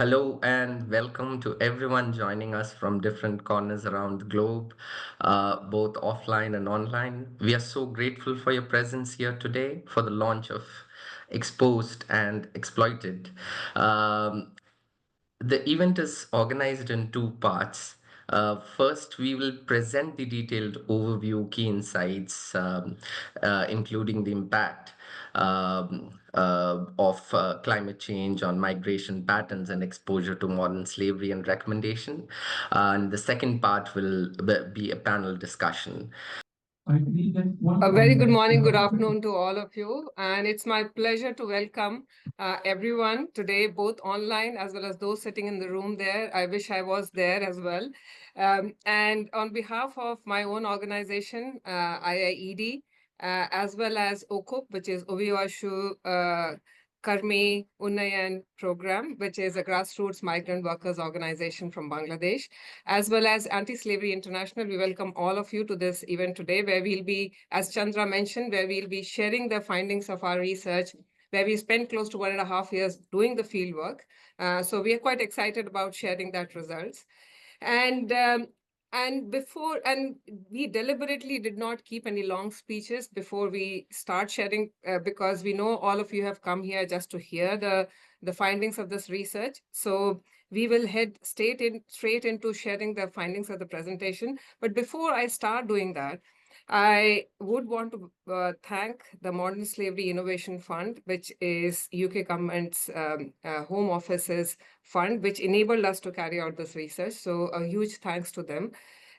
Hello and welcome to everyone joining us from different corners around the globe, both offline and online. We are so grateful for your presence here today for the launch of Exposed and Exploited. Um, the event is organized in two parts. First, we will present the detailed overview, key insights, including the impact of climate change on migration patterns and exposure to modern slavery and recommendation. And the second part will be a panel discussion. A very good morning, good afternoon to all of you. And it's my pleasure to welcome everyone today, both online as well as those sitting in the room there. I wish I was there as well. And on behalf of my own organization, IIED, as well as OKUP, which is Ovibashi Karmi Unnayan program, which is a grassroots migrant workers organization from Bangladesh, as well as Anti-Slavery International. We welcome all of you to this event today, where we'll be, as Chandra mentioned, where we'll be sharing the findings of our research, where we spent close to 1.5 years doing the field work. So we are quite excited about sharing that results. And we deliberately did not keep any long speeches before we start sharing, because we know all of you have come here just to hear the findings of this research. So we will head straight into sharing the findings of the presentation. But before I start doing that, I would want to thank the Modern Slavery Innovation Fund, which is UK government's Home Office's fund, which enabled us to carry out this research. So a huge thanks to them.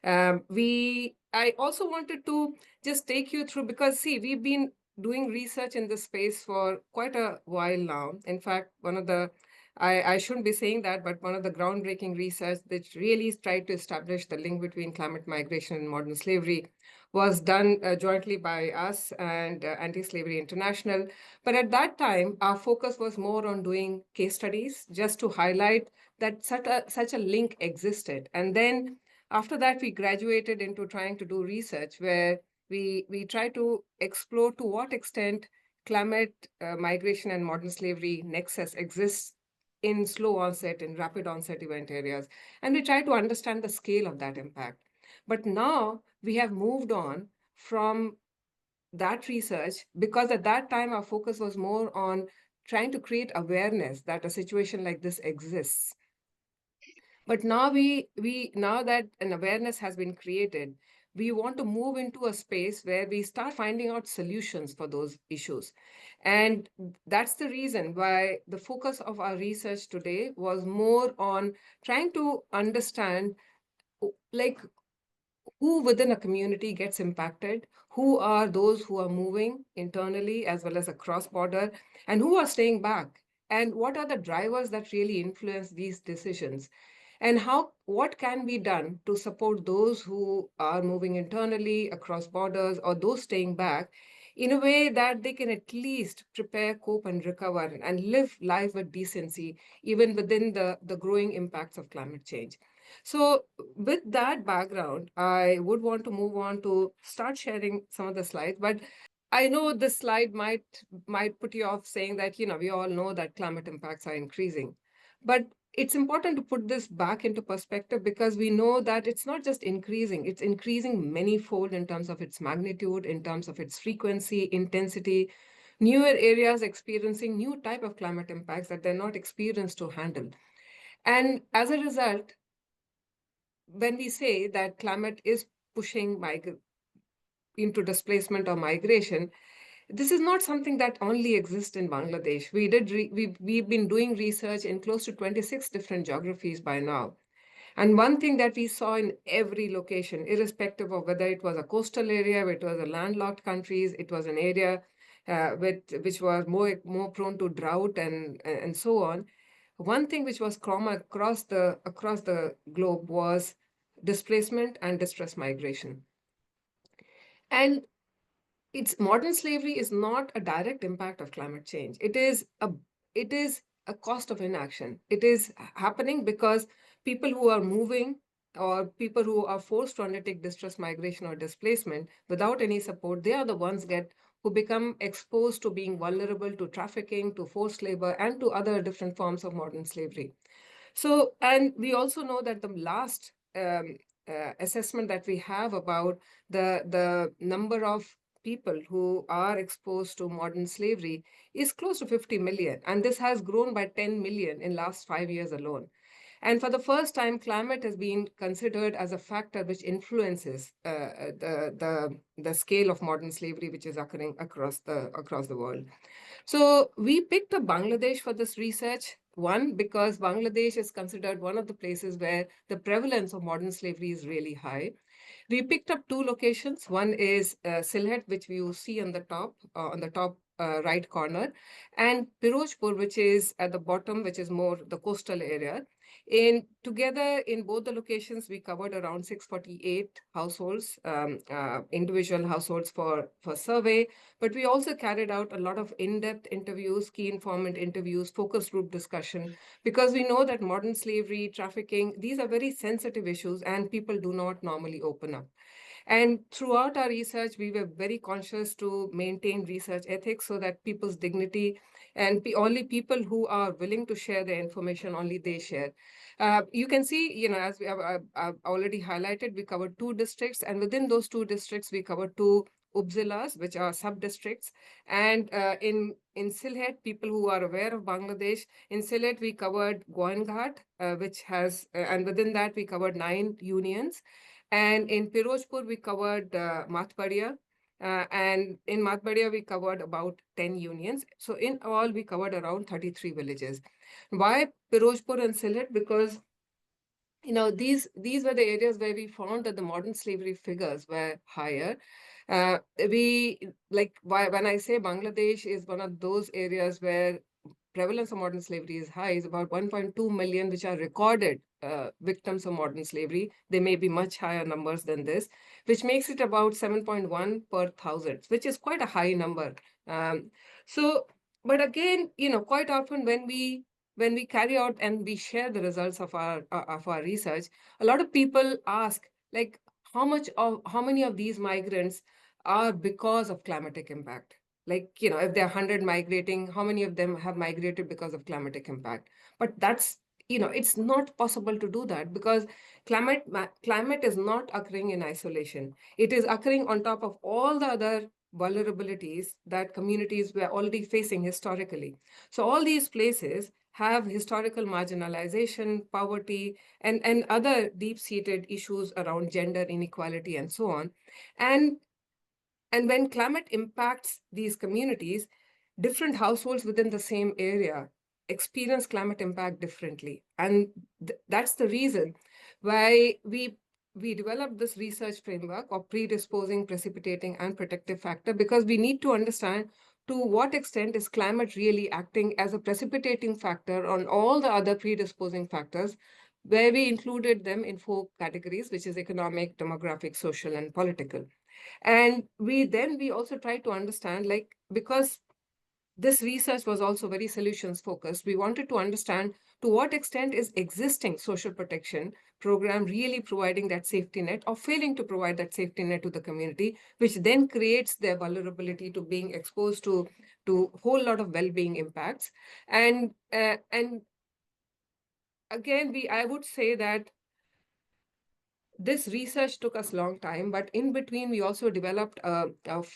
I also wanted to just take you through, because see, we've been doing research in this space for quite a while now. In fact, I shouldn't be saying that, but one of the groundbreaking research that really tried to establish the link between climate migration and modern slavery was done jointly by us and Anti-Slavery International. But at that time, our focus was more on doing case studies, just to highlight that such a link existed. And then after that, we graduated into trying to do research where we try to explore to what extent climate migration and modern slavery nexus exists in slow onset and rapid onset event areas. And we try to understand the scale of that impact. But now we have moved on from that research, because at that time our focus was more on trying to create awareness that a situation like this exists. But now now that an awareness has been created, we want to move into a space where we start finding out solutions for those issues. And that's the reason why the focus of our research today was more on trying to understand, like, who within a community gets impacted, who are those who are moving internally as well as across border, and who are staying back, and what are the drivers that really influence these decisions, and what can be done to support those who are moving internally across borders or those staying back in a way that they can at least prepare, cope, and recover and live life with decency, even within the growing impacts of climate change. So with that background, I would want to move on to start sharing some of the slides. But I know this slide might put you off, saying that, we all know that climate impacts are increasing. But it's important to put this back into perspective, because we know that it's not just increasing, it's increasing manyfold in terms of its magnitude, in terms of its frequency, intensity, newer areas experiencing new type of climate impacts that they're not experienced to handle. And as a result, when we say that climate is pushing into displacement or migration, this is not something that only exists in Bangladesh. We've been doing research in close to 26 different geographies by now. And one thing that we saw in every location, irrespective of whether it was a coastal area, whether it was a landlocked countries, it was an area which was more prone to drought and so on. One thing which was common across the globe was displacement and distress migration. And modern slavery is not a direct impact of climate change. It is a cost of inaction. It is happening because people who are moving, or people who are forced to undertake distress migration or displacement without any support, they are the ones who become exposed to being vulnerable to trafficking, to forced labor, and to other different forms of modern slavery. So, and we also know that the last assessment that we have about the number of people who are exposed to modern slavery is close to 50 million, and this has grown by 10 million in last 5 years alone. And for the first time, climate has been considered as a factor which influences the scale of modern slavery, which is occurring across the world. So we picked up Bangladesh for this research. One, because Bangladesh is considered one of the places where the prevalence of modern slavery is really high. We picked up two locations. One is Sylhet, which you see on the top right corner, and Pirojpur, which is at the bottom, which is more the coastal area. In together in both the locations, we covered around 648 households, individual households for survey. But we also carried out a lot of in-depth interviews, key informant interviews, focus group discussion, because we know that modern slavery, trafficking, these are very sensitive issues and people do not normally open up. And throughout our research, we were very conscious to maintain research ethics so that people's dignity and only people who are willing to share their information, only they share. You can see, as we have I've already highlighted, we covered two districts, and within those two districts, we covered two upzilas, which are sub-districts. And in Sylhet, people who are aware of Bangladesh, in Sylhet, we covered Goanghat, which has, and within that, we covered 9 unions. And in Pirojpur, we covered Mathpadia. And in Mathpadia, we covered about 10 unions. So in all, we covered around 33 villages. Why Pirojpur and Sylhet? Because these were the areas where we found that the modern slavery figures were higher. We like why when I say Bangladesh is one of those areas where prevalence of modern slavery is high, is about 1.2 million, which are recorded victims of modern slavery. They may be much higher numbers than this, which makes it about 7.1 per thousand, which is quite a high number. Um, so, but again, quite often when we carry out and we share the results of our research, a lot of people ask, like, how many of these migrants are because of climatic impact? Like, if there are 100 migrating, how many of them have migrated because of climatic impact? But it's not possible to do that, because climate is not occurring in isolation. It is occurring on top of all the other vulnerabilities that communities were already facing historically. So all these places have historical marginalization, poverty, and other deep-seated issues around gender inequality and so on. And and when climate impacts these communities, different households within the same area experience climate impact differently. And that's the reason why we developed this research framework of predisposing, precipitating, and protective factor, because we need to understand to what extent is climate really acting as a precipitating factor on all the other predisposing factors, where we included them in 4 categories, which is economic, demographic, social, and political. And we also try to understand, like, because this research was also very solutions focused, we wanted to understand to what extent is existing social protection program really providing that safety net, or failing to provide that safety net to the community, which then creates their vulnerability to being exposed to whole lot of well-being impacts. And again, I would say that this research took us a long time, but in between, we also developed a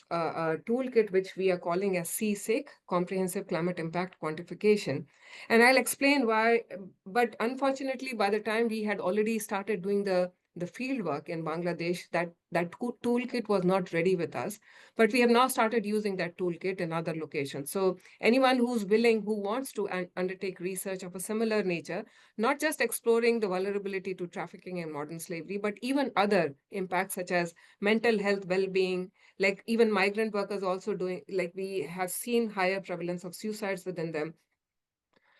toolkit which we are calling as CSIC, Comprehensive Climate Impact Quantification. And I'll explain why. But unfortunately, by the time we had already started doing the field work in Bangladesh, that toolkit was not ready with us. But we have now started using that toolkit in other locations. So anyone who's willing, who wants to undertake research of a similar nature, not just exploring the vulnerability to trafficking and modern slavery, but even other impacts such as mental health, well-being, like even migrant workers also doing, like we have seen higher prevalence of suicides within them.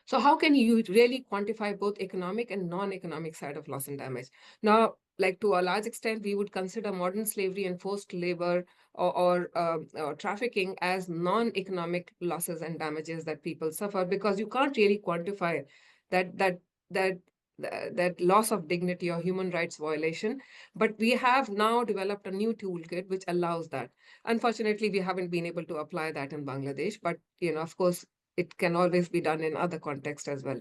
So how can you really quantify both economic and non-economic side of loss and damage? Now, like to a large extent, we would consider modern slavery and forced labor or trafficking as non-economic losses and damages that people suffer, because you can't really quantify that that that that loss of dignity or human rights violation. But we have now developed a new toolkit which allows that. Unfortunately, we haven't been able to apply that in Bangladesh, but of course, it can always be done in other contexts as well.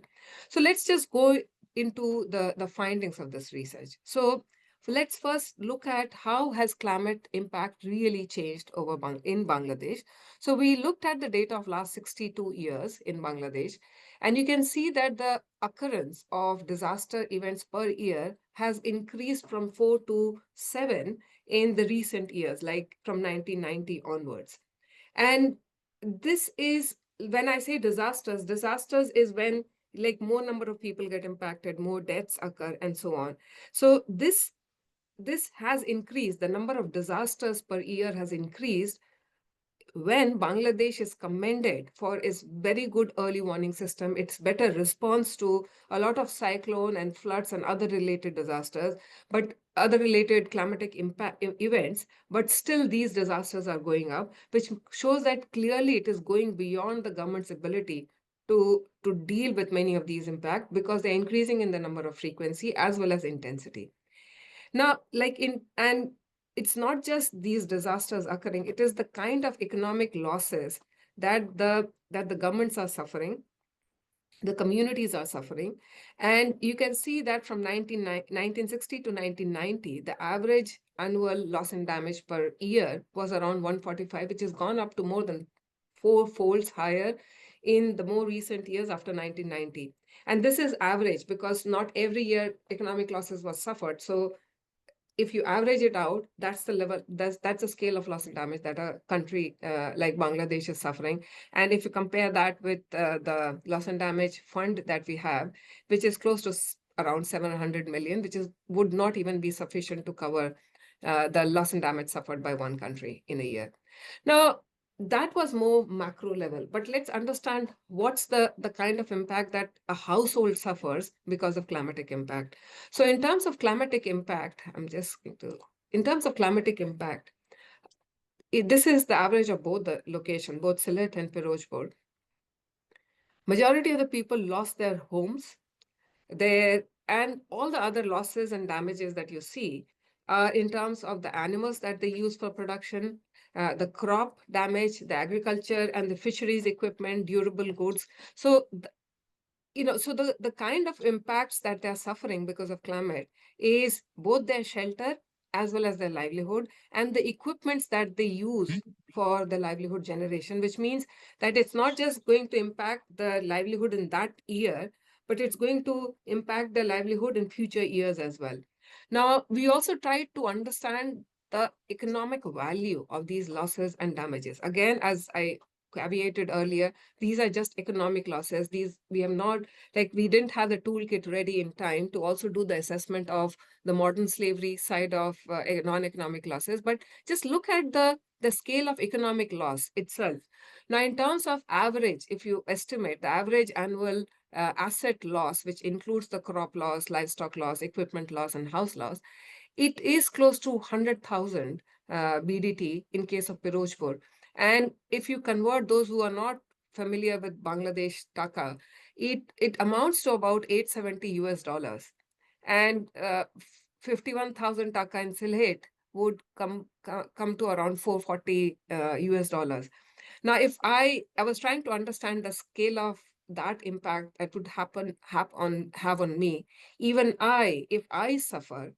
So let's just go. into the findings of this research. So let's first look at how has climate impact really changed in Bangladesh. So we looked at the data of last 62 years in Bangladesh, and you can see that the occurrence of disaster events per year has increased from 4 to 7 in the recent years, like from 1990 onwards. And this is, when I say disasters, disasters is when like more number of people get impacted, more deaths occur, and so on. So this has increased. The number of disasters per year has increased when Bangladesh is commended for its very good early warning system, its better response to a lot of cyclone and floods and other related disasters, but other related climatic impact events, but still these disasters are going up, which shows that clearly it is going beyond the government's ability to deal with many of these impacts because they're increasing in the number of frequency as well as intensity. Now, and it's not just these disasters occurring, it is the kind of economic losses that the governments are suffering, the communities are suffering. And you can see that from 1960 to 1990, the average annual loss and damage per year was around 145, which has gone up to more than four folds higher in the more recent years after 1990. And this is average because not every year economic losses was suffered. So if you average it out, that's the level, that's the scale of loss and damage that a country like Bangladesh is suffering. And if you compare that with the loss and damage fund that we have, which is close to around 700 million, which is would not even be sufficient to cover the loss and damage suffered by one country in a year. Now, that was more macro level, but let's understand what's the kind of impact that a household suffers because of climatic impact. So in terms of climatic impact, in terms of climatic impact, this is the average of both the location, both Sylhet and Pirojpur. Majority of the people lost their homes, and all the other losses and damages that you see are in terms of the animals that they use for production, the crop damage, the agriculture and the fisheries equipment, durable goods. So so the kind of impacts that they're suffering because of climate is both their shelter as well as their livelihood and the equipments that they use for the livelihood generation, which means that it's not just going to impact the livelihood in that year, but it's going to impact their livelihood in future years as well. Now, we also try to understand the economic value of these losses and damages. Again, as I caveated earlier, these are just economic losses. These we have not, like, we didn't have the toolkit ready in time to also do the assessment of the modern slavery side of non-economic losses. But just look at the scale of economic loss itself. Now, in terms of average, if you estimate the average annual asset loss, which includes the crop loss, livestock loss, equipment loss, and house loss, it is close to 100,000 BDT in case of Pirojpur. And if you convert those who are not familiar with Bangladesh taka, it amounts to about 870 US dollars. And 51,000 taka in Sylhet would come to around 440 US dollars. Now, if I was trying to understand the scale of that impact that would have on me, even if I suffer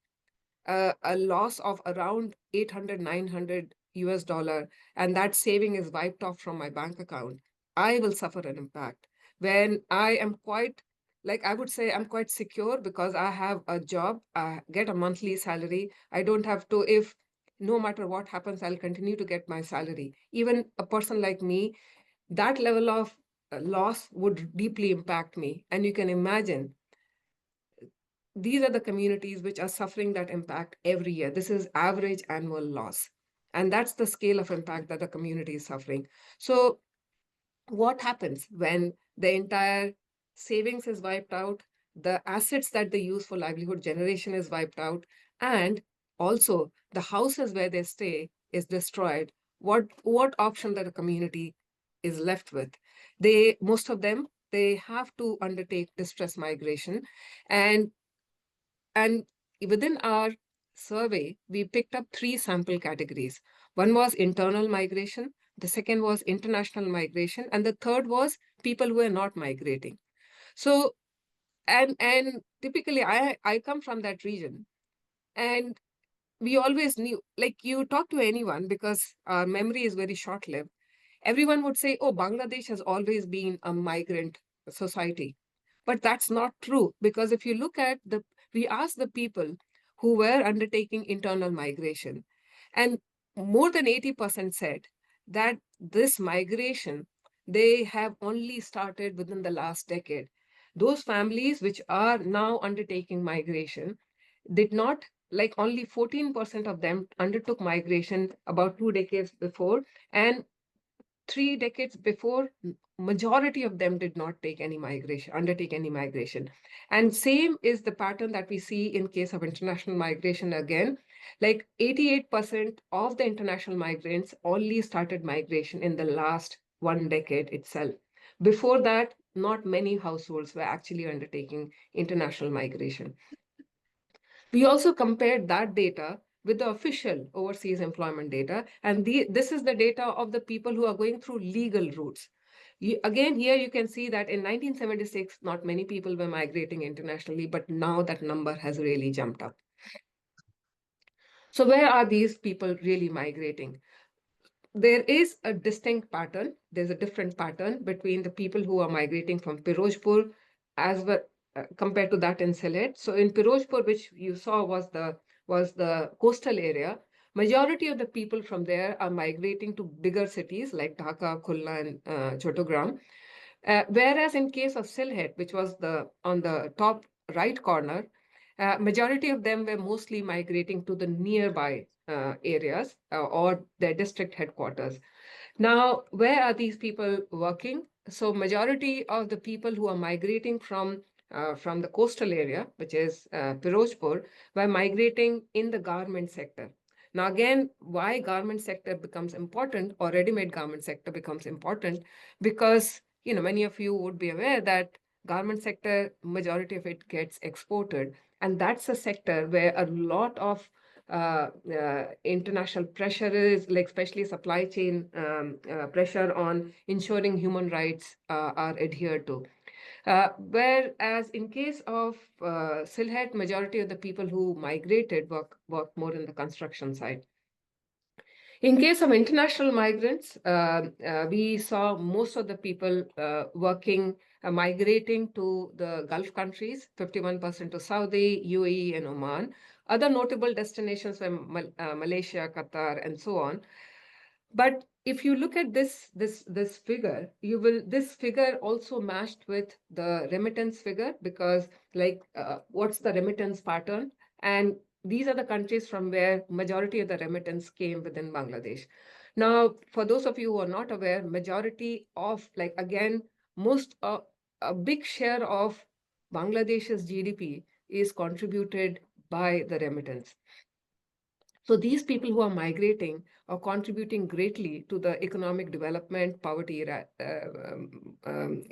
a loss of around 800, 900 US dollar, and that saving is wiped off from my bank account, I will suffer an impact. When I am quite, like I would say, I'm quite secure because I have a job, I get a monthly salary. I don't have to, if no matter what happens, I'll continue to get my salary. Even a person like me, that level of loss would deeply impact me. And you can imagine these are the communities which are suffering that impact every year. This is average annual loss. And that's the scale of impact that the community is suffering. So, what happens when the entire savings is wiped out, the assets that they use for livelihood generation is wiped out, and also the houses where they stay is destroyed? What option that a community is left with? Most of them, they have to undertake distress migration. And and within our survey, we picked up three sample categories. One was internal migration, the second was international migration, and the third was people who are not migrating. So And typically I come from that region, and we always knew, like, you talk to anyone, because our memory is very short lived, everyone would say, oh, Bangladesh has always been a migrant society. But that's not true, because if you look at we asked the people who were undertaking internal migration, and more than 80% said that this migration, they have only started within the last decade. Those families which are now undertaking migration did not, like, only 14% of them undertook migration about 2 decades before, and 3 decades before, majority of them did not undertake any migration. And same is the pattern that we see in case of international migration again. Like 88% of the international migrants only started migration in the last 1 decade itself. Before that, not many households were actually undertaking international migration. We also compared that data with the official overseas employment data, and this is the data of the people who are going through legal routes. Again, here you can see that in 1976, not many people were migrating internationally, but now that number has really jumped up. So where are these people really migrating? There is a distinct pattern. There's a different pattern between the people who are migrating from Pirojpur as well compared to that in Sylhet. So in Pirojpur, which you saw was the coastal area, majority of the people from there are migrating to bigger cities like Dhaka, Khulna, and Chotogram. Whereas in case of Sylhet, which was the on the top right corner, majority of them were mostly migrating to the nearby areas or their district headquarters. Now, where are these people working? So majority of the people who are migrating from the coastal area, which is Pirojpur, were migrating in the garment sector. Now, again, why garment sector becomes important, or ready-made garment sector becomes important, because many of you would be aware that garment sector, majority of it gets exported, and that's a sector where a lot of international pressure is, like, especially supply chain pressure on ensuring human rights are adhered to. Whereas in case of Sylhet, majority of the people who migrated work more in the construction side. In case of international migrants, we saw most of the people migrating to the Gulf countries, 51% to Saudi, UAE, and Oman. Other notable destinations were Malaysia, Qatar, and so on. But if you look at this figure, this figure also matched with the remittance figure, because, like, what's the remittance pattern? And these are the countries from where majority of the remittance came within Bangladesh. Now, for those of you who are not aware, majority of, like, again, most a big share of Bangladesh's GDP is contributed by the remittance. So these people who are migrating are contributing greatly to the economic development, poverty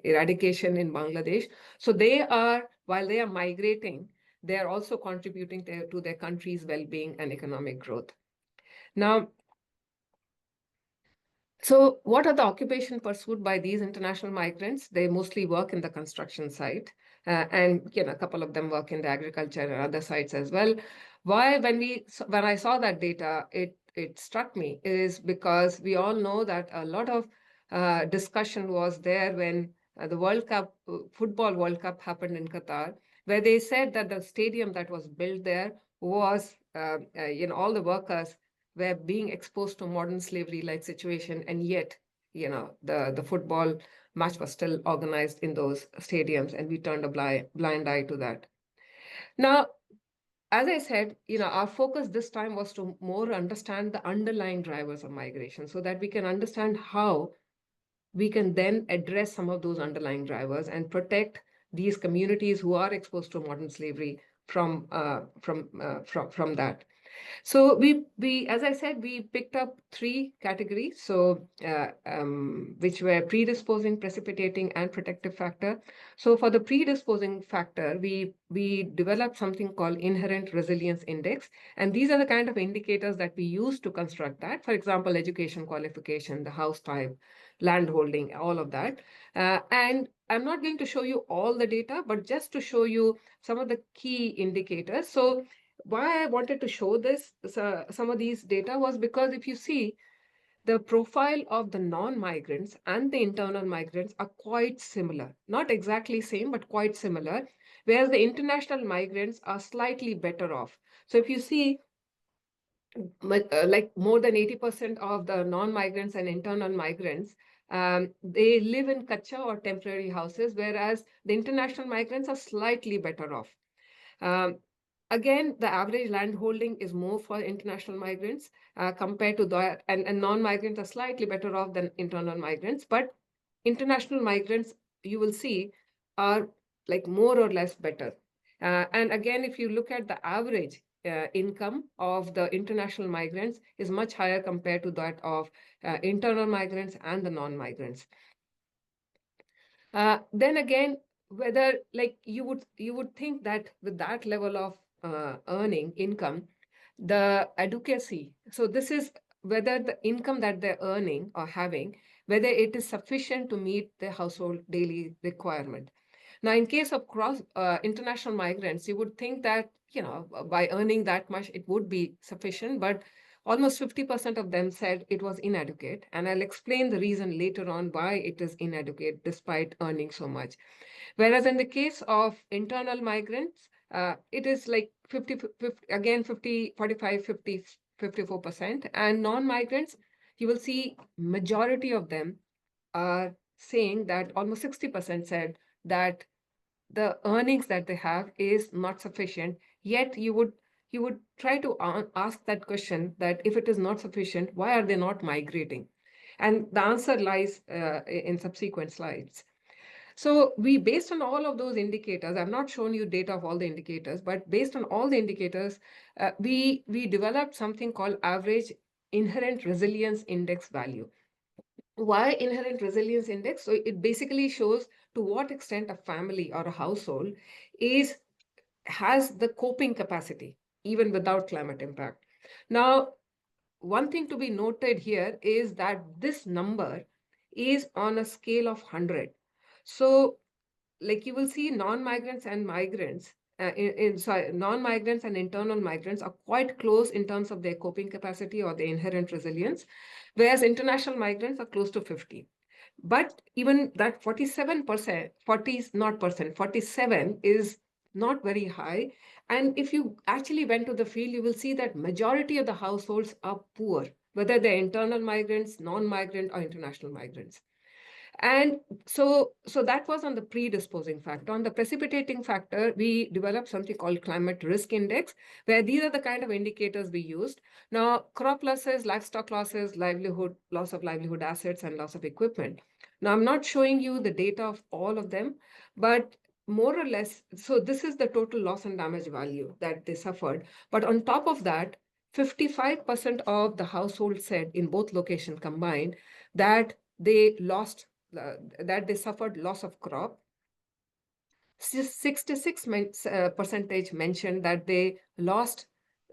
eradication in Bangladesh. So while they are migrating, they are also contributing to their country's well-being and economic growth. Now, so what are the occupation pursued by these international migrants? They mostly work in the construction site, and a couple of them work in the agriculture and other sites as well. Why, when I saw that data, it struck me, is because we all know that a lot of discussion was there when the World Cup, Football World Cup happened in Qatar, where they said that the stadium that was built there was, all the workers were being exposed to modern slavery-like situation, and yet, the football match was still organized in those stadiums, and we turned a blind eye to that. Now, as I said, our focus this time was to more understand the underlying drivers of migration, so that we can understand how we can then address some of those underlying drivers and protect these communities who are exposed to modern slavery from that. So as I said, we picked up 3 categories. So which were predisposing, precipitating, and protective factor. So for the predisposing factor, we developed something called inherent resilience index, and these are the kind of indicators that we use to construct that. For example, education qualification, the house type, land holding, all of that. And I'm not going to show you all the data, but just to show you some of the key indicators. So why I wanted to show this, some of these data, was because if you see, the profile of the non-migrants and the internal migrants are quite similar. Not exactly same, but quite similar, whereas the international migrants are slightly better off. So if you see, like more than 80% of the non-migrants and internal migrants, they live in kacha or temporary houses, whereas the international migrants are slightly better off. Um, Again, the average land holding is more for international migrants compared to the, and non-migrants are slightly better off than internal migrants. But international migrants, you will see, are like more or less better. And again, if you look at the average income of the international migrants is much higher compared to that of internal migrants and the non-migrants. Then again, whether like you would think that with that level of earning income, the advocacy. So this is whether the income that they're earning or having, whether it is sufficient to meet the household daily requirement. Now, in case of cross international migrants, you would think that, by earning that much, it would be sufficient, but almost 50% of them said it was inadequate. And I'll explain the reason later on why it is inadequate despite earning so much. Whereas in the case of internal migrants, it is like 50, again, 50, 45, 50, 54%. And non-migrants, you will see majority of them are saying that almost 60% said that the earnings that they have is not sufficient. Yet you would try to ask that question, that if it is not sufficient, why are they not migrating? And the answer lies in subsequent slides. So we, based on all of those indicators, I've not shown you data of all the indicators, but based on all the indicators, we developed something called average inherent resilience index value. Why inherent resilience index? So it basically shows to what extent a family or a household is has the coping capacity even without climate impact. Now, one thing to be noted here is that this number is on a scale of 100. So like you will see, non-migrants and migrants, sorry, non-migrants and internal migrants are quite close in terms of their coping capacity or their inherent resilience, whereas international migrants are close to 50. But even that 47%, 40 not percent, 47 is not very high. And if you actually went to the field, you will see that majority of the households are poor, whether they're internal migrants, non-migrant, or international migrants. And so that was on the predisposing factor. On the precipitating factor, we developed something called climate risk index, where these are the kind of indicators we used. Now, crop losses, livestock losses, livelihood, loss of livelihood assets, and loss of equipment. Now, I'm not showing you the data of all of them, but more or less, so this is the total loss and damage value that they suffered. But on top of that, 55% of the household said in both locations combined that they lost that they suffered loss of crop. 66 percentage mentioned that they lost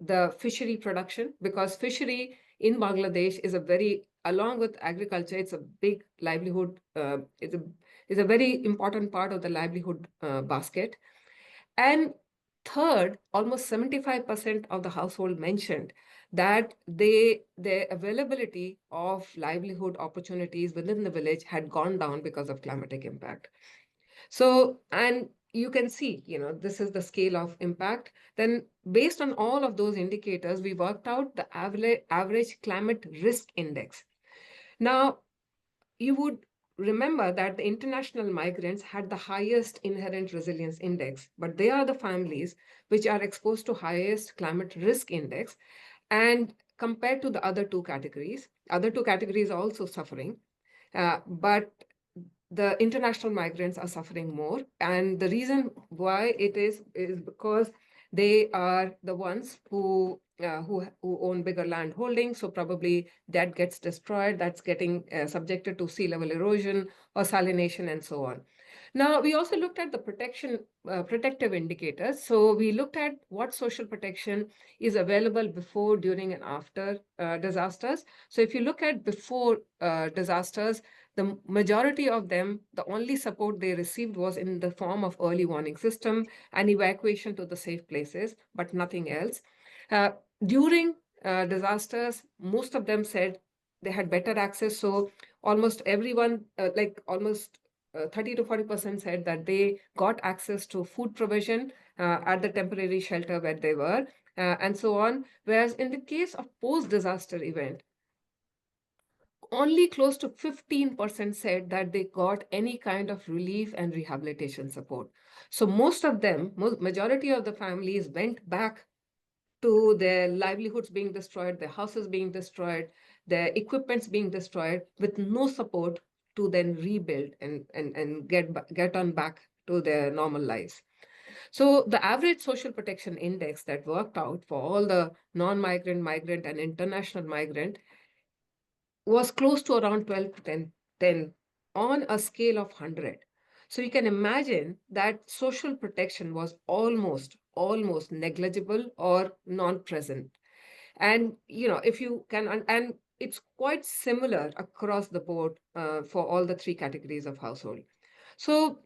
the fishery production, because fishery in Bangladesh is a very, along with agriculture, it's a big livelihood, is a very important part of the livelihood basket. And third, almost 75% of the household mentioned that their availability of livelihood opportunities within the village had gone down because of climatic impact. So, and you can see, this is the scale of impact. Then, based on all of those indicators, we worked out the average climate risk index. Now, you would remember that the international migrants had the highest inherent resilience index, but they are the families which are exposed to highest climate risk index. And compared to the other two categories are also suffering, but the international migrants are suffering more. And the reason why it is because they are the ones who own bigger land holdings. So probably that gets destroyed, that's getting subjected to sea level erosion or salination and so on. Now, we also looked at the protective indicators. So we looked at what social protection is available before, during, and after disasters. So if you look at before disasters, The majority of them, the only support they received was in the form of early warning system and evacuation to the safe places, but nothing else. Uh, during disasters, most of them said they had better access. So almost everyone, like almost 30 to 40% said that they got access to food provision at the temporary shelter where they were, and so on. Whereas in the case of post-disaster event, only close to 15% said that they got any kind of relief and rehabilitation support. So most of them, majority of the families went back to their livelihoods being destroyed, their houses being destroyed, their equipments being destroyed with no support to then rebuild and get on back to their normal lives. So the average social protection index that worked out for all the non-migrant, migrant, and international migrant was close to around 12 to 10 on a scale of 100. So you can imagine that social protection was almost negligible or non-present. And if you can, and it's quite similar across the board for all the three categories of household. So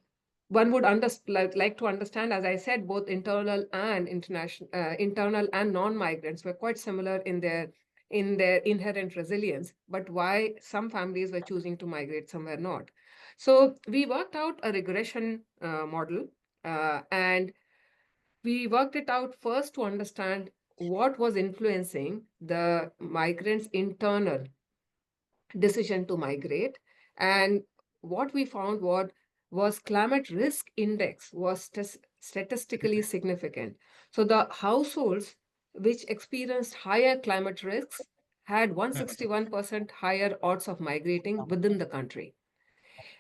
one would like to understand, as I said, both internal and international, internal and non-migrants were quite similar in their inherent resilience, but why some families were choosing to migrate, some were not. So we worked out a regression model, and we worked it out first to understand what was influencing the migrants' internal decision to migrate. And what we found was climate risk index was statistically significant. So the households which experienced higher climate risks had 161% higher odds of migrating within the country.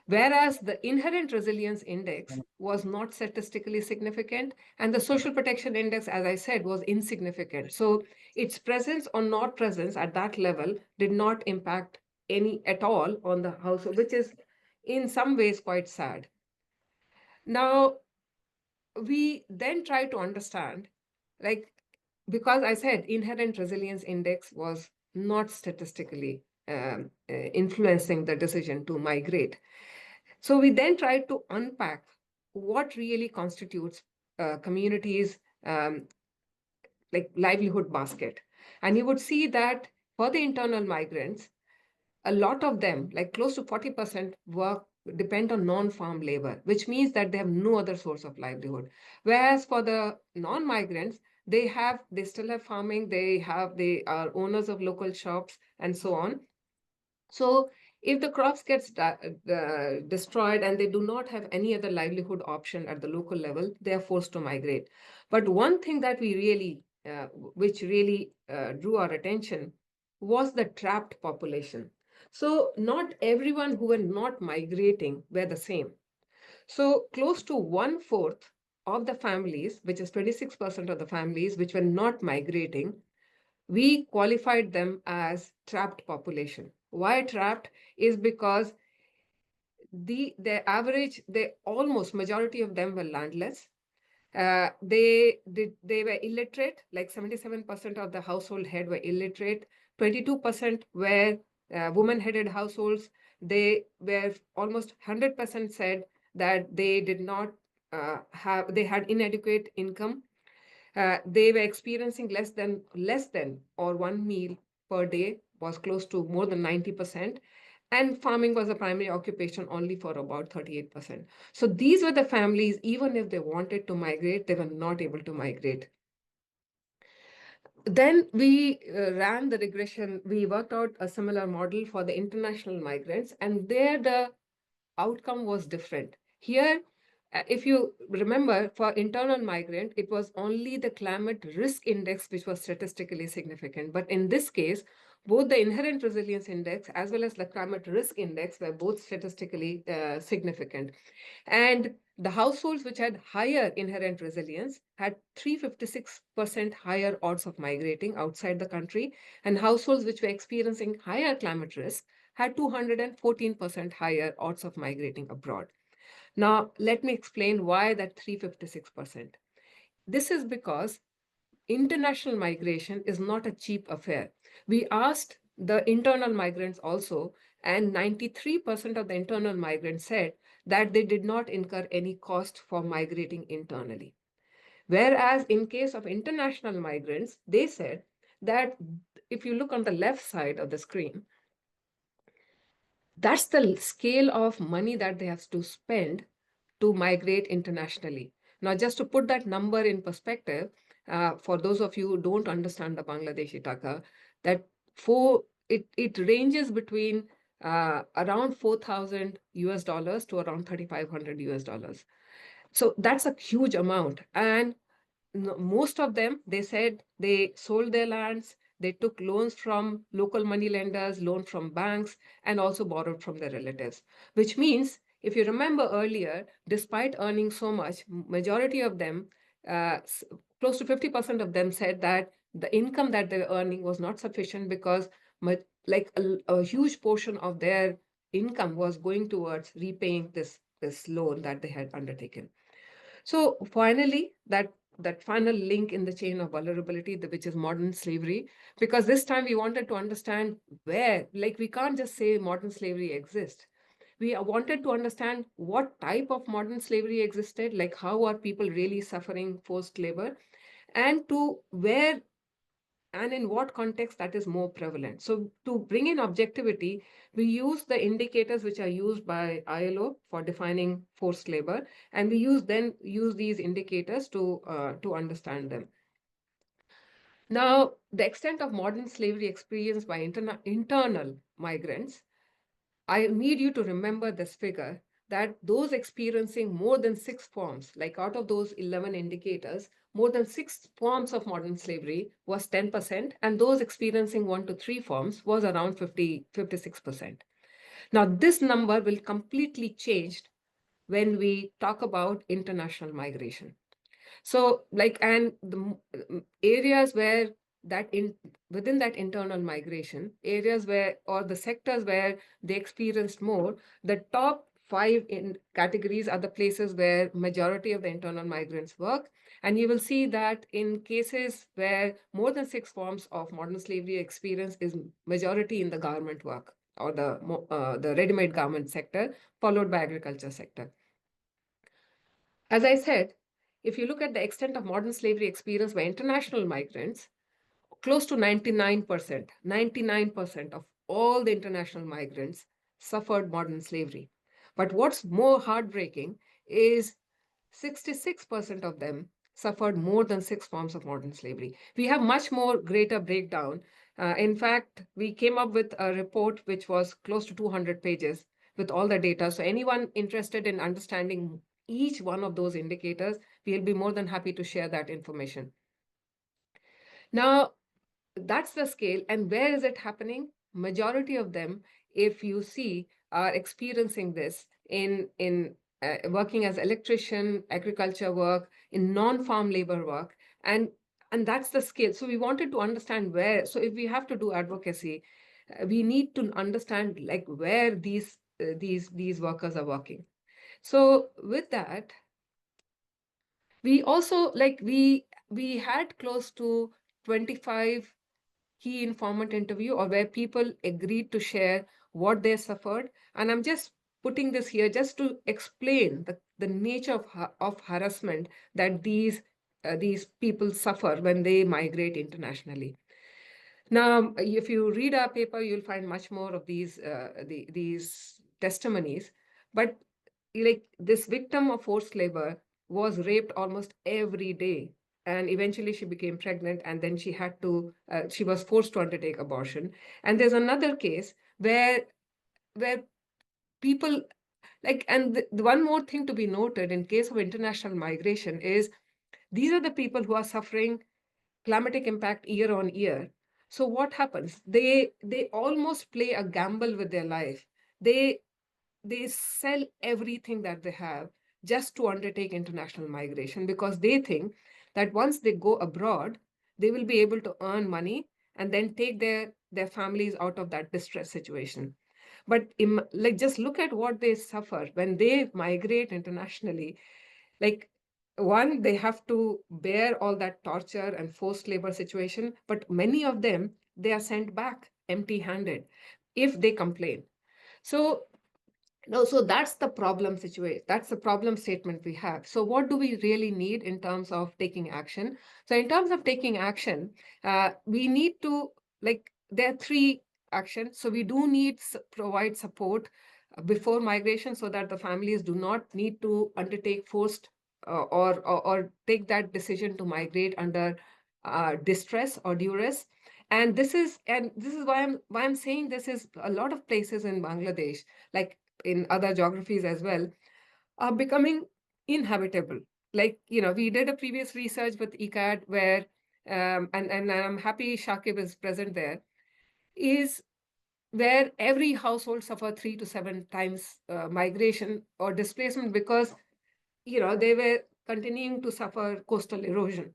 Whereas the inherent resilience index was not statistically significant, and the social protection index, as I said, was insignificant. So its presence or not presence at that level did not impact any at all on the household, which is in some ways quite sad. Now, we then try to understand, like, because I said inherent resilience index was not statistically influencing the decision to migrate. So we then tried to unpack what really constitutes communities like livelihood basket. And you would see that for the internal migrants, a lot of them, like close to 40%, work depend on non-farm labor, which means that they have no other source of livelihood. Whereas for the non-migrants, they still have farming, they are owners of local shops and so on. So if the crops gets destroyed and they do not have any other livelihood option at the local level, they are forced to migrate. But one thing that which really drew our attention was the trapped population. So not everyone who were not migrating were the same. So close to one fourth of the families, which is 26% of the families which were not migrating, we qualified them as trapped population. Why trapped? Is because the almost majority of them were landless. They were illiterate, like 77% of the household head were illiterate, 22% were woman-headed households. They were almost 100% said that they did not they had inadequate income. They were experiencing less than or one meal per day was close to more than 90%. And farming was a primary occupation only for about 38%. So these were the families, even if they wanted to migrate, they were not able to migrate. Then we ran the regression. We worked out a similar model for the international migrants, and there the outcome was different. Here, if you remember, for internal migrant, it was only the climate risk index which was statistically significant. But in this case, both the inherent resilience index as well as the climate risk index were both statistically significant. And the households which had higher inherent resilience had 356% higher odds of migrating outside the country, and households which were experiencing higher climate risk had 214% higher odds of migrating abroad. Now, let me explain why that 356%. This is because international migration is not a cheap affair. We asked the internal migrants also, And 93% of the internal migrants said that they did not incur any cost for migrating internally. Whereas in case of international migrants, they said that if you look on the left side of the screen, that's the scale of money that they have to spend to migrate internationally. Now, just to put that number in perspective, for those of you who don't understand the Bangladeshi taka, that it ranges between around 4,000 US dollars to around 3,500 US dollars. So that's a huge amount. And most of them, they said they sold their lands, they took loans from local money lenders, loan from banks, and also borrowed from their relatives. Which means, if you remember earlier, despite earning so much, majority of them, close to 50% of them said that the income that they were earning was not sufficient because like a huge portion of their income was going towards repaying this loan that they had undertaken. So finally, that final link in the chain of vulnerability, which is modern slavery, because this time we wanted to understand where, like we can't just say modern slavery exists. We wanted to understand what type of modern slavery existed, like how are people really suffering forced labor, and to where and in what context that is more prevalent. So to bring in objectivity, we use the indicators which are used by ILO for defining forced labor, and we use these indicators to understand them. Now, the extent of modern slavery experienced by internal migrants, I need you to remember this figure that those experiencing more than six forms, like out of those 11 indicators, more than six forms of modern slavery was 10%, and those experiencing one to three forms was around 56%. Now, this number will completely change when we talk about international migration. So, like, and the areas where that in within that internal migration, areas where or the sectors where they experienced more, the top five in categories are the places where majority of the internal migrants work. And you will see that in cases where more than six forms of modern slavery experience is majority in the garment work or the ready-made garment sector, followed by agriculture sector. As I said, if you look at the extent of modern slavery experienced by international migrants, close to 99% of all the international migrants suffered modern slavery. But what's more heartbreaking is 66% of them suffered more than six forms of modern slavery. We have much more greater breakdown. In fact, we came up with a report which was close to 200 pages with all the data. So anyone interested in understanding each one of those indicators, we'll be more than happy to share that information. Now, that's the scale. And where is it happening? Majority of them, if you see, are experiencing this in working as electrician, agriculture work, in non-farm labor work, and that's the scale. So we wanted to understand where. So if we have to do advocacy, we need to understand like where these workers are working. So with that, we also like we had close to 25 key informant interview or where people agreed to share what they suffered. And I'm just putting this here just to explain the nature of harassment that these people suffer when they migrate internationally. Now, if you read our paper, you'll find much more of these testimonies. But like this victim of forced labor was raped almost every day, and eventually she became pregnant, and then she was forced to undertake abortion. And there's another case where people like, and the one more thing to be noted in case of international migration is these are the people who are suffering climatic impact year on year. So what happens? They almost play a gamble with their life. They sell everything that they have just to undertake international migration because they think that once they go abroad, they will be able to earn money and then take their families out of that distress situation. But like just look at what they suffer when they migrate internationally. Like one, they have to bear all that torture and forced labor situation, but many of them, they are sent back empty handed if they complain. So no, so that's the problem situation. That's the problem statement we have. So, what do we really need in terms of taking action? So, in terms of taking action, we need to, like, there are three actions. So, we do need provide support before migration so that the families do not need to undertake forced or take that decision to migrate under distress or duress. And this is why I'm saying this is a lot of places in Bangladesh, like in other geographies as well, are becoming inhabitable. Like, we did a previous research with ECAD where, and I'm happy Shakib is present there, is where every household suffer 3 to 7 times migration or displacement because, they were continuing to suffer coastal erosion.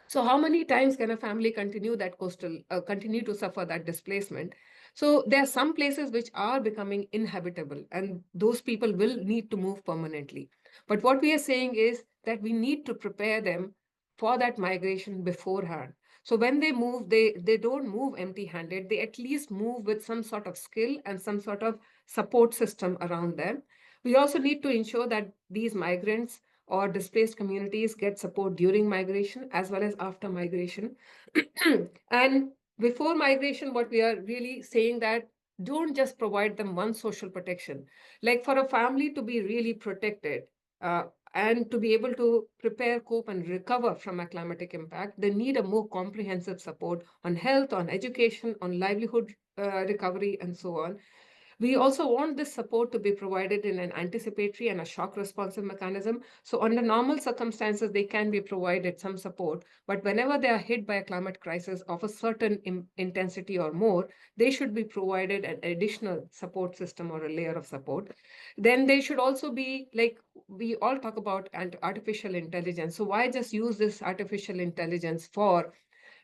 So how many times can a family continue to suffer that displacement? So there are some places which are becoming inhabitable, and those people will need to move permanently. But what we are saying is that we need to prepare them for that migration beforehand. So when they move, they don't move empty-handed. They at least move with some sort of skill and some sort of support system around them. We also need to ensure that these migrants or displaced communities get support during migration as well as after migration. And before migration, what we are really saying that don't just provide them one social protection. Like for a family to be really protected uh, and to be able to prepare, cope, and recover from a climatic impact, they need a more comprehensive support on health, on education, on livelihood recovery, and so on. We also want this support to be provided in an anticipatory and a shock responsive mechanism. So, under normal circumstances, they can be provided some support, but whenever they are hit by a climate crisis of a certain intensity or more, they should be provided an additional support system or a layer of support. Then they should also be like, we all talk about artificial intelligence. So, why just use this artificial intelligence for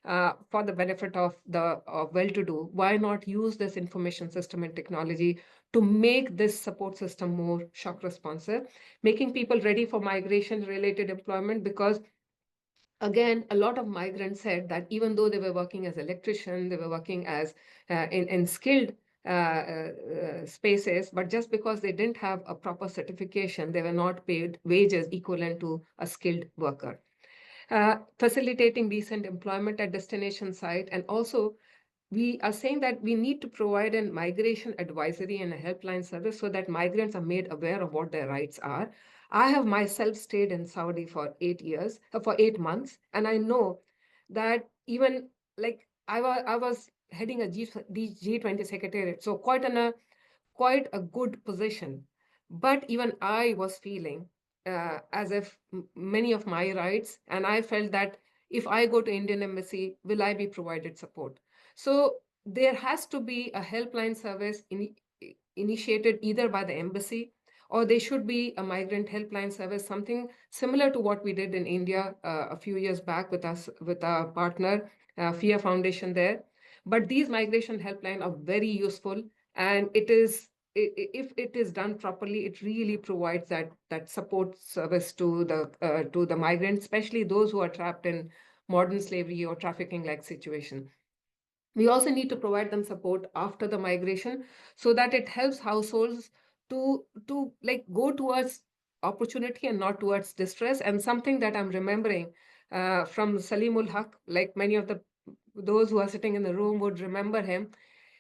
the benefit of the well-to-do? Why not use this information system and technology to make this support system more shock responsive, making people ready for migration-related employment? Because again, a lot of migrants said that even though they were working as electrician, they were working as in skilled spaces, but just because they didn't have a proper certification, they were not paid wages equivalent to a skilled worker. Facilitating decent employment at destination site. And also, we are saying that we need to provide a migration advisory and a helpline service so that migrants are made aware of what their rights are. I have myself stayed in Saudi for 8 years, for 8 months, and I know that even like I was heading a G20 secretariat, so quite a good position. But even I was feeling as if many of my rights, and I felt that if I go to Indian embassy, will I be provided support? So there has to be a helpline service initiated either by the embassy, or there should be a migrant helpline service, something similar to what we did in India a few years back with our partner, FIA Foundation there. But these migration helpline are very useful, and if it is done properly, it really provides that support service to the migrants, especially those who are trapped in modern slavery or trafficking like situation. We also need to provide them support after the migration so that it helps households to like go towards opportunity and not towards distress. And something that I'm remembering from Salimul Haq, like many of the those who are sitting in the room would remember him.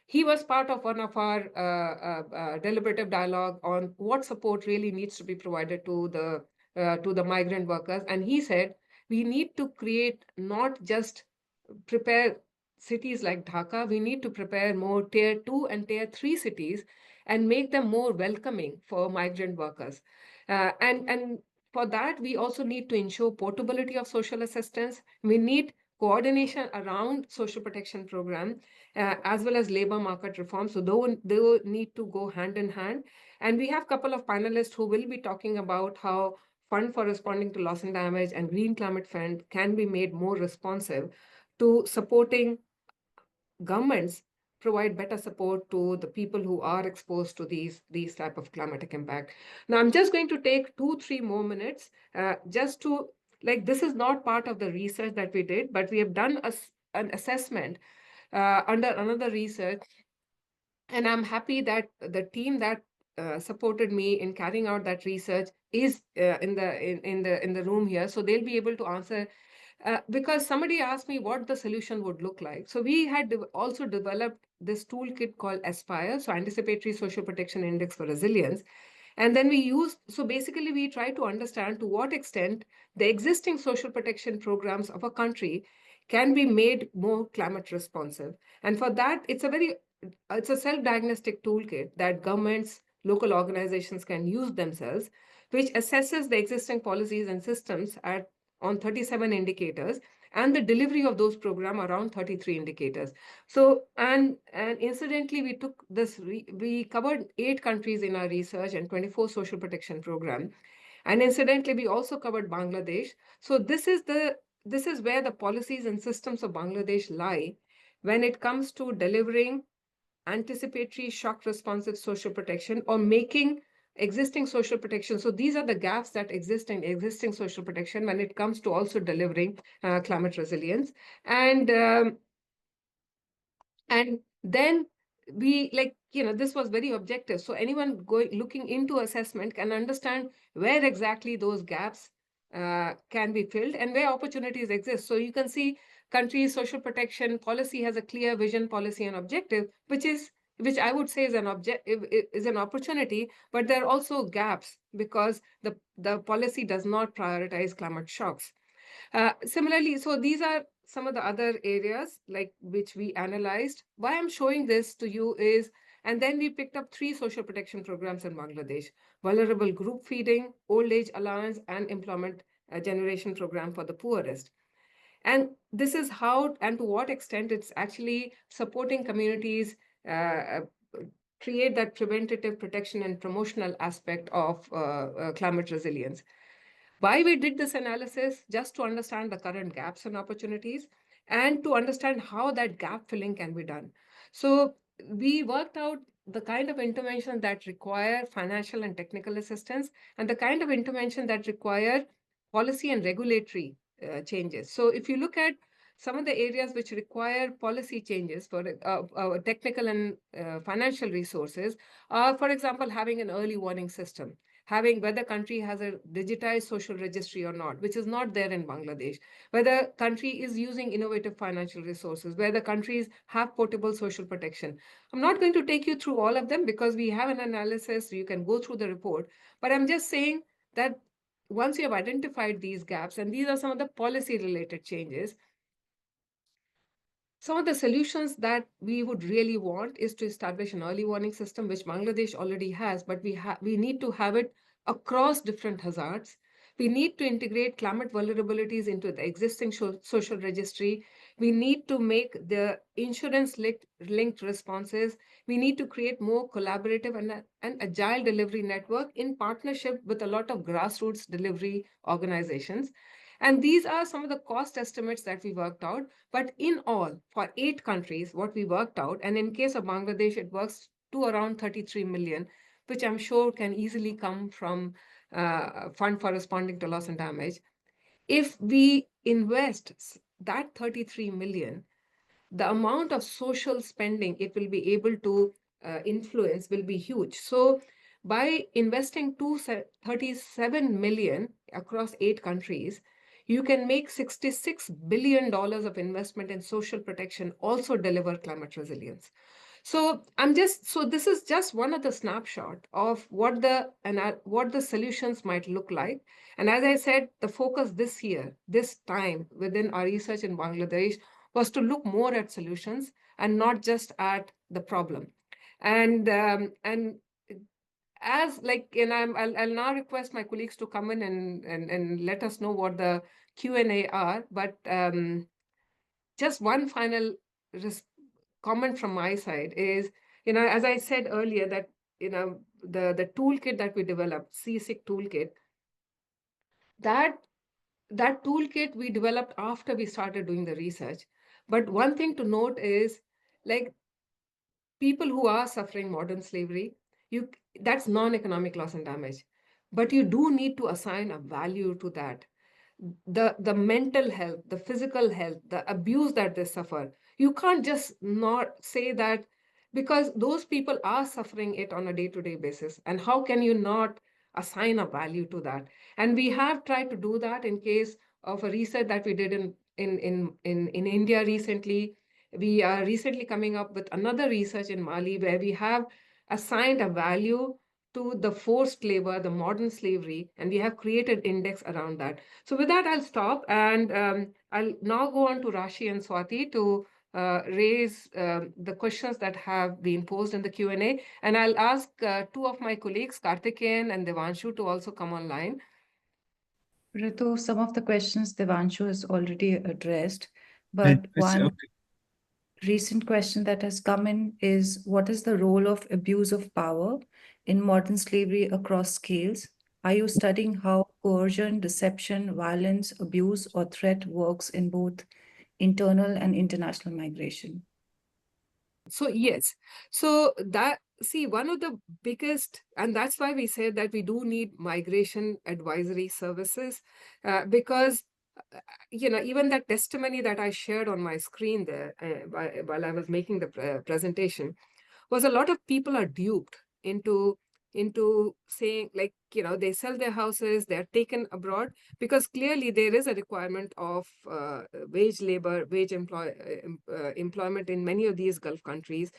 He was part of one of our deliberative dialogue on what support really needs to be provided to the migrant workers. And he said we need to create, not just prepare cities like Dhaka, we need to prepare more tier 2 and tier 3 cities and make them more welcoming for migrant workers. And for that, we also need to ensure portability of social assistance. We need coordination around social protection program as well as labor market reform. So they need to go hand in hand. And we have a couple of panelists who will be talking about how Fund for Responding to Loss and Damage and Green Climate Fund can be made more responsive to supporting governments provide better support to the people who are exposed to these type of climatic impact. Now, I'm just going to take 2-3 more minutes just to, like, this is not part of the research that we did, but we have done an assessment under another research And I'm happy that the team that supported me in carrying out that research is in the room here, so they'll be able to answer, because somebody asked me what the solution would look like. So we had also developed this toolkit called Aspire, so Anticipatory Social Protection Index for Resilience. And then we use, so basically, we try to understand to what extent the existing social protection programs of a country can be made more climate responsive. And for that, it's a self-diagnostic toolkit that governments, local organizations can use themselves, which assesses the existing policies and systems at on 37 indicators, and the delivery of those programs around 33 indicators. So, and incidentally, we covered 8 countries in our research and 24 social protection program. And incidentally, we also covered Bangladesh. So this is where the policies and systems of Bangladesh lie when it comes to delivering anticipatory shock responsive social protection, or making existing social protection. So these are the gaps that exist in existing social protection when it comes to also delivering climate resilience. And and then we, like, this was very objective, so anyone going looking into assessment can understand where exactly those gaps can be filled and where opportunities exist. So you can see countries social protection policy has a clear vision, policy, and objective, which I would say is an opportunity, but there are also gaps because the policy does not prioritize climate shocks. Similarly, so these are some of the other areas like which we analyzed. Why I'm showing this to you is, and then we picked up 3 social protection programs in Bangladesh: vulnerable group feeding, old age allowance, and employment generation program for the poorest. And this is how and to what extent it's actually supporting communities uh, create that preventative protection and promotional aspect of climate resilience. Why we did this analysis: just to understand the current gaps and opportunities, and to understand how that gap filling can be done. So we worked out the kind of intervention that require financial and technical assistance, and the kind of intervention that require policy and regulatory changes. So if you look at some of the areas which require policy changes for technical and financial resources, for example, having an early warning system, having whether country has a digitized social registry or not, which is not there in Bangladesh, whether country is using innovative financial resources, whether countries have portable social protection. I'm not going to take you through all of them because we have an analysis, so you can go through the report, but I'm just saying that once you have identified these gaps, and these are some of the policy related changes, some of the solutions that we would really want is to establish an early warning system, which Bangladesh already has, but we need to have it across different hazards. We need to integrate climate vulnerabilities into the existing social registry. We need to make the insurance linked responses. We need to create more collaborative and agile delivery network in partnership with a lot of grassroots delivery organizations. And these are some of the cost estimates that we worked out. But in all, for 8 countries, what we worked out, and in case of Bangladesh, it works to around 33 million, which I'm sure can easily come from fund for responding to loss and damage. If we invest that 33 million, the amount of social spending it will be able to influence will be huge. So by investing 37 million across 8 countries, you can make $66 billion of investment in social protection, also deliver climate resilience. So this is just one of the snapshot of what the solutions might look like. And as I said, the focus this year, this time within our research in Bangladesh was to look more at solutions and not just at the problem. And as like, and I'll now request my colleagues to come in and let us know what the Q&A are. But just one final res- comment from my side is, as I said earlier, that the toolkit that we developed, CSIC toolkit, that that toolkit we developed after we started doing the research. But one thing to note is, like, people who are suffering modern slavery, you that's non-economic loss and damage, but you do need to assign a value to that. The mental health, the physical health, the abuse that they suffer, you can't just not say that because those people are suffering it on a day-to-day basis. And how can you not assign a value to that? And we have tried to do that in case of a research that we did in India recently. We are recently coming up with another research in Mali where we have assigned a value to the forced labor, the modern slavery, and we have created index around that. So with that, I'll stop, and I'll now go on to Rashi and Swati to raise the questions that have been posed in the Q&A. And I'll ask two of my colleagues, Karthikeyan and Devanshu, to also come online. Ritu, some of the questions Devanshu has already addressed, Right, but which, one okay. recent question that has come in is what is the role of abuse of power in modern slavery across scales? Are you studying how coercion, deception, violence, abuse, or threat works in both internal and international migration? So yes, so that, see, one of the biggest, and that's why we said that we do need migration advisory services, because even that testimony that I shared on my screen there while I was making the presentation, was a lot of people are duped into saying, like, they sell their houses, they're taken abroad, because clearly there is a requirement of wage labor, employment in many of these Gulf countries.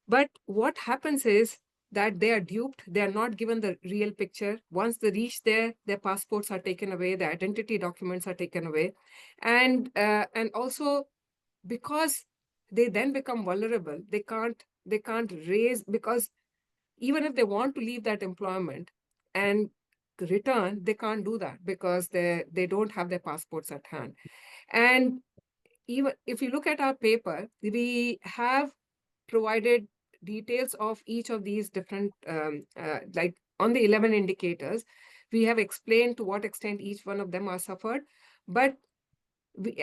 But what happens is that they are duped, they are not given the real picture. Once they reach there, their passports are taken away, their identity documents are taken away, and also because they then become vulnerable, they can't raise, because even if they want to leave that employment and return, they can't do that because they don't have their passports at hand. And even if you look at our paper, we have provided details of each of these different, like on the 11 indicators, we have explained to what extent each one of them are suffered. But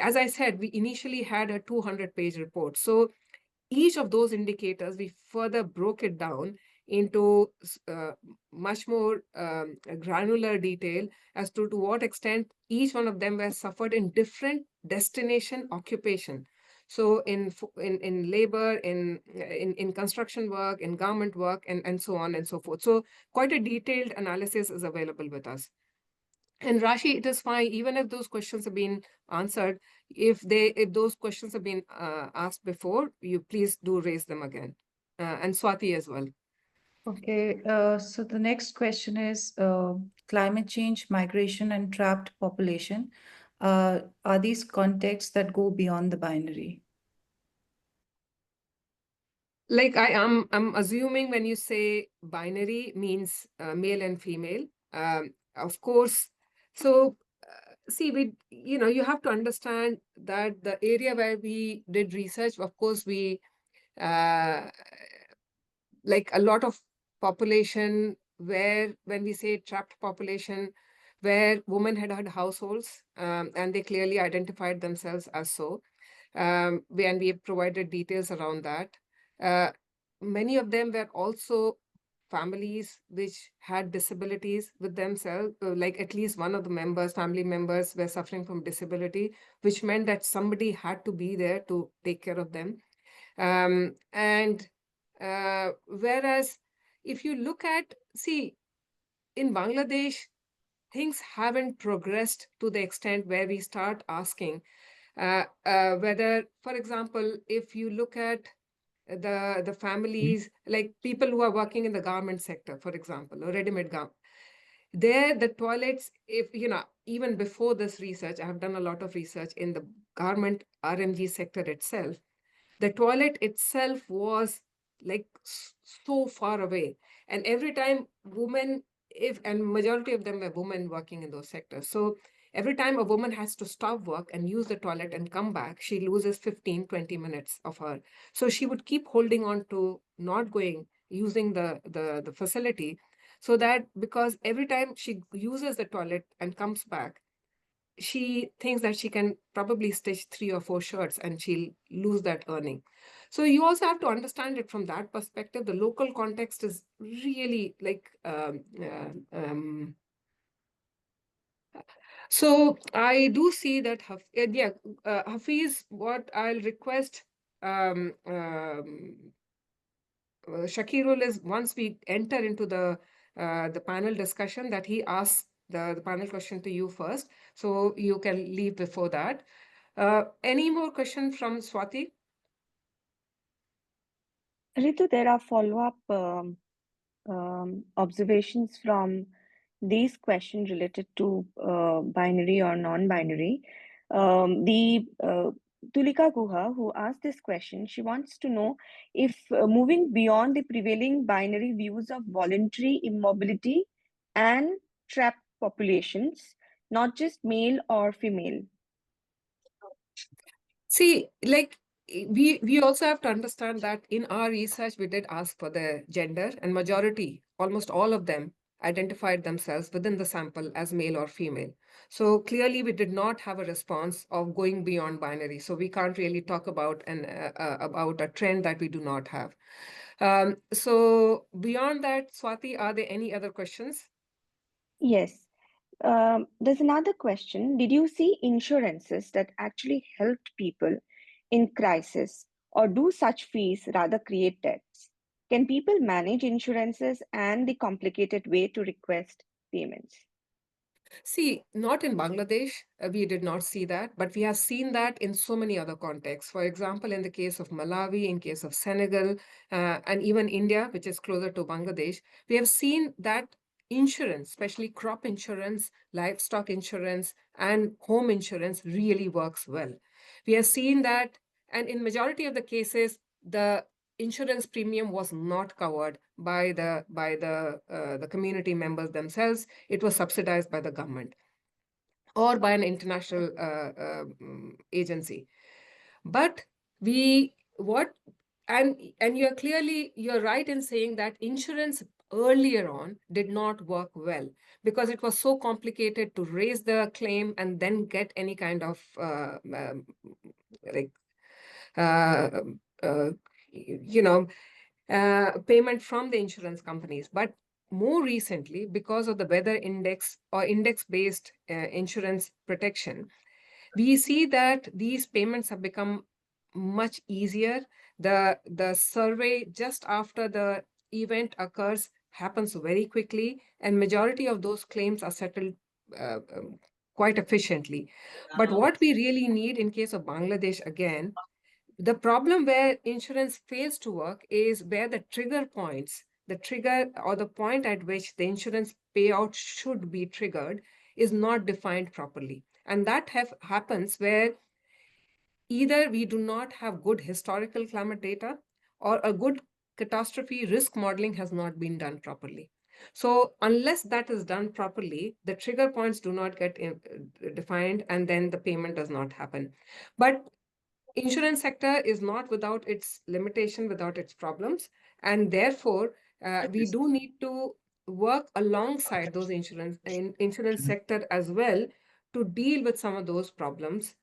as I said, we initially had a 200-page report. So each of those indicators, we further broke it down into much more granular detail as to what extent each one of them were suffered in different destination occupation. So in labor, in construction work, in garment work, and so on and so forth. So quite a detailed analysis is available with us. And Rashi, it is fine, even if those questions have been answered, if those questions have been asked before, you please do raise them again. And Swati as well. Okay, so the next question is climate change, migration, and trapped population. Are these contexts that go beyond the binary? Like I'm assuming when you say binary means male and female. Of course. So see, you have to understand that the area where we did research, of course, we uh, like a lot of population where, when we say trapped population, where women had households, and they clearly identified themselves as so, and we have provided details around that. Uh, Many of them were also families which had disabilities with themselves, like at least one of the family members were suffering from disability, which meant that somebody had to be there to take care of them. And whereas if you look at, see, in Bangladesh, things haven't progressed to the extent where we start asking whether, for example, if you look at the families, like people who are working in the garment sector, for example, or ready-made garment, there the toilets, if even before this research, I have done a lot of research in the garment RMG sector itself. The toilet itself was like so far away, and every time women, if and majority of them were women working in those sectors, so every time a woman has to stop work and use the toilet and come back, she loses 15-20 minutes of her. So she would keep holding on to not going, using the facility, so that, because every time she uses the toilet and comes back, she thinks that she can probably stitch 3 or 4 shirts and she'll lose that earning. So you also have to understand it from that perspective. The local context is really like so I do see that Hafiz, what I'll request, Shakirul is, once we enter into the panel discussion, that he asks the panel question to you first, so you can leave before that. Any more questions from Swati? Ritu, there are follow-up observations from these questions related to binary or non-binary. The Tulika Guha, who asked this question, she wants to know if moving beyond the prevailing binary views of voluntary immobility and trapped populations, not just male or female. See, like we also have to understand that in our research we did ask for the gender, and majority, almost all of them, identified themselves within the sample as male or female. So clearly we did not have a response of going beyond binary. So we can't really talk about about a trend that we do not have. So beyond that, Swati, are there any other questions? Yes. There's another question. Did you see insurances that actually helped people in crisis, or do such fees rather create debts? Can people manage insurances and the complicated way to request payments? See, not in Bangladesh, we did not see that, but we have seen that in so many other contexts. For example, in the case of Malawi, in case of Senegal, and even India, which is closer to Bangladesh, we have seen that insurance, especially crop insurance, livestock insurance, and home insurance really works well. We have seen that, and in majority of the cases, the insurance premium was not covered by the community members themselves. It was subsidized by the government or by an international agency. But we what and you're right in saying that insurance earlier on did not work well because it was so complicated to raise the claim and then get any kind of like uh, uh, you know payment from the insurance companies. But more recently, because of the weather index or index-based insurance protection, we see that these payments have become much easier. The survey just after the event occurs happens very quickly, and majority of those claims are settled quite efficiently. But what we really need in case of Bangladesh, again, the problem where insurance fails to work is where the trigger points, the trigger or the point at which the insurance payout should be triggered, is not defined properly. And that happens where either we do not have good historical climate data or a good catastrophe risk modeling has not been done properly. So unless that is done properly, the trigger points do not get defined, and then the payment does not happen. But insurance sector is not without its limitation, without its problems, and therefore we do need to work alongside those insurance sector as well to deal with some of those problems,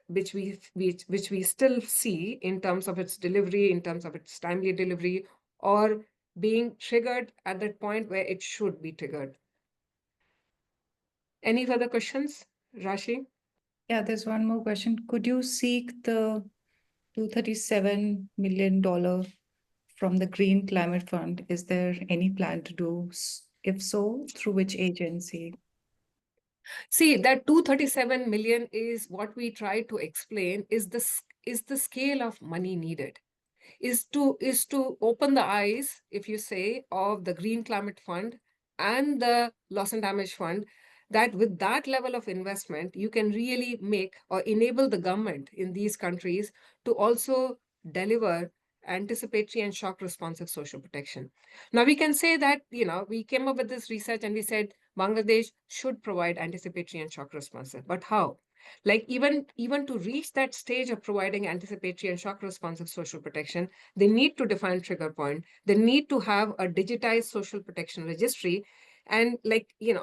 which we still see in terms of its delivery, in terms of its timely delivery, or being triggered at that point where it should be triggered. Any further questions, Rashi? Yeah, there's one more question. Could you seek the $237 million from the Green Climate Fund? Is there any plan to do? If so, through which agency? See, that 237 million is what we try to explain is the scale of money needed. Is to open the eyes, if you say, of the Green Climate Fund and the Loss and Damage Fund, that with that level of investment, you can really make or enable the government in these countries to also deliver anticipatory and shock responsive social protection. Now we can say that, we came up with this research and we said Bangladesh should provide anticipatory and shock responsive. But how? Like even to reach that stage of providing anticipatory and shock responsive social protection, they need to define trigger point. They need to have a digitized social protection registry. And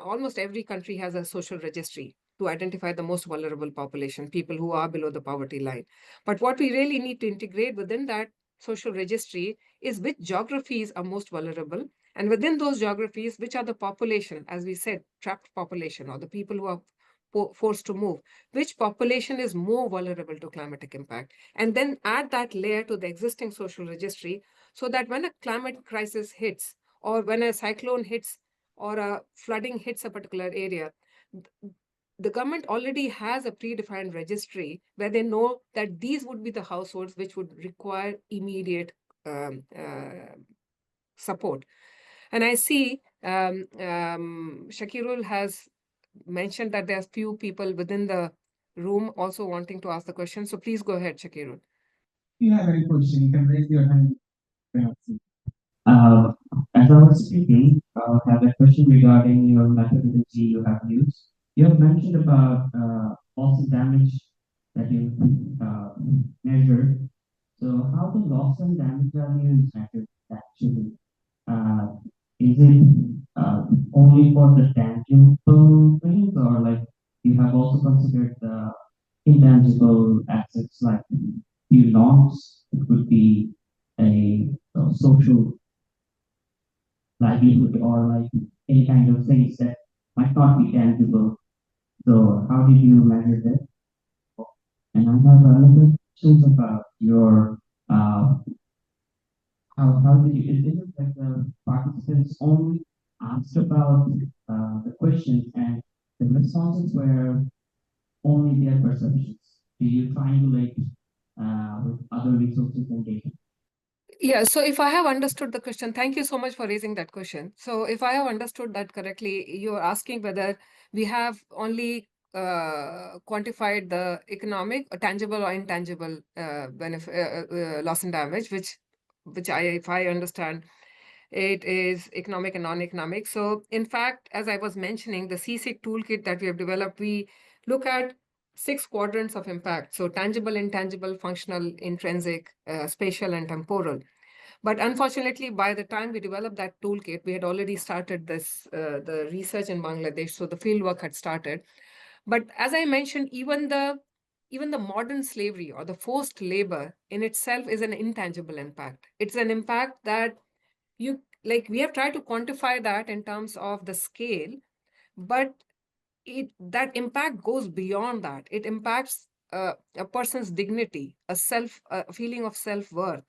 almost every country has a social registry to identify the most vulnerable population, people who are below the poverty line. But what we really need to integrate within that social registry is which geographies are most vulnerable, and within those geographies, which are the population, as we said, trapped population, or the people who are forced to move, which population is more vulnerable to climatic impact, and then add that layer to the existing social registry so that when a climate crisis hits, or when a cyclone hits, or a flooding hits a particular area, the government already has a predefined registry where they know that these would be the households which would require immediate support. And I see Shakirul has mentioned that there's few people within the room also wanting to ask the question. So please go ahead, Shakirul. If you have any question, you can raise your hand. Uh, as I was speaking, I have a question regarding your methodology you have used. You have mentioned about loss and damage that you measured. So how the loss and damage value is measured actually? Uh, is it only for the tangible things, or like you have also considered the intangible assets like belongs? It could be a social livelihood or like any kind of things that might not be tangible. So how did you measure that? And I have another questions about your how did you is it like the participants only asked about the questions and the responses were only their perceptions? Do you triangulate with other resources and data? Yeah, so if I have understood the question, thank you so much for raising that question. So if I have understood that correctly, you're asking whether we have only quantified the economic, tangible or intangible benefit, loss and damage, which if I understand, it is economic and non-economic. So in fact, as I was mentioning, the CSIC toolkit that we have developed, we look at 6 quadrants of impact. So tangible, intangible, functional, intrinsic, spatial, and temporal. But unfortunately, by the time we developed that toolkit, we had already started the research in Bangladesh. So the fieldwork had started. But as I mentioned, even the modern slavery or the forced labor in itself is an intangible impact. It's an impact that we have tried to quantify that in terms of the scale, but that impact goes beyond that. It impacts a person's dignity, a feeling of self-worth,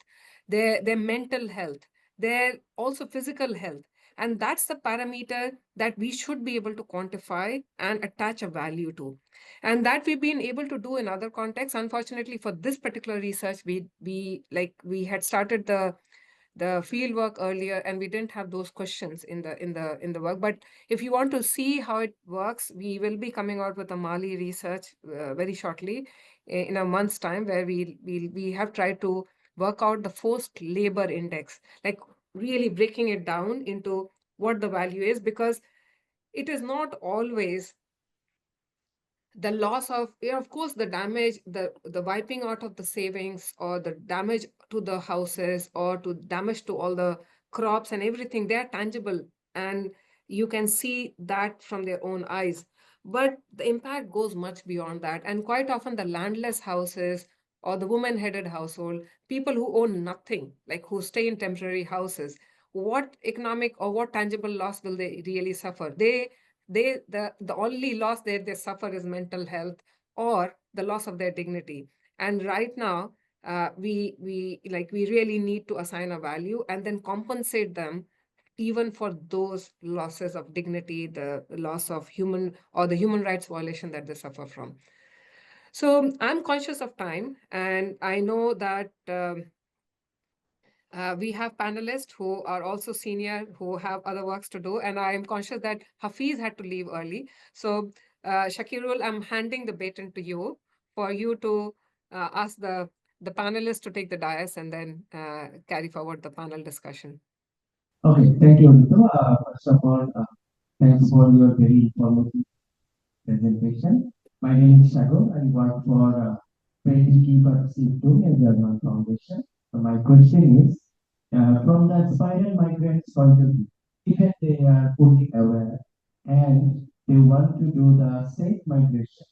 their mental health, their also physical health. And that's the parameter that we should be able to quantify and attach a value to. And that we've been able to do in other contexts. Unfortunately, for this particular research, we had started the field work earlier, and we didn't have those questions in the work. But if you want to see how it works, we will be coming out with a Mali research very shortly, in a month's time, where we have tried to work out the forced labor index, like really breaking it down into what the value is, because it is not always the loss of, yeah, of course, the damage, the wiping out of the savings, or the damage to the houses, or to damage to all the crops and everything, they are tangible, and you can see that from their own eyes. But the impact goes much beyond that, and quite often the landless houses, or the woman-headed household, people who own nothing, like who stay in temporary houses, what economic or what tangible loss will they really suffer? The only loss they suffer is mental health, or the loss of their dignity. And right now, we really need to assign a value and then compensate them even for those losses of dignity, the loss of human, or the human rights violation that they suffer from. So I'm conscious of time, and I know that we have panelists who are also senior, who have other works to do, and I am conscious that Hafiz had to leave early. So, Shakirul, I'm handing the baton to you for you to ask the panelists to take the dais and then carry forward the panel discussion. Okay, thank you, Ritu. First of all, thanks for your very informative presentation. My name is Shagun. I work for Creative Keeper C2 and German Foundation. So my question is, from the aspirant migrants' point of view, even they are fully aware and they want to do the safe migration,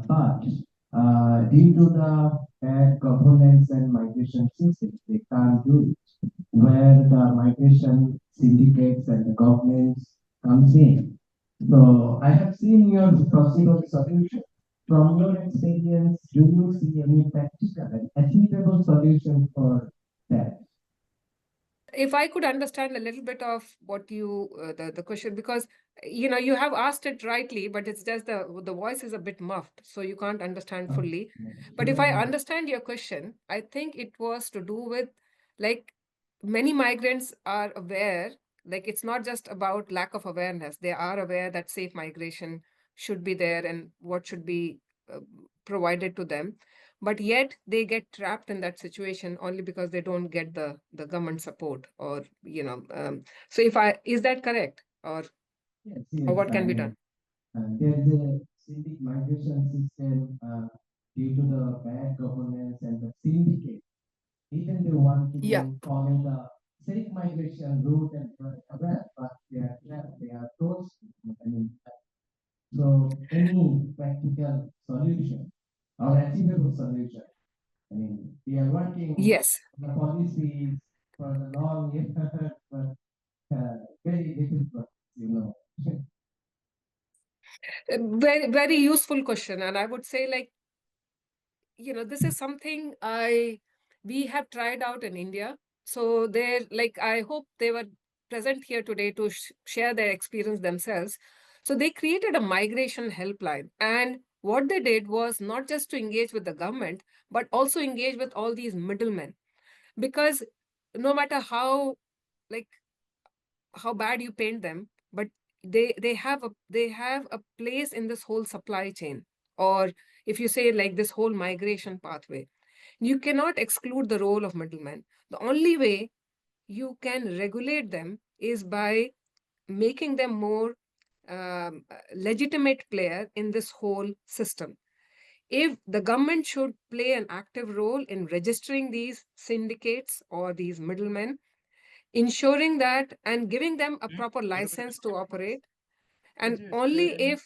but due to the bad governance and migration systems, they can't do it. Where the migration syndicates and the governments comes in. So I have seen your possible solution. From your experience, do you see any practical and achievable solution for that? if I could understand a little bit of what you the question, because you have asked it rightly, but it's just the voice is a bit muffed, so you can't understand fully. But if I understand your question, I think it was to do with, like, many migrants are aware, like it's not just about lack of awareness. They are aware that safe migration should be there and what should be uh, provided to them, but yet they get trapped in that situation only because they don't get the government support, or so if I is that correct, or Yes, what can be done? there's a civic migration system due to the bad governance and the syndicate. Even they want Yeah. to follow the safe migration route and aware, but they are close. I mean, so any practical solution or achievable solution. I mean, we are working Yes. the policies for the long years, but very difficult, you know. Very, very useful question, and I would say, like, this is something we have tried out in India. So they're like, I hope they were present here today to share their experience themselves. So they created a migration helpline, and what they did was not just to engage with the government, but also engage with all these middlemen, because no matter like how bad you paint them, but they have a place in this whole supply chain, or if you say, like, this whole migration pathway. You cannot exclude the role of middlemen. The only way you can regulate them is by making them more legitimate player in this whole system. If the government should play an active role in registering these syndicates or these middlemen, ensuring that and giving them a proper license to operate, and only if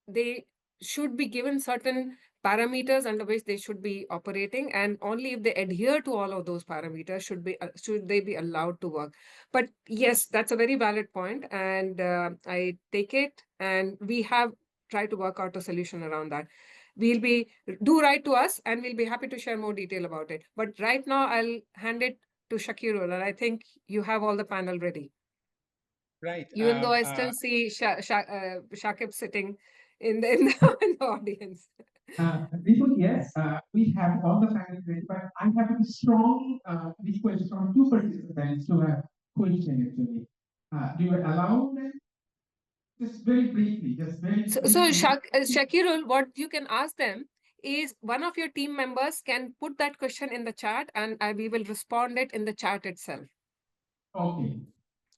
they should be given certain parameters under which they should be operating, and only if they adhere to all of those parameters should they be allowed to work. But yes, that's a very valid point, and I take it, and we have tried to work out a solution around that. We'll be Do write to us, and we'll be happy to share more detail about it. But right now, I'll hand it to Shakirul, and I think you have all the panel ready. Right. Even though I still see Shakib sitting in the audience. Yes, we have all the panel ready, but I have a strong request from two participants to have question actually. Do you allow them? Just very briefly, just very So briefly. Shakirul, what you can ask them is, one of your team members can put that question in the chat, and we will respond it in the chat itself. Okay.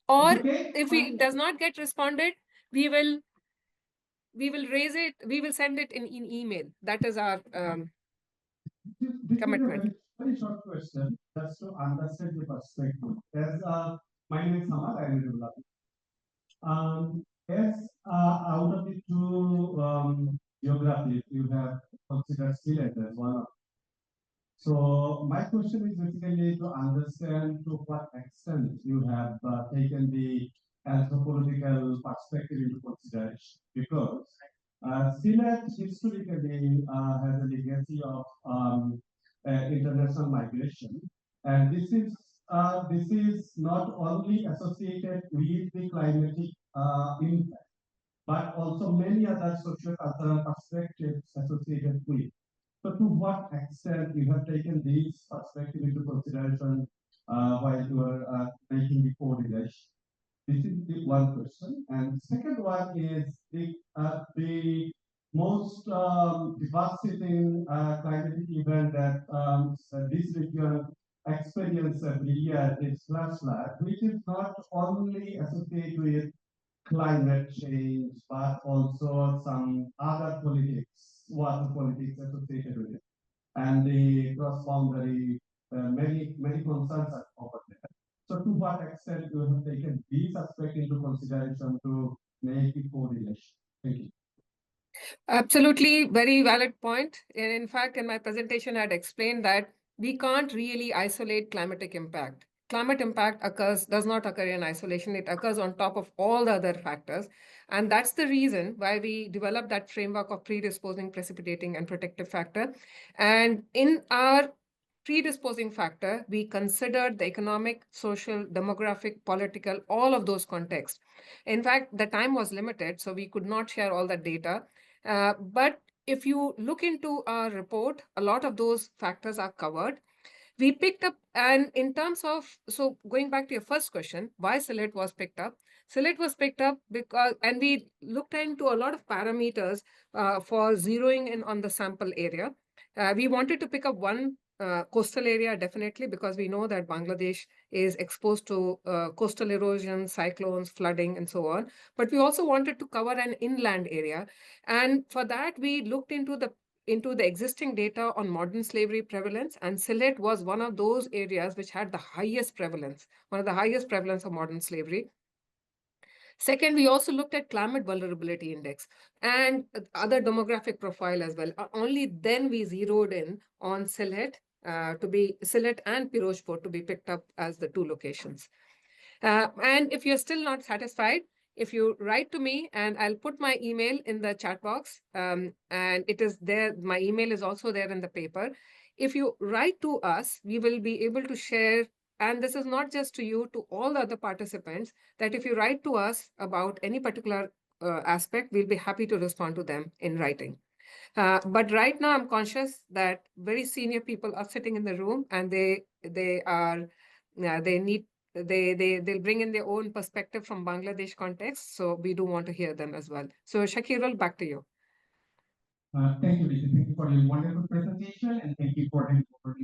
Or Okay. if it does not get responded, we will raise it. We will send it in email. That is our This is commitment. a very short question, just to understand the perspective. As my name is Samad, I am a developer. As out of the two geographies, you have considered Sylhet as one of. So my question is basically to understand to what extent you have taken the anthropological perspective into consideration, because Sylhet historically has a legacy of international migration, and this is not only associated with the climatic impact, but also many other socio-cultural perspectives associated with. So, to what extent you have taken these perspectives into consideration while you are making the correlation? This is the one question. And second one is the most devastating climatic event that this region experiences every year is flash flood, which is not only associated with climate change, but also some other politics, water politics associated with it, and the cross-boundary, many concerns are over there. So, to what extent you have taken these aspects into consideration to make the correlation? Thank you. Absolutely, very valid point. And in fact, in my presentation, I had explained that we can't really isolate climatic impact. climate impact does not occur in isolation. It occurs on top of all the other factors. And that's the reason why we developed that framework of predisposing, precipitating, and protective factor. And in our predisposing factor, we considered the economic, social, demographic, political, all of those contexts. In fact, the time was limited, so we could not share all that data. But if you look into our report, a lot of those factors are covered. We picked up, and in terms of, so going back to your first question, why Sylhet was picked up? Sylhet was picked up because, and we looked into a lot of parameters for zeroing in on the sample area. We wanted to pick up one coastal area, definitely, because we know that Bangladesh is exposed to coastal erosion, cyclones, flooding, and so on. But we also wanted to cover an inland area. And for that, we looked into the existing data on modern slavery prevalence, and Sylhet was one of those areas which had the highest prevalence, one of the highest prevalence of modern slavery. Second, we also looked at climate vulnerability index and other demographic profile as well. Only then we zeroed in on Sylhet Sylhet and Pirojpur to be picked up as the two locations. And if you're still not satisfied, if you write to me, and I'll put my email in the chat box, and it is there, my email is also there in the paper. If you write to us, we will be able to share, and this is not just to you, to all the other participants, that if you write to us about any particular aspect, we'll be happy to respond to them in writing. But right now, I'm conscious that very senior people are sitting in the room, and they are they need they'll bring in their own perspective from Bangladesh context. So we do want to hear them as well. So Shakirul, back to you. Thank you, Lisa. Thank you for your wonderful presentation, and thank you for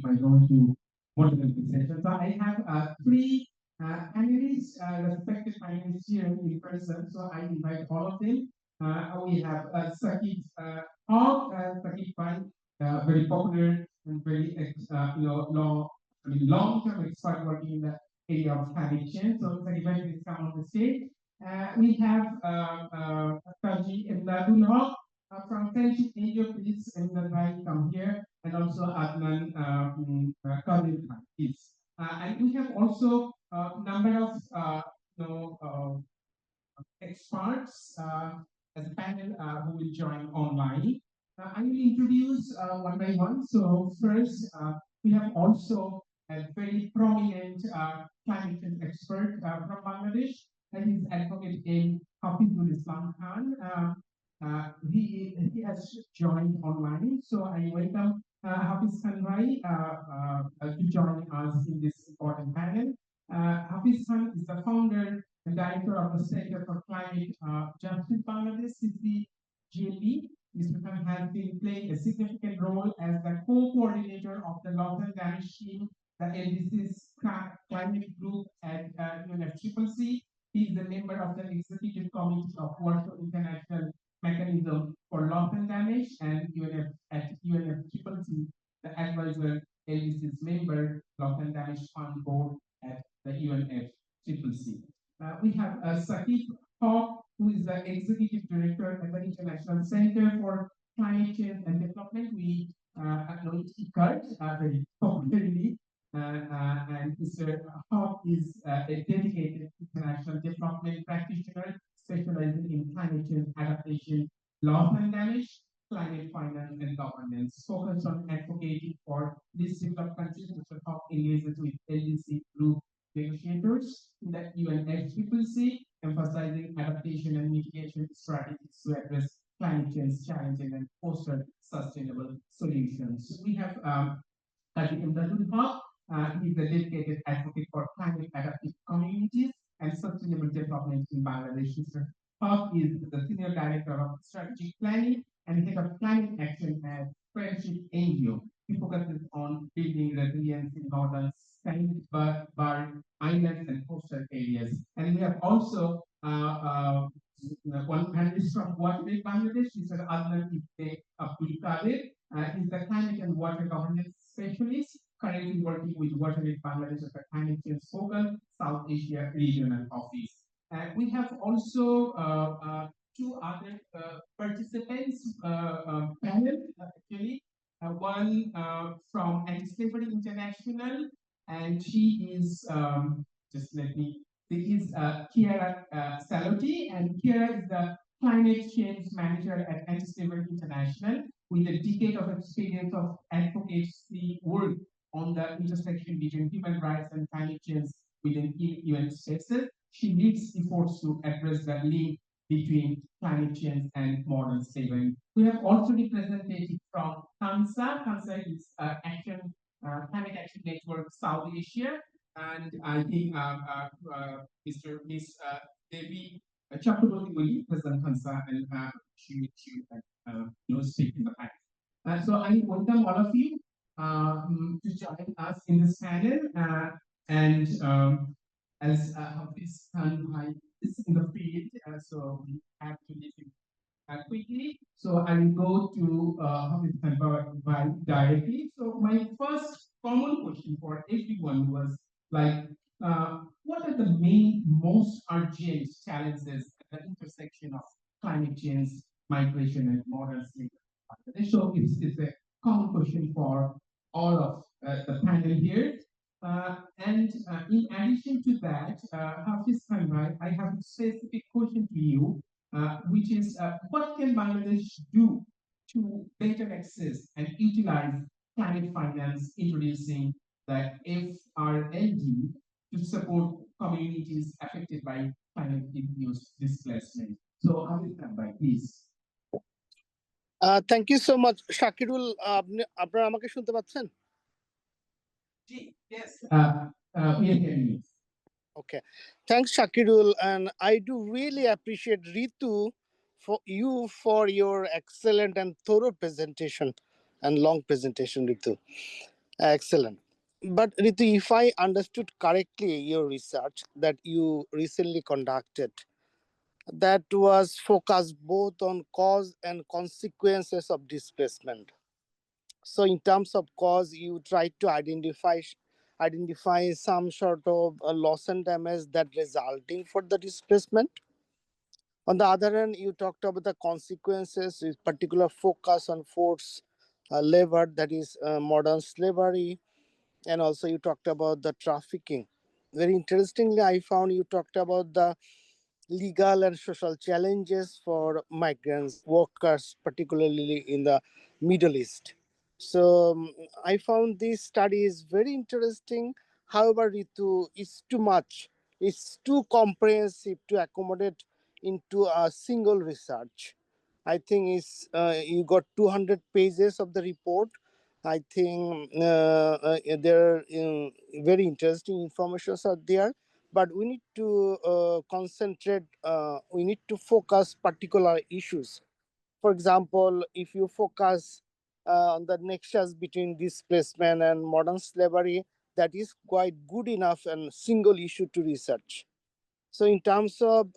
my role to moderate the session. So I have three panelists, respected panelists here in person. So I invite all of them. We have Sakib Hogg, Sakib Bhai, very popular and very long-term expert working in the area of climate change. So Sakib Bhai, please come on the stage. We have Kaji Imdadul Haq, from Friendship Angel, please, and Nadai come here, and also Adnan Khalil Khan, please. And we have also a number of experts as a panel who will join online. I will introduce one by one. So first, we have also a very prominent climate change expert from Bangladesh, and he's advocate in Hafizul Islam Khan. He has joined online, so I welcome Hafiz Khan Bhai to join us in this important panel. Hafiz Khan is the founder and director of the Center for Climate Justice Bangladesh, CCGLB. Mr. Khan has been playing a significant role as the co-coordinator of the Loss and Damage Team, the LDC's climate group at UNFCCC. He is a member of the Executive Committee of Warsaw International Mechanism for Loss and Damage, and UNFCCC, the advisor LDC's member, Loss and Damage Fund Board at the UNFCCC. We have Sakib Hogg, who is the Executive Director at the International Center for Climate Change and Development. We know ICCAT very popularly. And Mr. Hogg is a dedicated international development practitioner specializing in climate change adaptation, loss and damage, climate finance, and governance. Focused on advocating for least developed countries, Mr. Hogg engages with LDC group negotiators in the UNFCCC, emphasizing adaptation and mitigation strategies to address climate change challenges and foster sustainable solutions. We have Kaji Imdadul Haq. He's a dedicated advocate for climate adaptive communities and sustainable development in Bangladesh. Mr. Haq is the senior director of strategic planning and head of climate action at Friendship NGO. He focuses on building resilience in northern sandbar islands and coastal areas. And we have also one panelist from Water in Bangladesh, Mr. Adnan Abdul Kadir. He's the climate and water governance specialist, currently working with Water in Bangladesh as a climate change focal South Asia regional office. We have also two other participants panel actually. One from Anti-Slavery International, and she is just let me. This is Kiara Salotti, and Kiara is the climate change manager at Anti-Slavery International with a decade of experience of advocacy work on the intersection between human rights and climate change within UN spaces. She leads efforts to address the link between climate change and modern slavery. We have also representative from KANSA. KANSA is Climate Action Network South Asia, and I think Miss Devi Chakraborty will represent KANSA, and she speak in the panel. So I welcome all of you to join us in this panel, and as this Khan is in the field, so we have to listen quickly. So I will go to Hafiz Khan directly. So my first common question for everyone was like, what are the most urgent challenges at the intersection of climate change, migration, and modern slavery? So it's a common question for all of the panel here. And in addition to that, Hafiz Khan, I have a specific question to you, which is what can Bangladesh do to better access and utilize climate finance, introducing the FRLD to support communities affected by climate-induced displacement? So, Hafiz Khan, please. Thank you so much, Shakirul. আপনারা আমাকে শুনতে পাচ্ছেন? Yes, we are hearing you. Okay, thanks, Shakirul, and I do really appreciate Ritu for your excellent and thorough presentation and long presentation, Ritu. Excellent. But Ritu, if I understood correctly, your research that you recently conducted, that was focused both on cause and consequences of displacement. So in terms of cause, you try to identify some sort of loss and damage that resulting for the displacement. On the other hand, you talked about the consequences with particular focus on forced labor, that is modern slavery, and also you talked about the trafficking. Very interestingly, I found you talked about the legal and social challenges for migrants, workers, particularly in the Middle East. So I found this study is very interesting. However, Ritu, it's too much. It's too comprehensive to accommodate into a single research. I think it's you got 200 pages of the report. I think there are very interesting informations are there, but we need to concentrate, we need to focus particular issues. For example, if you focus on the nexus between displacement and modern slavery, that is quite good enough and single issue to research. So in terms of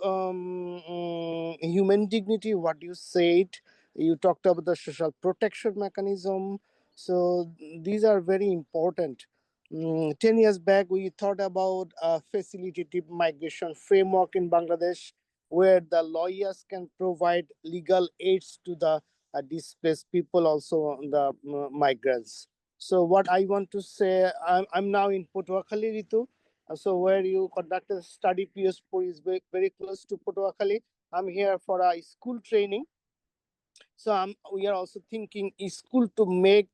human dignity, what you said, you talked about the social protection mechanism. So these are very important. 10 years back, we thought about a facilitative migration framework in Bangladesh where the lawyers can provide legal aids to the displaced people, also the migrants. So what I want to say, I'm now in Patuakhali, Ritu. So where you conducted study, PS4 is very close to Patuakhali. I'm here for a school training. So we are also thinking is school to make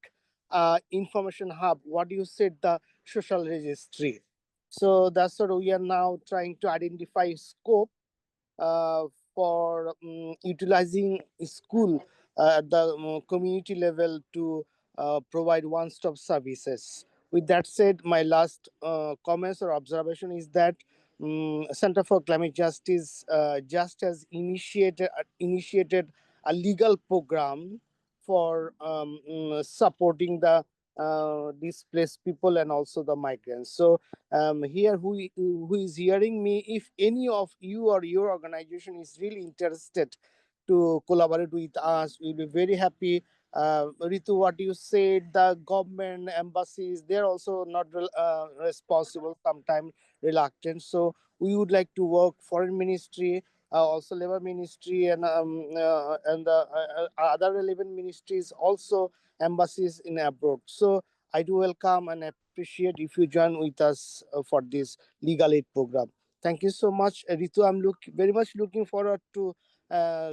information hub. What you said, the social registry. So that's what we are now trying to identify scope uh, for utilizing school at the community level to provide one-stop services. With that said, my last comments or observation is that Center for Climate Justice just has initiated a legal program for supporting the displaced people and also the migrants. So here who is hearing me, if any of you or your organization is really interested to collaborate with us, we'll be very happy. Ritu, what you said, the government embassies, they're also not responsible, sometimes reluctant. So we would like to work foreign ministry, also labor ministry, and the other relevant ministries, also embassies in abroad. So I do welcome and appreciate if you join with us for this legal aid program. Thank you so much, Ritu. I'm very much looking forward to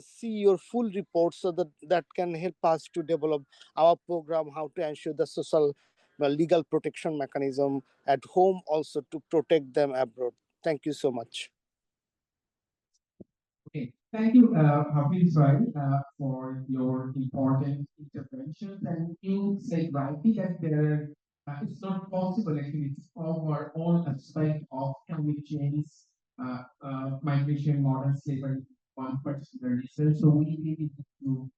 see your full report so that can help us to develop our program, how to ensure the social legal protection mechanism at home, also to protect them abroad. Thank you so much. Okay, thank you, Hafiz Bhai, for your important interventions. And you said rightly that it's not possible actually to cover all aspect of climate change, migration, modern slavery, one particular research. So we really need to,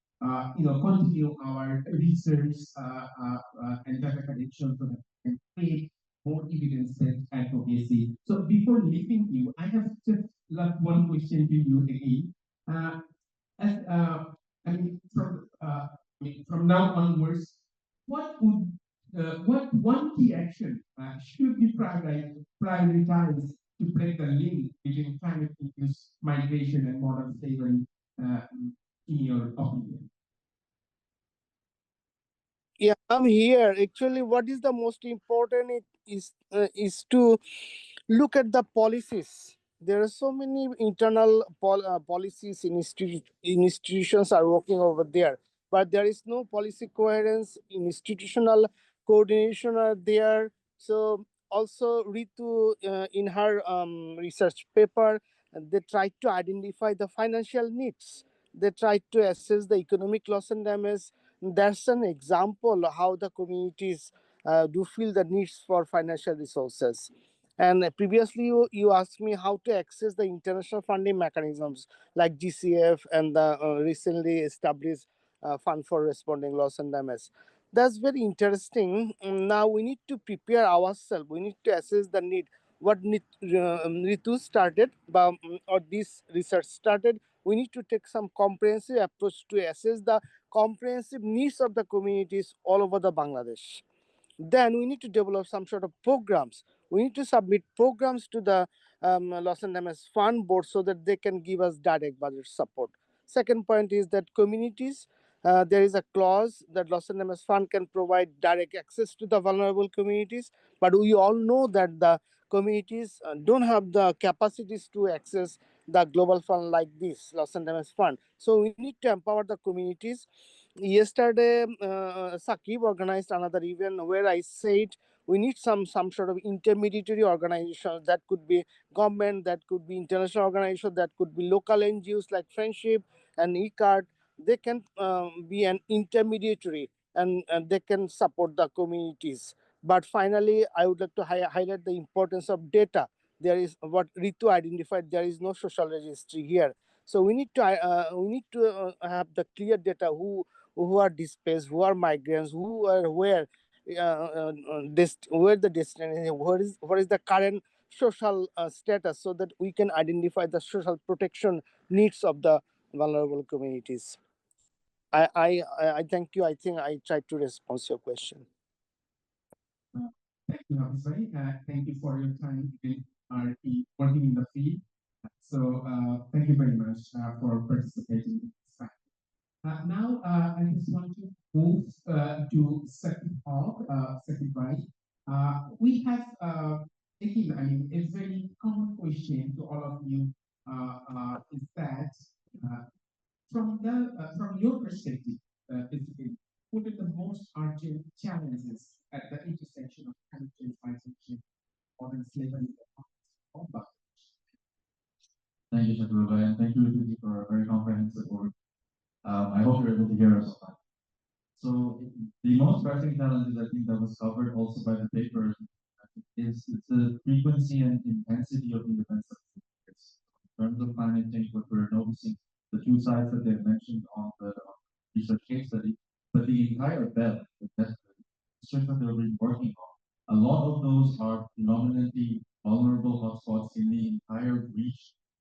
continue our research and data collection so that we can create more evidence-based advocacy. So before leaving you, I have just one question to you again. As I mean, from now onwards, what one key action should be prioritized to break the link between climate-induced migration and modern slavery, uh, in your opinion? Yeah, I'm here. Actually, what is the most important is to look at the policies. There are so many internal policies in institutions are working over there, but there is no policy coherence. Institutional coordination are there. So also Ritu, in her research paper, they tried to identify the financial needs. They tried to assess the economic loss and damage. That's an example of how the communities do feel the needs for financial resources. And previously, you asked me how to access the international funding mechanisms like GCF and the recently established Fund for Responding Loss and Damage. That's very interesting. Now we need to prepare ourselves. We need to assess the need. What need, Ritu started, or this research started. We need to take some comprehensive approach to assess the comprehensive needs of the communities all over the Bangladesh. Then we need to develop some sort of programs. We need to submit programs to the Loss and Damage Fund Board so that they can give us direct budget support. Second point is that communities, there is a clause that Loss and Damage Fund can provide direct access to the vulnerable communities, but we all know that the communities don't have the capacities to access the global fund like this, Loss and Damage Fund. So we need to empower the communities. Yesterday, Sakib organized another event where I said we need some sort of intermediary organization that could be government, that could be international organization, that could be local NGOs like Friendship and ECART. They can be an intermediary, and they can support the communities. But finally, I would like to highlight the importance of data. There is what Ritu identified. There is no social registry here, so we need to have the clear data who are displaced, who are migrants, who are where the destination, what is the current social status, so that we can identify the social protection needs of the vulnerable communities. I thank you. I think I tried to respond to your question. Thank you, Hafiz Bhai. Thank you for your time in working in the field. So thank you very much for participating in this. Now, I just want to move to second talk, second right. We have, again, I mean, a very common question to all of you is that from your perspective, basically, what are the most urgent challenges at the intersection of climate change, migration, modern slavery, and Thank you, Chaturvai, and thank you, Ritu, for a very comprehensive work. I hope you're able to hear us. So the most pressing challenges I think that was covered also by the paper is the frequency and intensity of the events of this. In terms of climate change, what we're noticing, the two sides that they've mentioned on the research case study, but the entire belt, the research that they've been working on, a lot of those are predominantly vulnerable hotspots in the entire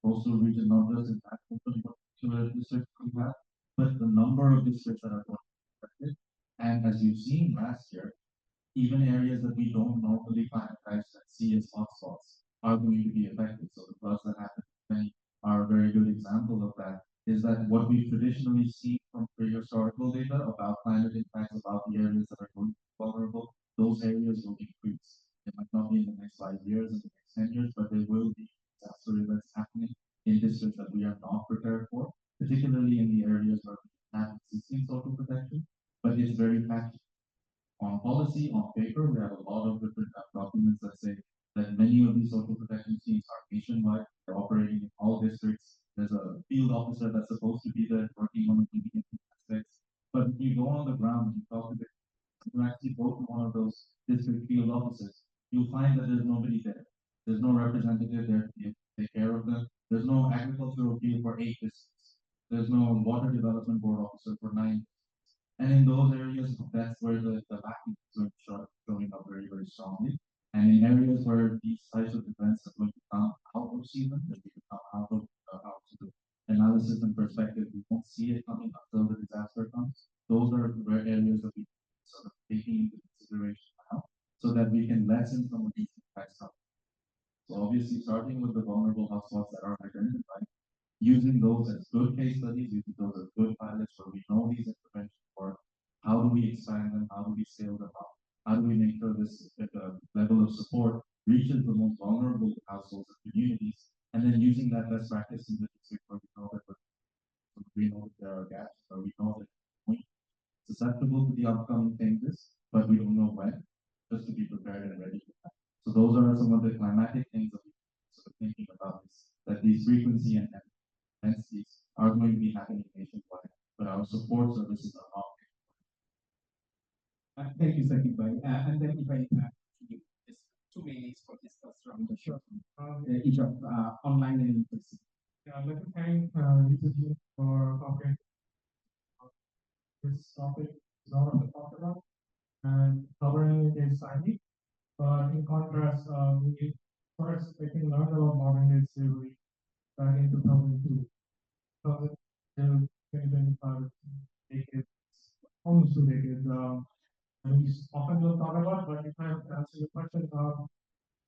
coastal region, not just in that particular district we have, but the number of districts that are going to be affected. And as you've seen last year, even areas that we don't normally categorize and see as hotspots are going to be affected. So the floods that happened in Spain are a very good example of that. Is that what we've traditionally seen from prehistorical data about climate impacts, about the areas that are going to be vulnerable, those areas will increase. not be in the next 5 years, in the next 10 years, but there will be disaster events happening in districts that we are not prepared for, particularly in the areas where we have existing social protection, but it's very patchy. On policy, on paper, we have a lot of different documents that say that many of these social protection schemes are nationwide, they're operating in all districts. There's a field officer that's supposed to be there working on the immediate aspects. But if you go on the ground and you talk to the, you actually go to one of those district field offices, you'll find that there's nobody there. There's no representative there to take care of them. There's no agricultural field for 8 districts. There's no water development board officer for 9. And in those areas, that's where the lacking is going to start showing up very, very strongly. And in areas where these types of events are going to come out of season, that they come out of the analysis and perspective, we won't see it coming until the disaster comes. Those are rare areas that we sort of taking into consideration now, so that we can lessen some of these impacts. So obviously, starting with the vulnerable hotspots that are identified, using those as good case studies, using those as good pilots where we know these interventions work. How do we expand them? How do we scale them up? How do we make sure this level of support reaches the most vulnerable households and communities? And then using that best practice in the district where we know that there are gaps, or we know that we're susceptible to the upcoming changes, but we don't know when, just to be prepared and ready for that. So those are some of the climatic things that we're sort of thinking about, is that these frequency and entities are going to be happening nationwide, but our support services are not. Thank you, Sakib Bhai. And then if I give just 2 minutes for discuss from the show, each of online and in person. Let me thank you for covering this topic. Is not on the talk about and covering it inside. But in contrast, we first I think learned about modern day slavery back in 2002. 2025 decades, almost 2 decades. And we often don't talk about, but if I have to answer your question,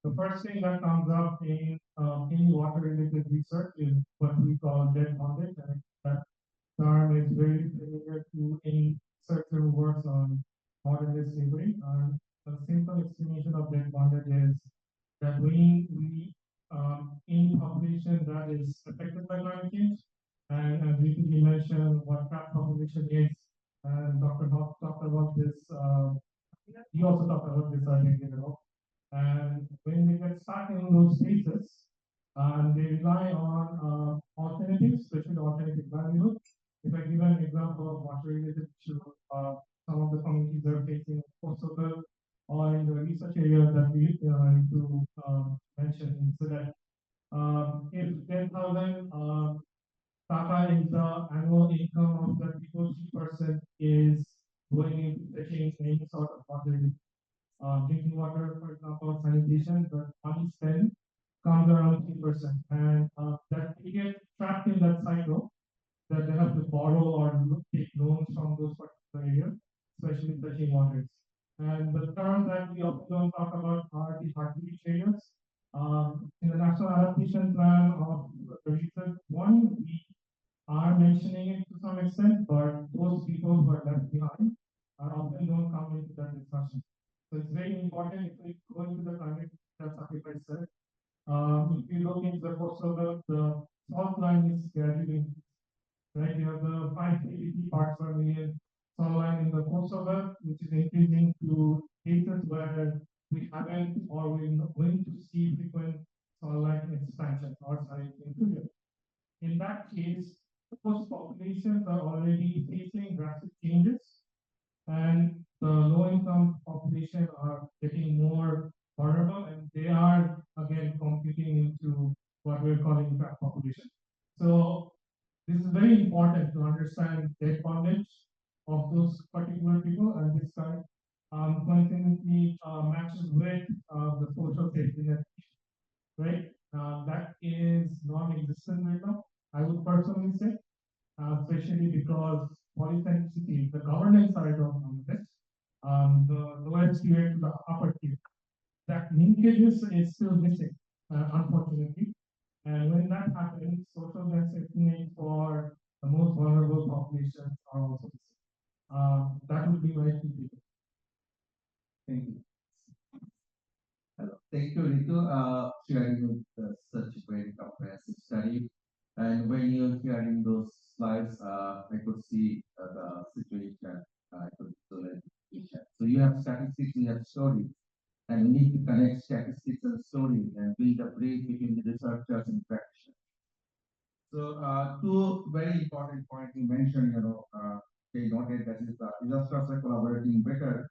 the first thing that comes up in any water-related research is what we call dead bondage, and that term is very familiar to any researcher who works on modern day slavery. And a simple explanation of dead bondage is that when we in population that is affected by climate change, and briefly mentioned what that population is, and Dr. Hawk talked about this. He also talked about this earlier, and when they get stuck in those spaces, and they rely on alternatives, especially alternative livelihood. If I give an example of water related to some of the communities that are facing coastal belt, or in the research area that we need to mention, so that if 10,000 Taka is the annual income of the people, 3% is going into fetching any sort of water, drinking water, for example, sanitation, the money spent comes around 3%. And that we get trapped in that cycle, that they have to borrow or take loans from those particular areas, especially fetching waters. And the terms that we often don't talk about are the hard-to-reach areas. In the National Adaptation Plan of the recent one, we are mentioning it to some extent, but those people who are left behind are often don't come into that discussion. So it's very important if we go into the climate that Sakib said. If you look into the coastal belt, the salt line is gradually, right? You have the 580 parts per million salt line in the coastal belt, which is increasing to cases where we haven't or we're not going to see frequent salt line expansion or salinity inclusion. In that case, those populations are already facing drastic changes, and the low-income population are getting more vulnerable, and they are again competing into what we're calling impact population. So this is very important to understand debt bondage of those particular people, and this kind coincidentally matches with the social safety net, right? That is non-existent right now. I would personally say, especially because polycentricity, the governance side of this, the lowest tier to the upper tier, that linkages is still missing, unfortunately. And when that happens, social safety net for the most vulnerable populations are also missing. That would be my two. Thank you. Hello. slides, I could see the situation. I could visualize the situation. So you have statistics, you have stories, and we need to connect statistics and stories and build a bridge between the researchers and practitioners. So two very important points you mentioned, they noted that is disasters are collaborating better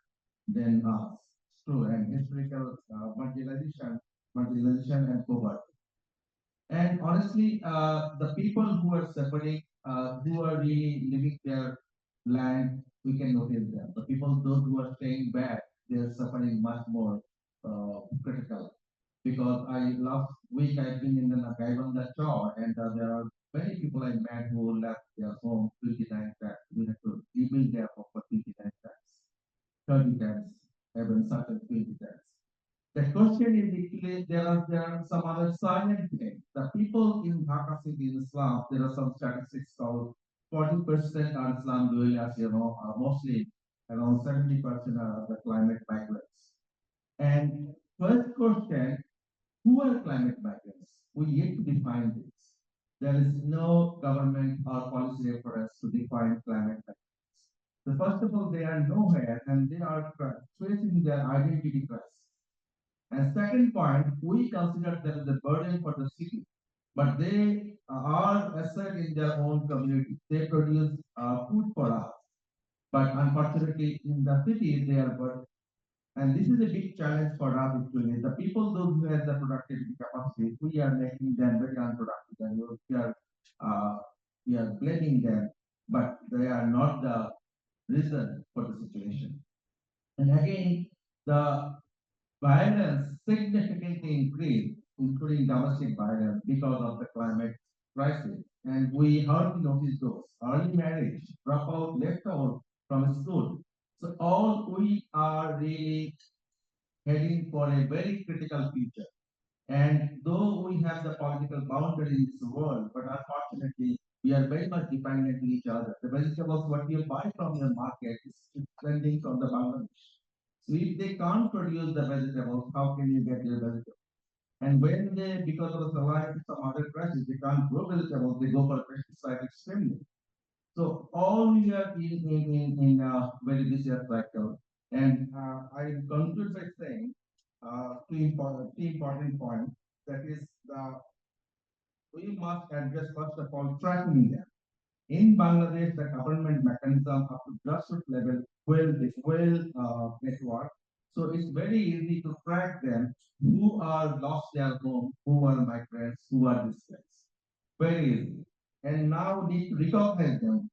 than us. It's true, and historical marginalization and poverty. And honestly, the people who are suffering, who are really living their land, we can notice them. The people, those who are staying back, they are suffering much more critical. Because last week I've been in the Gaibanda Char, and there are many people I met who left their home 29 times. We have to rebuild their home for 29 times, 30 times, even such as 20 times. The question is actually there are some other silent things. The people in Dhaka city in Islam, there are some statistics called 40% are Islam dwellers, mostly around 70% are the climate migrants. And first question, who are climate migrants? We need to define this. There is no government or policy reference to define climate migrants. So first of all, they are nowhere and they are facing their identity crisis. And second point, we consider them as a burden for the city, but they are asset in their own community. They produce food for us, but unfortunately in the city they are burden. And this is a big challenge for us actually. The people those who have the productivity capacity, we are making them very unproductive, and we are blaming them, but they are not the reason for the situation. And again, the violence significantly increased, including domestic violence, because of the climate crisis. And we hardly notice those. Early marriage, dropout, left out from school. So all we are really heading for a very critical future. And though we have the political boundary in this world, but unfortunately, we are very much dependent on each other. The vegetables, what you buy from your market is trending from the Bangladesh. So if they can't produce the vegetables, how can you get your vegetables? And when they, because of the saline, some other crisis, they can't grow vegetables, they go for pesticide extremely. So all we are in a very vicious cycle. And I conclude by saying two important points. That is, we must address first of all tracking them. In Bangladesh, the government mechanism up to grassroots level will network. So it's very easy to track them who are lost their home, who are migrants, who are displaced. Very easy. And now we need to recognize them.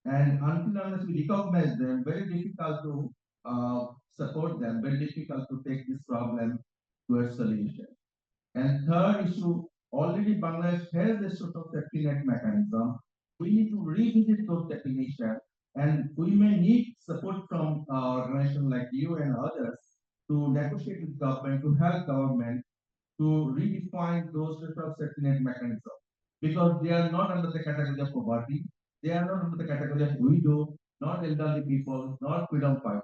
And until unless we recognize them, very difficult to support them, very difficult to take this problem to a solution. And third issue, already Bangladesh has a sort of safety net mechanism. We need to revisit those definitions, and we may need support from organizations like you and others to negotiate with government, to help government to redefine those sort of safety net mechanisms, because they are not under the category of poverty, they are not under the category of widow, not elderly people, not freedom fighters.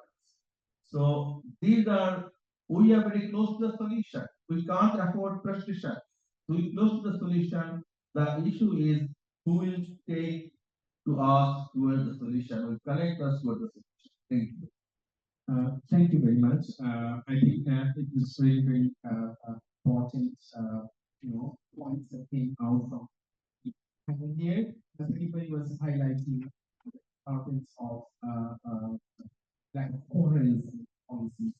So these are, we are very close to the solution. We can't afford frustration. We close to the solution. The issue is who will take to us towards the solution, will connect us towards the solution. Thank you. Thank you very much. I think it was very, very important, points that came out from here. As everybody was highlighting the importance of like coherence policies.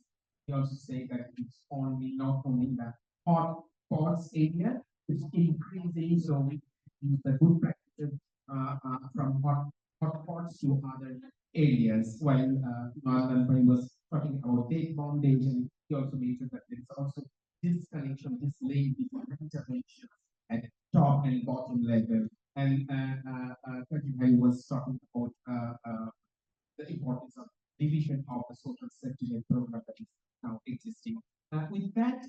We also say that it's only not only the hot spots area, it's increasing. So we use the good practices from hot spots to other areas. While Unnayan was talking about date foundation, he also mentioned that there's also this connection, this link between intervention at top and bottom level. And Karmi was talking about the importance of division of the social safety net program that is now existing. With that,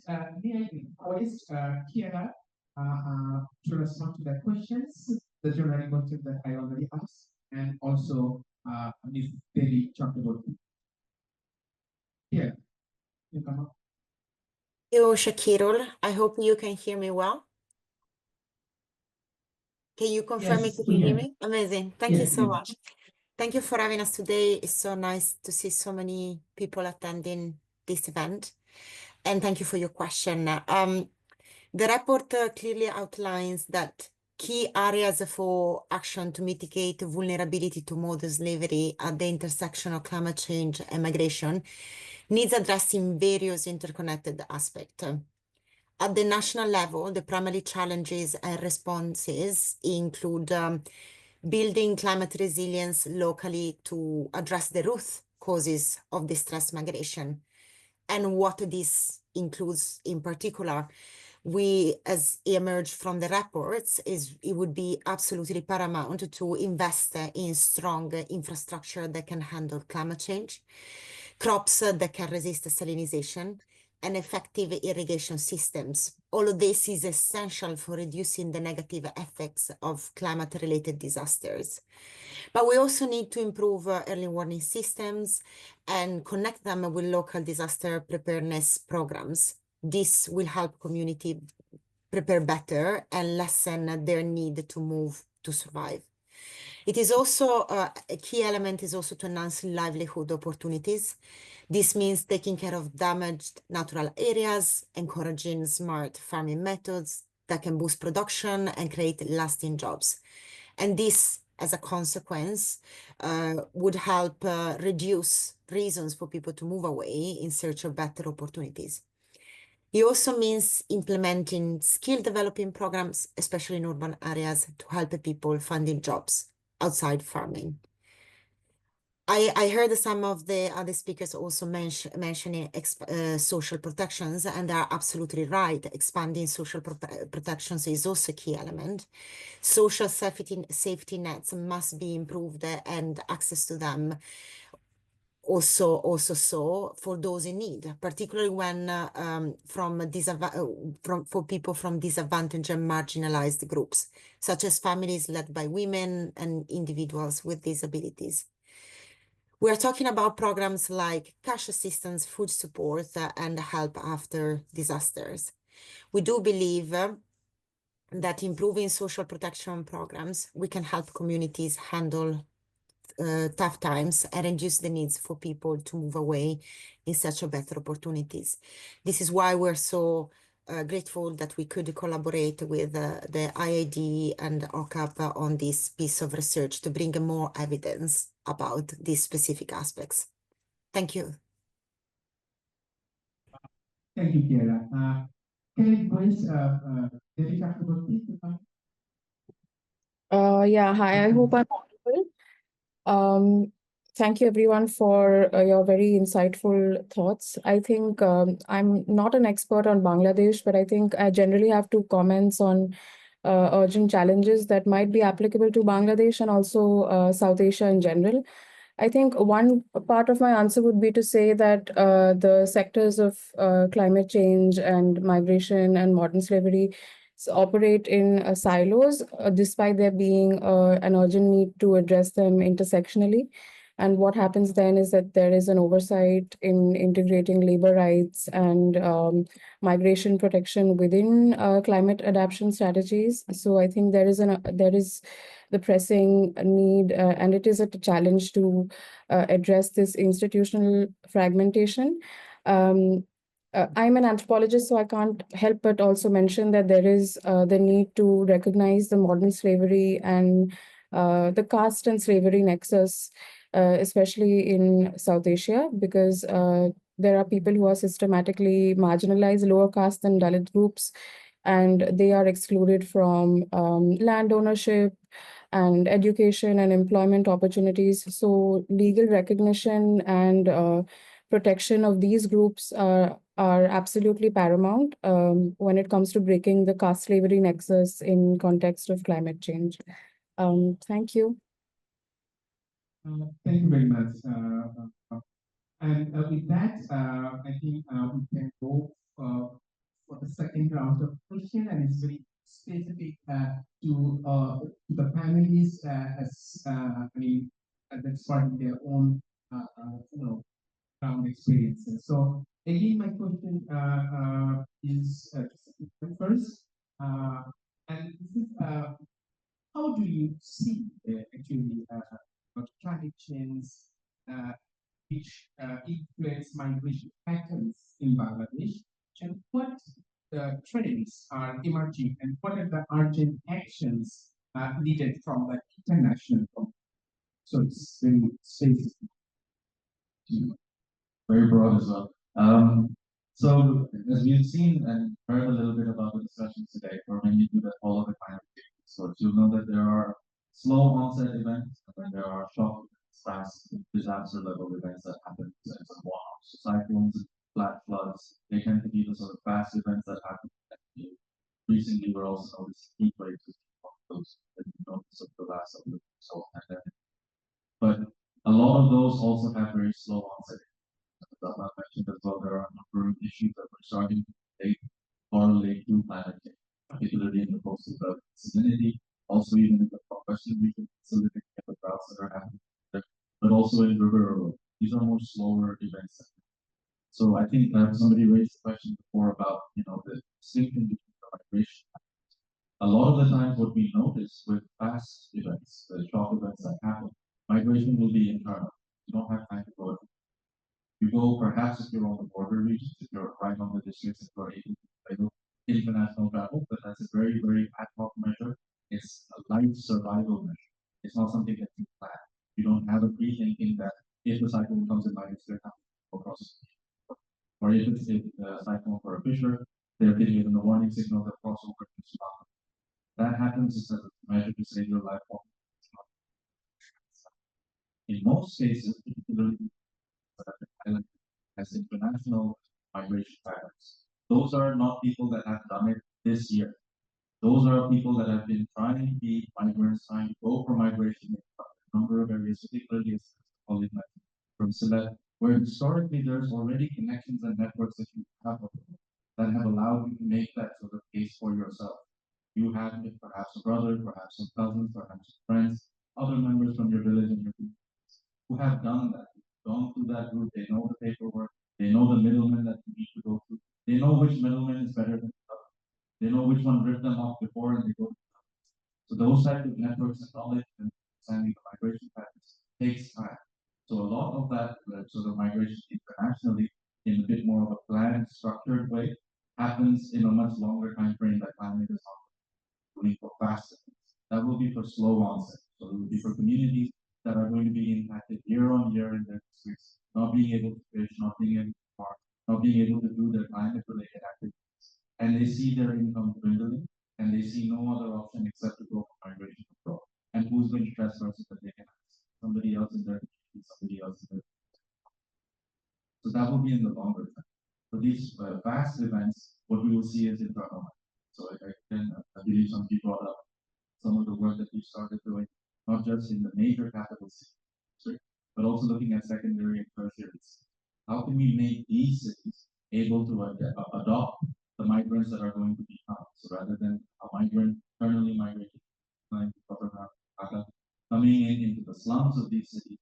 may I request Kiara to respond to the questions, the general questions that I already asked, and also Ms. Devi talked about. Kiara, you come up. You, Shakirul. I hope you can hear me well. Can you confirm Yes, if you can hear yeah. me? Amazing. Thank you Yes, so yes. much. Thank you for having us today. It's so nice to see so many people attending this event. And thank you for your question. The report clearly outlines that key areas for action to mitigate vulnerability to modern slavery at the intersection of climate change and migration needs addressing various interconnected aspects. At the national level, the primary challenges and responses include building climate resilience locally to address the root causes of distress migration. And what this includes in particular, we, as emerged from the reports, is it would be absolutely paramount to invest in strong infrastructure that can handle climate change, crops that can resist salinization, and effective irrigation systems. All of this is essential for reducing the negative effects of climate-related disasters. But we also need to improve early warning systems and connect them with local disaster preparedness programs. This will help community prepare better and lessen their need to move to survive. It is also a key element is also to enhance livelihood opportunities. This means taking care of damaged natural areas, encouraging smart farming methods that can boost production and create lasting jobs. And this, as a consequence, would help reduce reasons for people to move away in search of better opportunities. It also means implementing skill developing programs, especially in urban areas, to help people finding jobs outside farming. I heard some of the other speakers also mentioning social protections, and they're absolutely right. Expanding social protections is also a key element. Social safety nets must be improved and access to them also so for those in need, particularly when for people from disadvantaged and marginalized groups, such as families led by women and individuals with disabilities. We are talking about programs like cash assistance, food support, and help after disasters. We do believe that improving social protection programs, we can help communities handle tough times and reduce the needs for people to move away in search of better opportunities. This is why we're so grateful that we could collaborate with the IAD and OKUP on this piece of research to bring more evidence about these specific aspects. Thank you. Thank you, Kiera. Can you please, Devi Chakraborty, to come? Yeah, hi, I hope I'm audible. Thank you everyone for your very insightful thoughts. I think I'm not an expert on Bangladesh, but I think I generally have two comments on urgent challenges that might be applicable to Bangladesh and also South Asia in general. I think one part of my answer would be to say that the sectors of climate change and migration and modern slavery operate in silos, despite there being an urgent need to address them intersectionally. And what happens then is that there is an oversight in integrating labor rights and migration protection within climate adaptation strategies. So I think there is the pressing need, and it is a challenge to address this institutional fragmentation. I'm an anthropologist, so I can't help but also mention that there is the need to recognize the modern slavery and the caste and slavery nexus, especially in South Asia, because there are people who are systematically marginalized, lower caste and Dalit groups, and they are excluded from land ownership and education and employment opportunities. So legal recognition and protection of these groups are absolutely paramount when it comes to breaking the caste slavery nexus in context of climate change. Thank you. Thank you very much. And with that, I think we can go for the second round of question, and it's very specific to the families as that's part of their own ground experiences. So again, my question is first, and this is how do you see actually traffic chains which influence migration patterns in Bangladesh, and what trends are emerging, and what are the urgent actions needed from the international community? So it's very space. Very broad as well. So as we've seen and heard a little bit about the discussions today, for many of you that follow the climate change source, you'll know that there are slow onset events and then there are shock events, fast disaster level events that happen in some one-offs. So cyclones and flash floods, they tend to be the sort of fast events that happen. Recently, we're also noticing heat waves, which is one of those that you notice of the last of the so pandemic. But a lot of those also have very slow onset. As I mentioned as well, there are a number of issues that we're starting to correlate to climate change, particularly in the coastal belt salinity, also even in the western region, salinity and the droughts that are happening there, but also in river erosion. These are more slower events. So I think somebody raised the question before about the distinction between the migration. A lot of the times, what we notice with fast events, the shock events that happen, migration will be internal. You don't have time to go. You go perhaps if you're on the border regions, if you're right on the districts, if you're able to enable international travel, but that's a very, very ad hoc measure. It's a life survival measure. It's not something that you plan. You don't have a pre-thinking that if the cyclone comes in my district, I'm going to cross the street. Or if it's a cyclone for a fisher, they're giving you the warning signal that crossover can stop. That happens as a measure to save your life. In most cases, particularly the island has international migration patterns. Those are not people that have done it this year. Those are people that have been trying to be migrants, trying to go for migration in a number of areas, particularly as colleague mentioned, from Sylhet, where historically there's already connections and networks that you have that have allowed you to make that sort of case for yourself. You have perhaps a brother, perhaps some cousins, perhaps friends, other members from your village and your community who have done that, gone through that route. They know the paperwork, they know the middlemen that you need to go through, they know which middleman is better than the other, they know which one ripped them off before and they go. So those types of networks and knowledge and understanding the migration patterns takes time. So a lot of that sort of migration internationally in a bit more of a planned, structured way happens in a much longer time frame that climate is not doing for fast events. That will be for slow onset. So it will be for communities that are going to be impacted year on year in their districts, not being able to fish, not being able to farm, not being able to do their climate-related activities. And they see their income dwindling, and they see no other option except to go for migration abroad. And who's going to trust person that they can ask? Somebody else in their community, somebody else in their community. So that will be in the longer term. For these vast events, what we will see is internal. So I believe some people brought up some of the work that we started doing, not just in the major capital cities, but also looking at secondary and tertiary cities. How can we make these cities able to adopt the migrants that are going to be coming? So rather than a migrant internally migrating coming into the slums of these cities,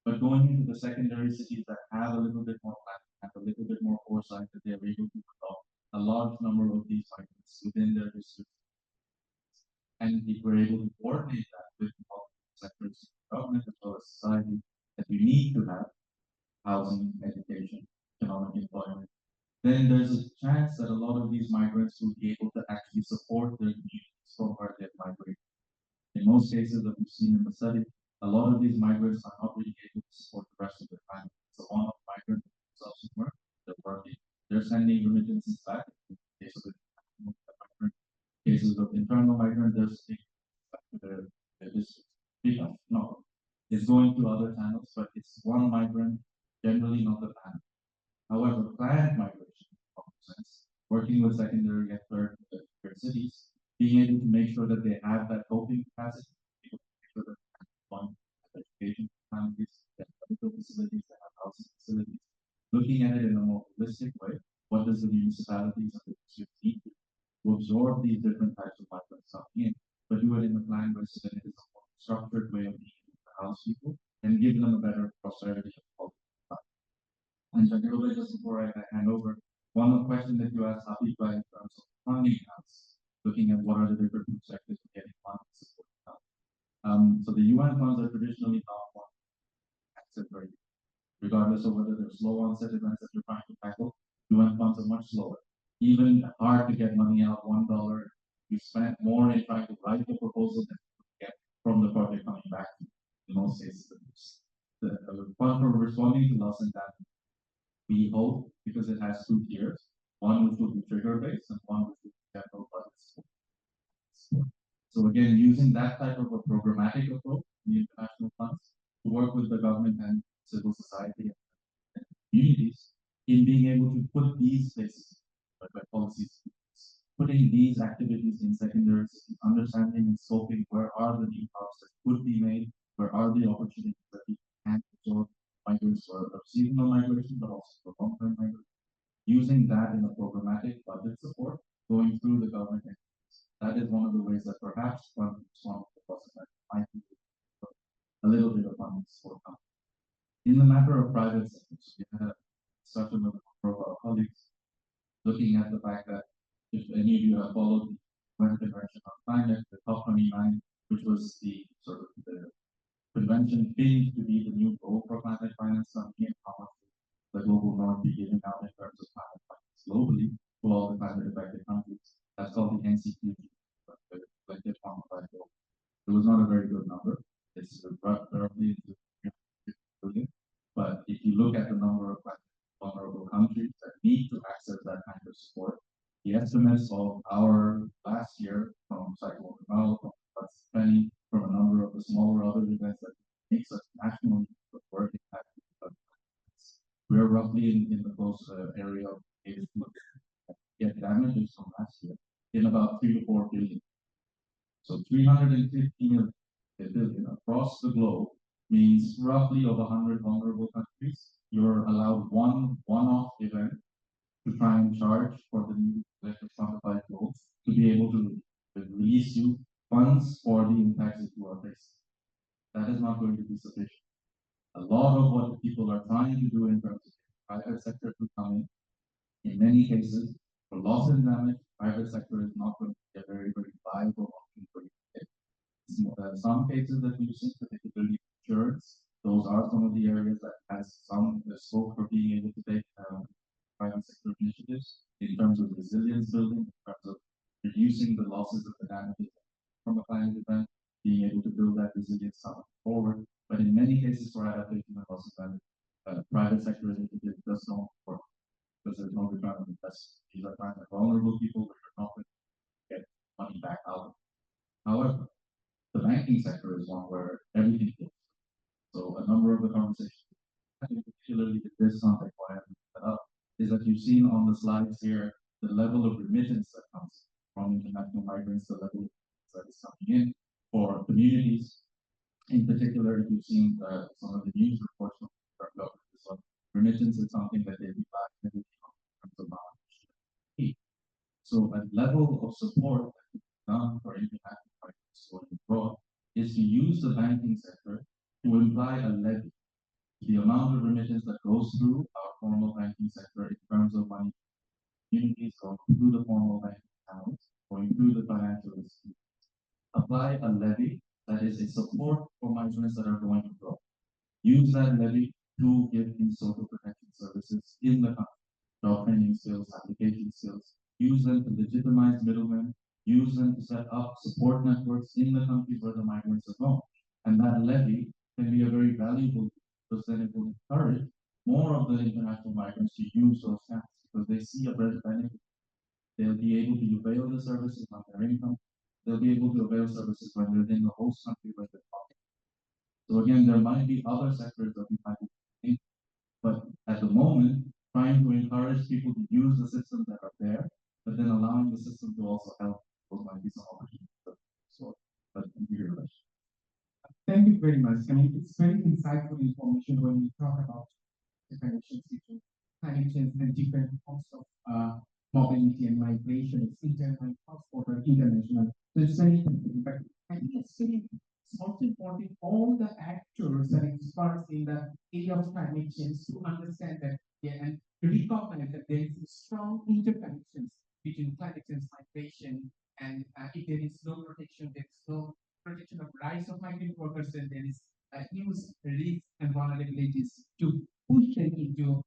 but going into the secondary cities that have a little bit more plan, have a little bit more foresight that they are able to adopt a large number of these migrants within their districts. And if we're able to coordinate that with multiple sectors, government as well as society, that we need to have housing, education, economic employment, then there's a chance that a lot of these migrants will be able to actually support their communities from where they've migrated. In most cases that we've seen in the study, a lot of these migrants are not really able to support the rest of their family. So one of migrant themselves somewhere, they're working, they're sending remittances back. In case of migrant, cases of internal migrant, they're sending back to their districts. Because no, it's going to other channels, but it's one migrant, generally not the family. However, planned migration, sense, working with secondary and third cities, being able to make sure that they have that coping capacity, make sure that they have education families, that medical facilities, that have housing facilities, looking at it in a more holistic way. What does the municipalities and the districts need to absorb these different types of migrants coming in, but do it in a planned way so that it is a more structured way of being able to house people and give them a better prosperity of quality. And Jacob, just before I hand over, one question that you asked Ovibashi in terms of funding house, looking at what are the different sectors for getting funding support. So the UN funds are traditionally not active very, regardless of whether they're slow onset events that you're trying to tackle. UN funds are much slower. Even hard to get money out, $1, you spend more in trying to write the proposal than you get from the project coming back to you. In most cases, the fund for responding to loss and damage, we hope, because it has two tiers, one which will be trigger based and one which will be general budget support. So again, using that type of a programmatic approach in the international funds to work with the government and civil society and communities in being able to put these places by policies, putting these activities in secondary cities, understanding and scoping where are the new hubs that could be made, where are the opportunities that we can absorb migrants for seasonal migration, but also for long-term migration. Using that in a programmatic budget support, going through the government entities. That is one of the ways that perhaps one of the possibilities might be a little bit of funding support. In the matter of private sectors, we had a discussion with a number of our colleagues looking at the fact that if any of you have followed the UN Convention on Climate, the COP29, which was the sort of the convention aimed to be the new goal for climate finance, and how much the global north be giving out in terms of climate finance globally to all the climate affected countries. That's called the NCQ, the collective quantified goal. It was not a very good number. It's roughly into 350 billion. But if you look at the number of vulnerable countries that need to access that kind of support, the estimates of our last year from Cyclone Kamal, from Penny, from a number of the smaller other events that make such national work impact, we're roughly in the close area of get damages from last year in about 3 to 4 billion. So 350 billion across the globe means roughly of 100 vulnerable countries, you're allowed one-off event to try and charge for the new collective quantified goals to be able to release you funds for the impacts that you are facing. That is not going to be sufficient. A lot of what the people are trying to do in terms of private sector to come in many cases, for loss and damage, private sector is not going to be a very, very viable option for you. Some cases that we've seen, particularly insurance, those are some of the areas that has some scope for being able to take private sector initiatives in terms of resilience building, in terms of reducing the losses of the damages from a climate event, being able to build that resilience forward. But in many cases for adaptation and loss of damage, private sector initiatives just don't work because there's no return on investment. These are kind of vulnerable people who are not going to get money back out. However, the banking sector is one where everything goes. So a number of the conversations, particularly in this context, why I bring that up, is that you've seen on the slides here the level of remittance that comes from international migrants, the level that is coming in for communities. In particular, you've seen some of the news reports from the government. So remittance is something that they rely heavily on in terms of knowledge. So a level of support that is done for international migrants going abroad is to use the banking sector to imply a levy. The amount of remittance that goes through our formal banking sector in terms of money communities going through the formal banking channels, going through the financial institutions, apply a levy that is a support for migrants that are going abroad. Use that levy to give in social protection services in the country, job training skills, application skills. Use them to legitimize middlemen. Use them to set up support networks in the countries where the migrants are going. And that levy can be a very valuable because then it will encourage more of the international migrants to use those channels because they see a better benefit. They'll be able to avail the services on their income. They'll be able to avail services when they're in the host country where they're talking. So again, there might be other sectors that we might be in, but at the moment, trying to encourage people to use the systems that are there, but then allowing the system to also help, those might be some opportunities. So, but thank you very much. Thank you very much. I mean, it's very insightful information when we talk about the connections between climate change and different forms of mobility and migration. It's internal, cross-border, international. So it's very important. But I think it's also important all the actors and experts in the area of climate change to understand that and recognize that there is strong interconnections between climate change migration and if there is no protection, there is no protection of rights of migrant workers, and there is a huge risk and vulnerabilities to push them into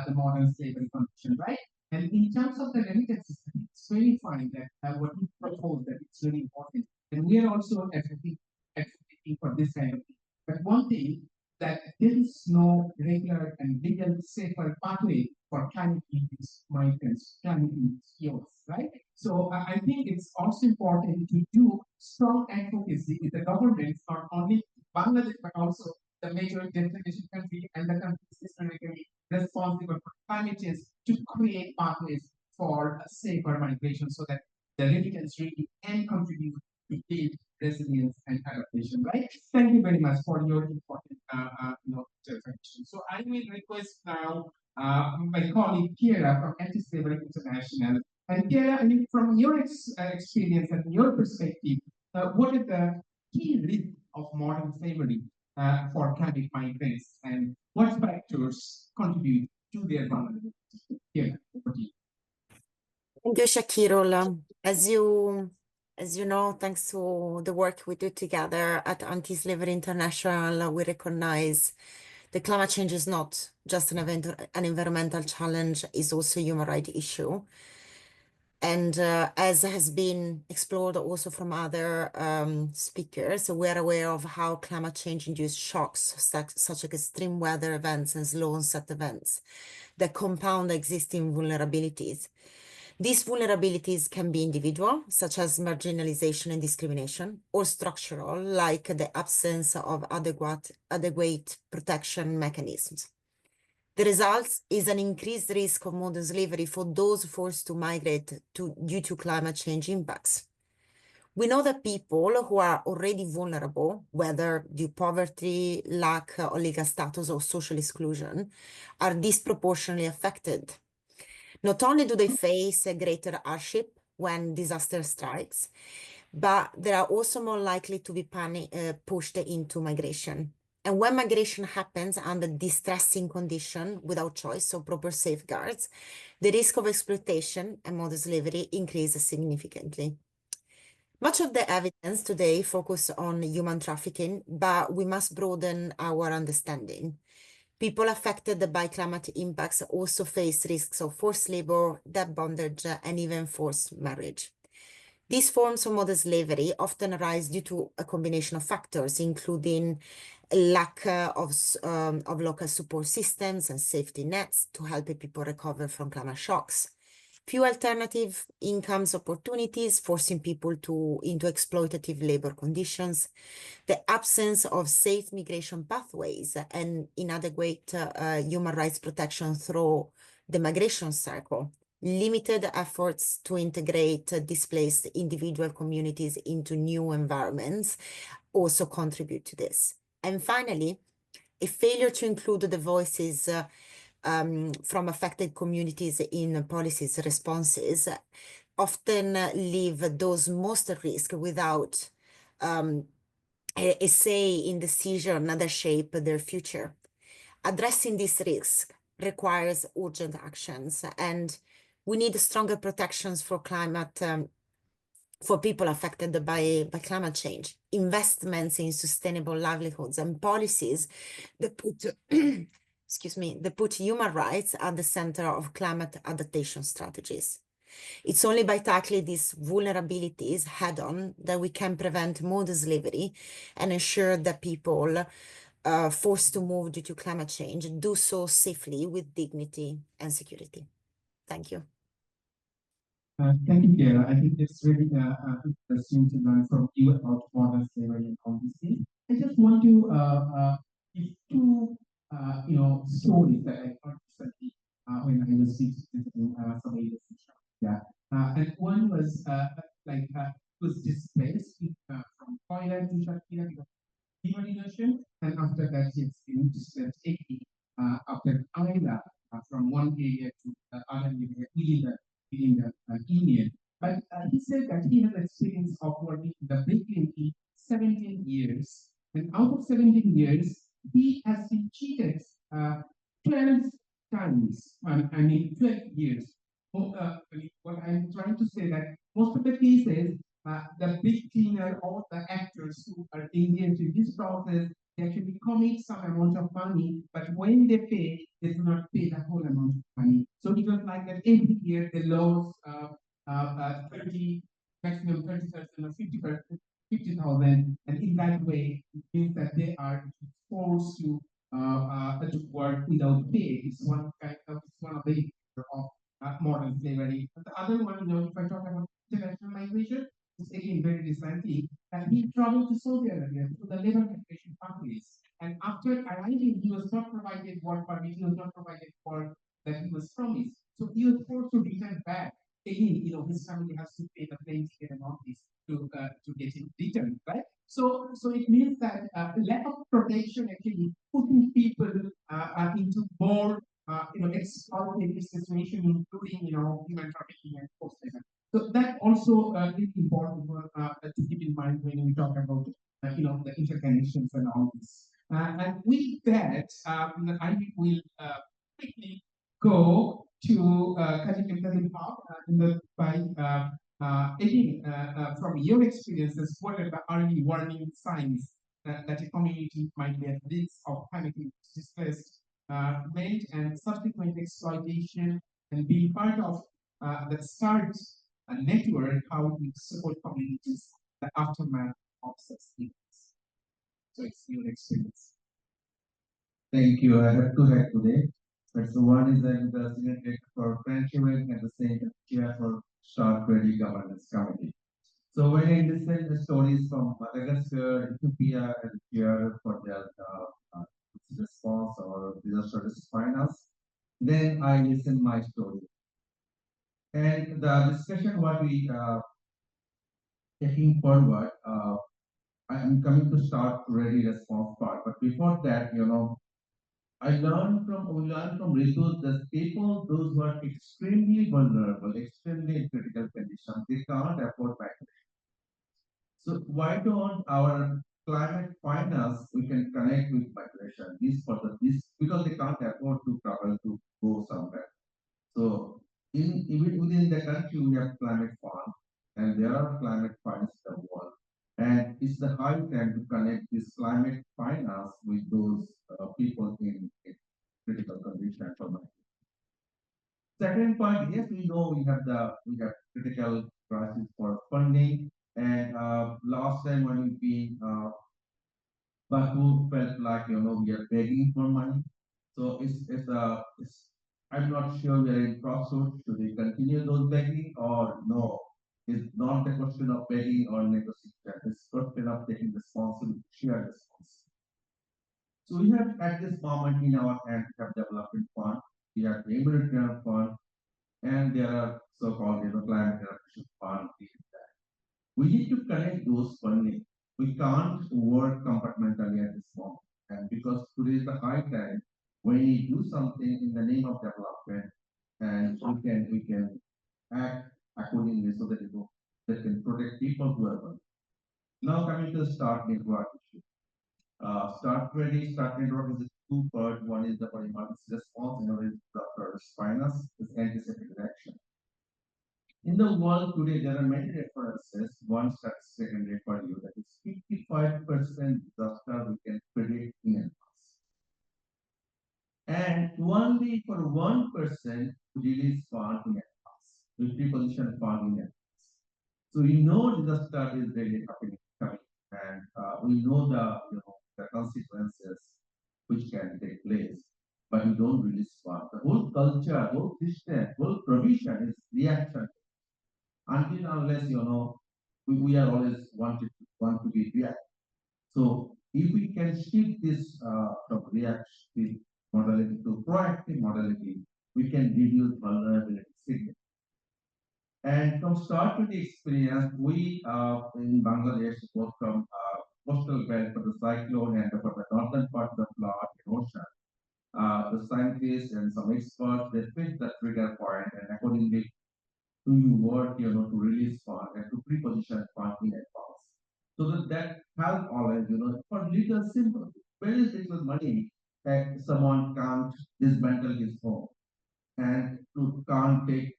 the modern slavery condition, right? And in terms of the remittance system, it's very fine that what you propose that it's really important, and we are also advocating for this kind of thing. But one thing that there is no regular and legal safer pathway for climate induced migrants, climate induced chaos, right? So I think it's also important to do strong advocacy with the governments, not only Bangladesh, but also the major destination country and the countries historically responsible for climate change to create pathways for a safer migration so that the remittance really can contribute to build resilience and adaptation, right? Thank you very much for your important intervention. So I will request now my colleague Kiera from Anti-Slavery International. And Kiera, I mean, from your experience and your perspective, what are the key risks of modern slavery for climate migrants, and what factors contribute to their vulnerability? Kiera, over to you. Thank you, Shakirul. As you know, thanks to the work we do together at Anti-Slavery International, we recognize that climate change is not just an environmental challenge, it's also a human rights issue. And as has been explored also from other speakers, we are aware of how climate change induced shocks, such as extreme weather events and slow onset events, that compound existing vulnerabilities. These vulnerabilities can be individual, such as marginalization and discrimination, or structural, like the absence of adequate protection mechanisms. The result is an increased risk of modern slavery for those forced to migrate due to climate change impacts. We know that people who are already vulnerable, whether due to poverty, lack of legal status, or social exclusion, are disproportionately affected. Not only do they face a greater hardship when disaster strikes, but they are also more likely to be pushed into migration. And when migration happens under distressing conditions without choice or proper safeguards, the risk of exploitation and modern slavery increases significantly. Much of the evidence today focuses on human trafficking, but we must broaden our understanding. People affected by climate impacts also face risks of forced labor, debt bondage, and even forced marriage. These forms of modern slavery often arise due to a combination of factors, including a lack of local support systems and safety nets to help people recover from climate shocks. Few alternative incomes opportunities, forcing people into exploitative labor conditions, the absence of safe migration pathways, and inadequate human rights protection through the migration cycle. Limited efforts to integrate displaced individual communities into new environments also contribute to this. And finally, a failure to include the voices from affected communities in policies responses often leave those most at risk without a say in decisions that shape their future. Addressing this risk requires urgent actions, and we need stronger protections for climate for people affected by climate change, investments in sustainable livelihoods, and policies that put that put human rights at the center of climate adaptation strategies. It's only by tackling these vulnerabilities head-on that we can prevent modern slavery and ensure that people forced to move due to climate change do so safely with dignity and security. Thank you. Thank you, Kiera. I think it's really interesting to learn from you about modern slavery and all these things. I just want to give two, stories that I heard recently when I was visiting some areas in China. And one was was displaced from Thailand to Shakira devaluation, and after that he experienced taking after Ayla from one area to the other area within the Union. But he said that he has experience of working in the bakery in 17 years, and out of 17 years, he has been cheated 12 times. I mean, 12 years. What I'm trying to say that most of the cases, the big cleaner, all the actors who are engaged in this process, they actually commit some amount of money, but when they pay, they do not pay the whole amount of money. So it was like that every year they lose 30, maximum 30% or 50%, 50,000, and in that way, it means that they are forced to work without pay. It's one of the of modern slavery. But the other one, if I talk about international migration, is again very recently, and he traveled to Saudi Arabia to the labor migration families. And after arriving, he was not provided work permit, he was not provided work that he was promised. So he was forced to return back. Again, his family has to pay the plane ticket and all this to get him returned, right? So it means that lack of protection actually putting people into more exploitative situation, including human trafficking and forced labor. So that also is important to keep in mind when we talk about the interconnections and all this. And with that, I will quickly go to Kajik in the by again from your experiences, what are the early warning signs that a community might be at risk of chemically displaced and subsequent exploitation, and being part of the start a network how we support communities the aftermath of such events. So it's your experience. Thank you. I have two head today. So one is that the senior director for friendship and the same chair for Shark Ready Governance Committee. So when I listen the stories from Madagascar, Ethiopia, and here for their response or disaster risk finance, then I listen my story. And the discussion what we taking forward, I am coming to start ready response part. But before that, we learn from resource that people, those who are extremely vulnerable, extremely in critical condition, they can't afford migration. So why don't our climate finance we can connect with migration? This because they can't afford to travel to go somewhere. So even within the country we have climate fund, and there are climate funds in the world. And it's the high time to connect this climate finance with those people in critical condition for money. Second point, yes, we know we have critical crisis for funding. And last time when we've been Baku felt like we are begging for money. So it's I'm not sure we are in crossroads. Should we continue those begging or no? It's not the question of begging or negotiation. It's question of taking responsibility, shared responsibility. So we have at this moment in our hand, we have development fund, we have humanitarian fund, and there are so-called climate adaptation fund. We need to connect those funding. We can't work compartmentally at this moment. And because today is the high time when we do something in the name of development, and we can act accordingly so that that can protect people who are vulnerable. Now coming to the start network issue. Start network is a two-part. One is the emergency response, another is the finance, is anticipated action. In the world today, there are many references. One statistic I can refer you that is 55% disaster we can predict in advance. And only for 1% release fund in advance, we preposition fund in advance. So we know disaster is really happening, coming, and we know the consequences which can take place, but we don't release fund. The whole culture, whole system, whole provision is reaction until unless we are always want to be reactive. So if we can shift this from reactive modality to proactive modality, we can reduce vulnerability significantly. And from start to the experience, we in Bangladesh both from coastal belt for the cyclone and for the northern part of the flood and ocean. The scientists and some experts they fit the trigger point, and accordingly to you work to release fund and to preposition fund in advance. So that help always, for little simple, very little money that someone can't dismantle his home and to can't take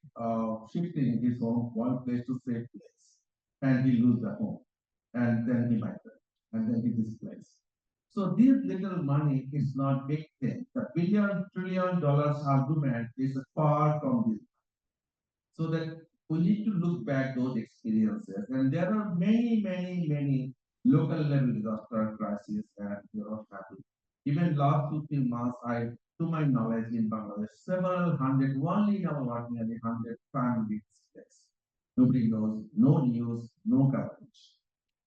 shifting his home one place to safe place. and he lose the home, and then he migrate, and then he displaced. So this little money is not big thing. The billion trillion dollars argument is far from this. So that we need to look back those experiences, and there are many local level disaster crises that Europe happened. Even last 2 3 months, to my knowledge, in Bangladesh, several hundred, only in our work, nearly 100 families displaced. Nobody knows, no news, no coverage.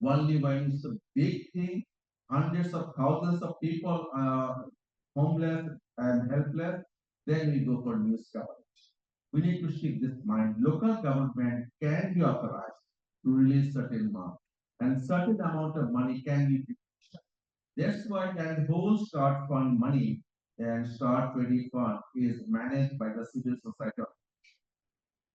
Only when it's a big thing, hundreds of thousands of people are homeless and helpless, then we go for news coverage. We need to shift this mind. Local government can be authorized to release certain amount, and certain amount of money can be petitioned. That's why that whole start fund money and start ready fund is managed by the civil society of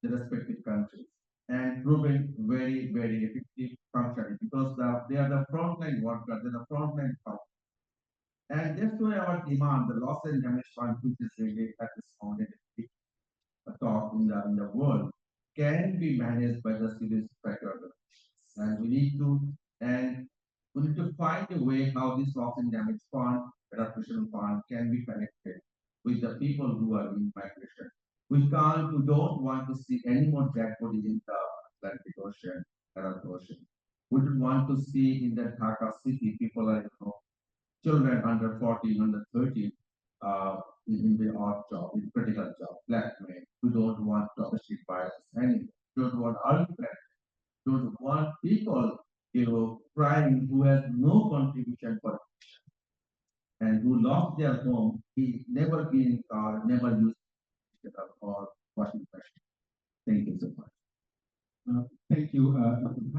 the respective countries and proven very effective functioning because they are the frontline workers, they're the frontline power. And that's why our demand, the loss and damage fund, which is really at this moment talk in the world, can be managed by the civil society organizations. And we need to find a way how this loss and damage fund, adaptation fund can be connected with the people who are in migration. We don't want to see any more dead bodies in the Atlantic Ocean, Arab Ocean. We don't want to see in the Dhaka city, people are, children under 14, under 13, in the odd job, in critical job, blackmail. We don't want domestic violence anymore. We don't want unemployment. We don't want people, crying who has no contribution for and who lost their home. He never been in car, never used or washing machine. Thank you so much. Thank you.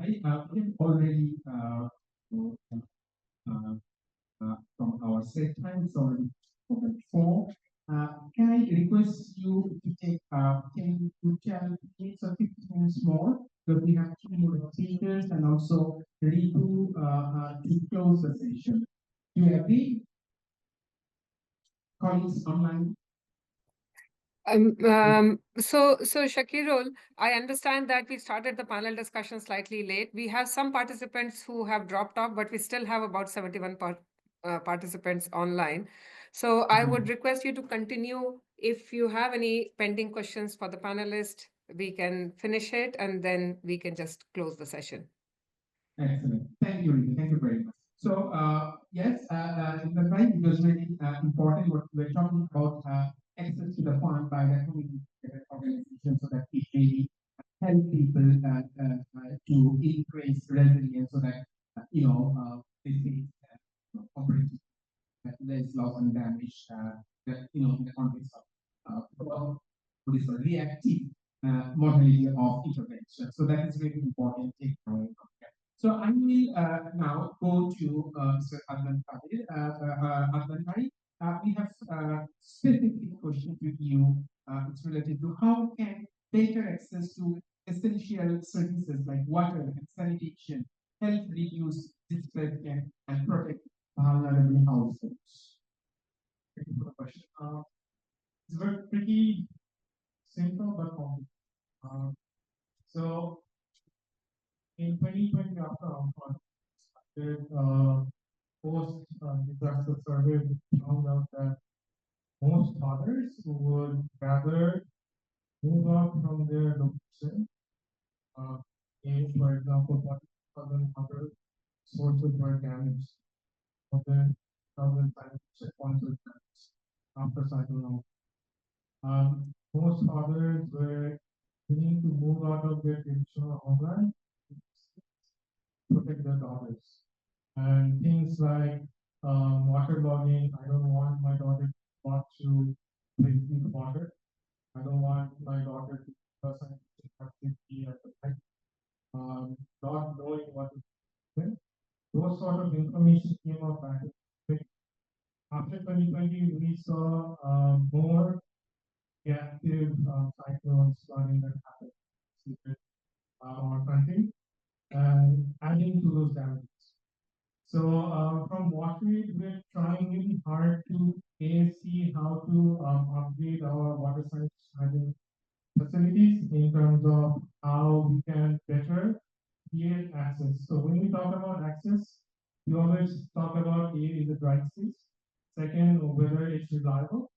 We have already from our set time, it's already open for. Can I request you to take 10 to 10 minutes or 15 minutes more? Because we have 2 more speakers and also Ritu to close the session. Do you agree? Colleagues online? So Shakirul, I understand that we started the panel discussion slightly late. We have some participants who have dropped off, but we still have about 71 participants online. So I would request you to continue. If you have any pending questions for the panelists, we can finish it and then we can just close the session. Excellent. Thank you, Rita. Thank you very much. So, yes, the right, it was really important what we're talking about access to the fund by the community organization so that it really help people to increase resilience so that, this is operating less loss and damage that, in the context of what is the reactive modality of intervention. So that is really important takeaway. So I will now go to Mr. Adnan Fadil. Adnan Bhai, we have specific question to you. It's related to how can better access to essential services like water and sanitation help reduce displacement and protect vulnerable households? Thank you for the question. It's very pretty simple but complicated. So in 2020, after our post disaster survey, we found out that most fathers who would rather move out from their location, for example, 40,000 other sources were damaged, more than 1,000 checkpoints were damaged after cyclone. Most fathers were willing to move out of their traditional homeland protect their daughters. And things like waterlogging, I don't want my daughter to drink the water. I don't want my daughter to have safety at the time. Not knowing what to do. Those sort of information came up back. After 2020, we saw more reactive cyclones flooding that happened in our country and adding to those damages. So from what we're trying really hard to see how to upgrade our water sanitation facilities in terms of how we can better create access. We always talk about A, is it dry space? Second, whether it's reliable.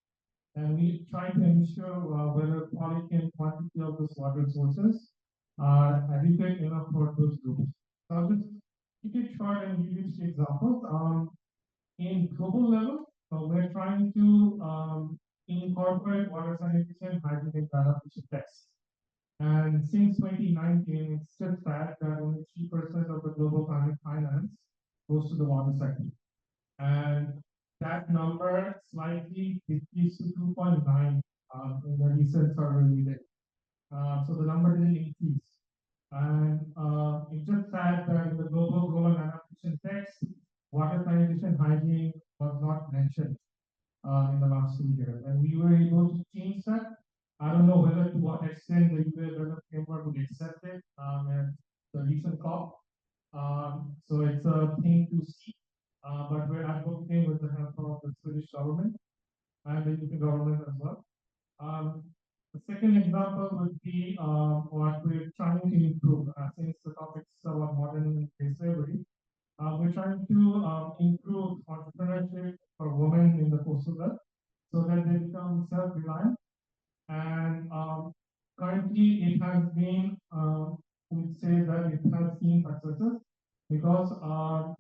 And we try to ensure whether quality and quantity of those water sources are adequate enough for those groups. So I'll just keep it short and give you two examples. In global level, we're trying to incorporate water sanitation, hygiene, and adaptation tests. And since 2019, it's just sad that only 3% of the global climate finance goes to the water sector. And that number slightly decreased to 2.9 in the recent survey we did. So the number didn't increase. And it's just sad that in the global adaptation text, water sanitation hygiene was not mentioned in the last 2 years. And we were able to change that. I don't know whether to what extent the UN development framework would accept it at the recent COP. So it's a thing to see. But we're advocating with the help of the Swedish government and the UK government as well. The second example would be what we're trying to improve, since the topic is about modern day slavery. We're trying to improve entrepreneurship for women in the coastal belt so that they become self-reliant. And currently, it has been, we'd say that it has seen successes because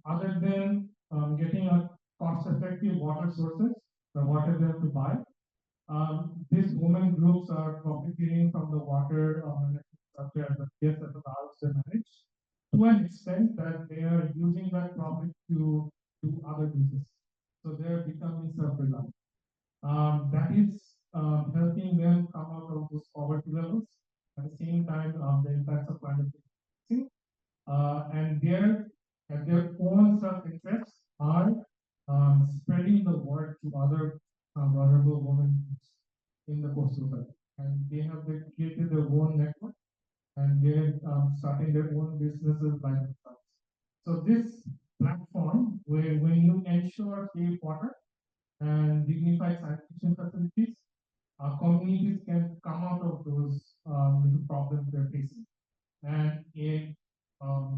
other than getting a cost-effective water sources, the water they have to buy, these women groups are profiting from the water such as the PSFRs they manage to an extent that they are using that profit to do other business. So they're becoming self-reliant. That is helping them come out of those poverty levels. At the same time, the impacts of climate change, and their own self-interest are spreading the word to other vulnerable women in the coastal belt. And they have created their own network and they're starting their own businesses by themselves. So this platform, where when you ensure safe water and dignified sanitation facilities, communities can come out of those little problems they're facing. And in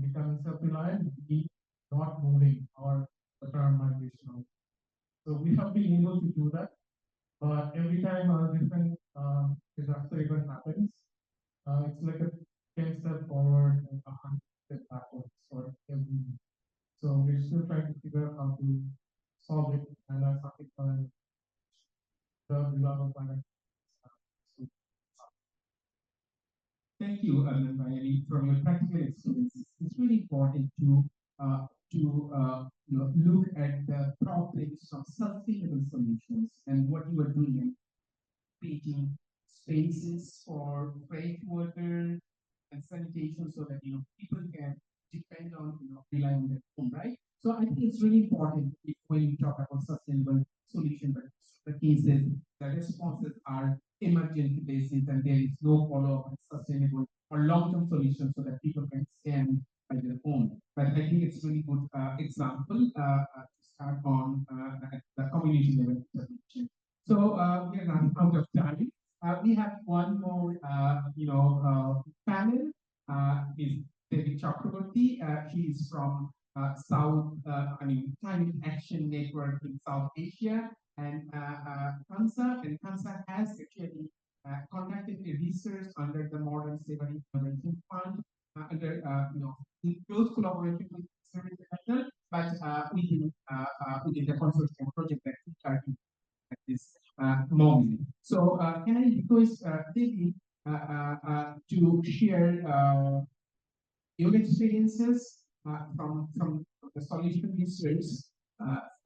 becoming self-reliant, be not moving or the term migration. So we have been able to do that, but every time a different disaster event happens, it's like a 10 step forward and 100 step backwards for every. So we're still trying to figure out how to solve it, and that's something the reliable finance. Thank you, Unnayan. From your practical experiences, it's really important to look at the problems of sustainable solutions and what you are doing in creating spaces for fresh water and sanitation so that people can depend on rely on their home, right? So I think it's really important when you talk about sustainable solution, but the cases, the responses are emergent basis and there is no follow-up and sustainable or long-term solution so that people can stand by their own. But I think it's really good example to start on at the community level intervention. So we are running out of time. We have one more, panel. Is David Chakraborty. He is from Climate Action Network in South Asia, and Kansa. And Kansa has actually conducted a research under the Modern Slavery Intervention Fund, under in close collaboration with Slavery International, but within the consortium project that we are doing at this moment. So can I request David to share your experiences from the solution research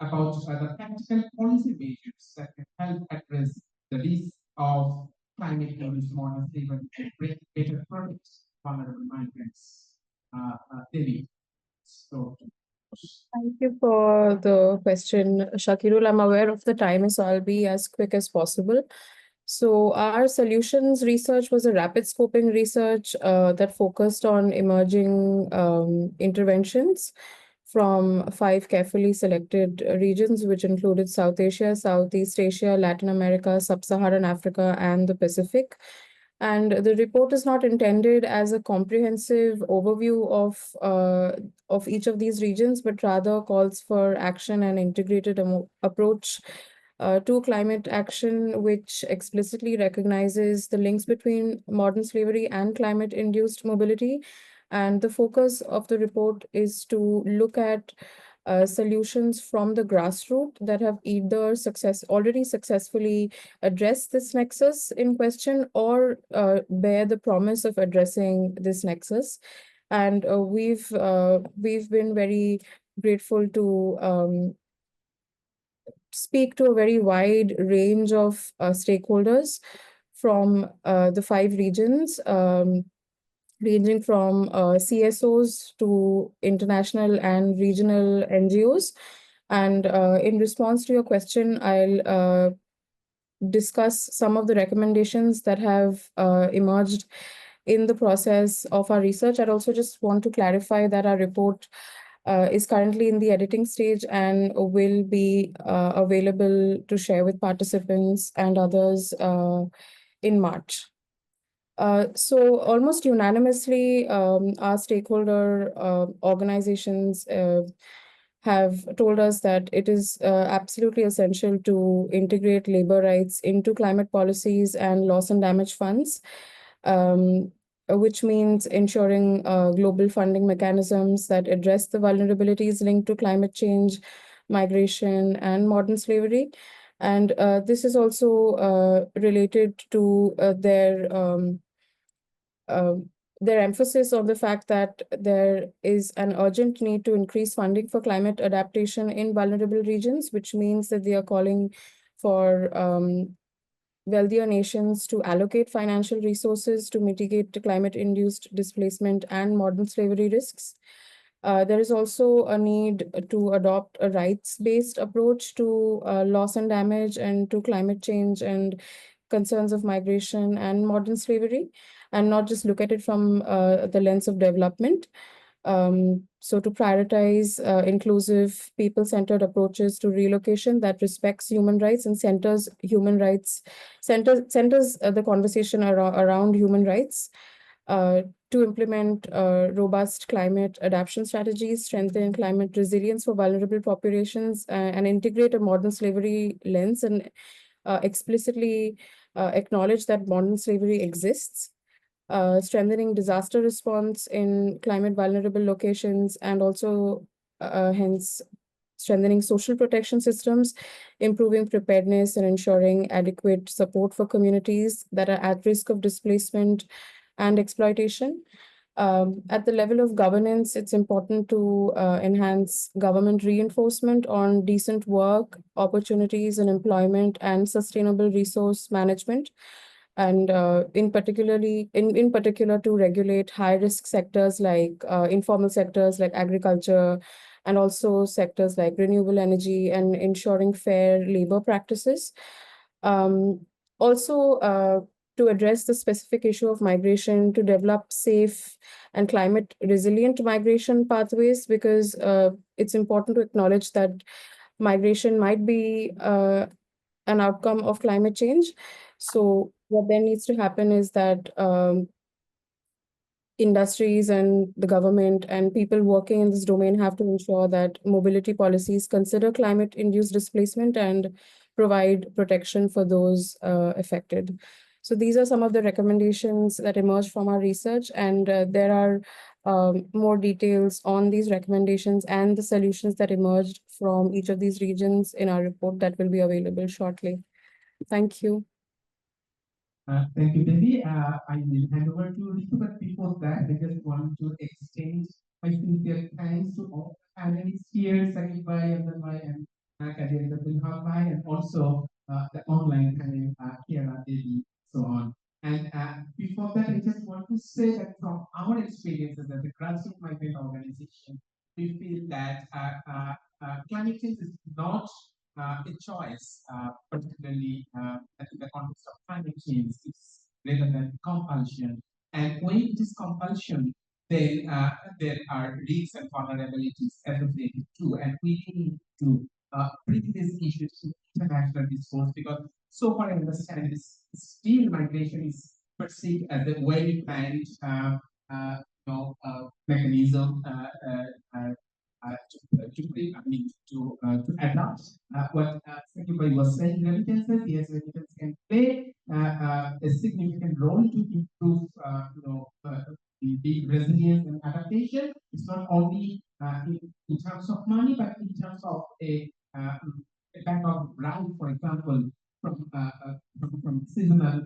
about the practical policy measures that can help address the risk of climate-induced modern slavery and bring better protect vulnerable migrants. David, so. Thank you for the question, Shakirul. I'm aware of the time, so I'll be as quick as possible. So our solutions research was a rapid scoping research that focused on emerging interventions from 5 carefully selected regions, which included South Asia, Southeast Asia, Latin America, Sub-Saharan Africa, and the Pacific. And the report is not intended as a comprehensive overview of each of these regions, but rather calls for action and integrated approach to climate action, which explicitly recognizes the links between modern slavery and climate-induced mobility. And the focus of the report is to look at solutions from the grassroots that have either already successfully address this nexus in question or bear the promise of addressing this nexus. And we've been very grateful to speak to a very wide range of stakeholders from the 5 regions, ranging from CSOs to international and regional NGOs. And in response to your question, I'll discuss some of the recommendations that have emerged in the process of our research. I'd also just want to clarify that our report is currently in the editing stage and will be available to share with participants and others in March. So almost unanimously, our stakeholder organizations have told us that it is absolutely essential to integrate labor rights into climate policies and loss and damage funds, which means ensuring global funding mechanisms that address the vulnerabilities linked to climate change, migration, and modern slavery. And this is also related to their emphasis on the fact that there is an urgent need to increase funding for climate adaptation in vulnerable regions, which means that they are calling for wealthier nations to allocate financial resources to mitigate climate-induced displacement and modern slavery risks. There is also a need to adopt a rights-based approach to loss and damage and to climate change and concerns of migration and modern slavery, and not just look at it from the lens of development. So to prioritize inclusive, people-centered approaches to relocation that respects human rights and centers the conversation around human rights, to implement robust climate adaptation strategies, strengthen climate resilience for vulnerable populations, and integrate a modern slavery lens and explicitly acknowledge that modern slavery exists, strengthening disaster response in climate vulnerable locations, and also hence strengthening social protection systems, improving preparedness, and ensuring adequate support for communities that are at risk of displacement and exploitation. At the level of governance, it's important to enhance government reinforcement on decent work, opportunities and employment, and sustainable resource management. And in particular to regulate high risk sectors like informal sectors like agriculture, and also sectors like renewable energy, and ensuring fair labor practices. Also, to address the specific issue of migration, to develop safe and climate resilient migration pathways, because it's important to acknowledge that migration might be an outcome of climate change. So what then needs to happen is that industries and the government and people working in this domain have to ensure that mobility policies consider climate-induced displacement and provide protection for those affected. So these are some of the recommendations that emerged from our research, and there are more details on these recommendations and the solutions that emerged from each of these regions in our report that will be available shortly. Thank you. Thank you, Debbie. I will hand over to Ritu, but before that, I just want to exchange my sincere thanks to all the panelists here, Sakib Bhai, Andan Bhai, and Kadir Abdul Bhai, and also the online panel, Kiara, Debbie, so on. And before that, I just want to say that from our experiences as a grassroots migrant organization, we feel that climate change is not a choice, particularly in the context of climate change, it's rather than compulsion. And when it is compulsion, then there are risks and vulnerabilities associated too. And we need to bring these issues to international discourse, because so far I understand this still migration is perceived as a well-planned mechanism to adapt what everybody was saying. Remittances, yes, remittance can play a significant role to improve, the resilience and adaptation. It's not only in terms of money, but in terms of a kind of right, for example, from seasonal,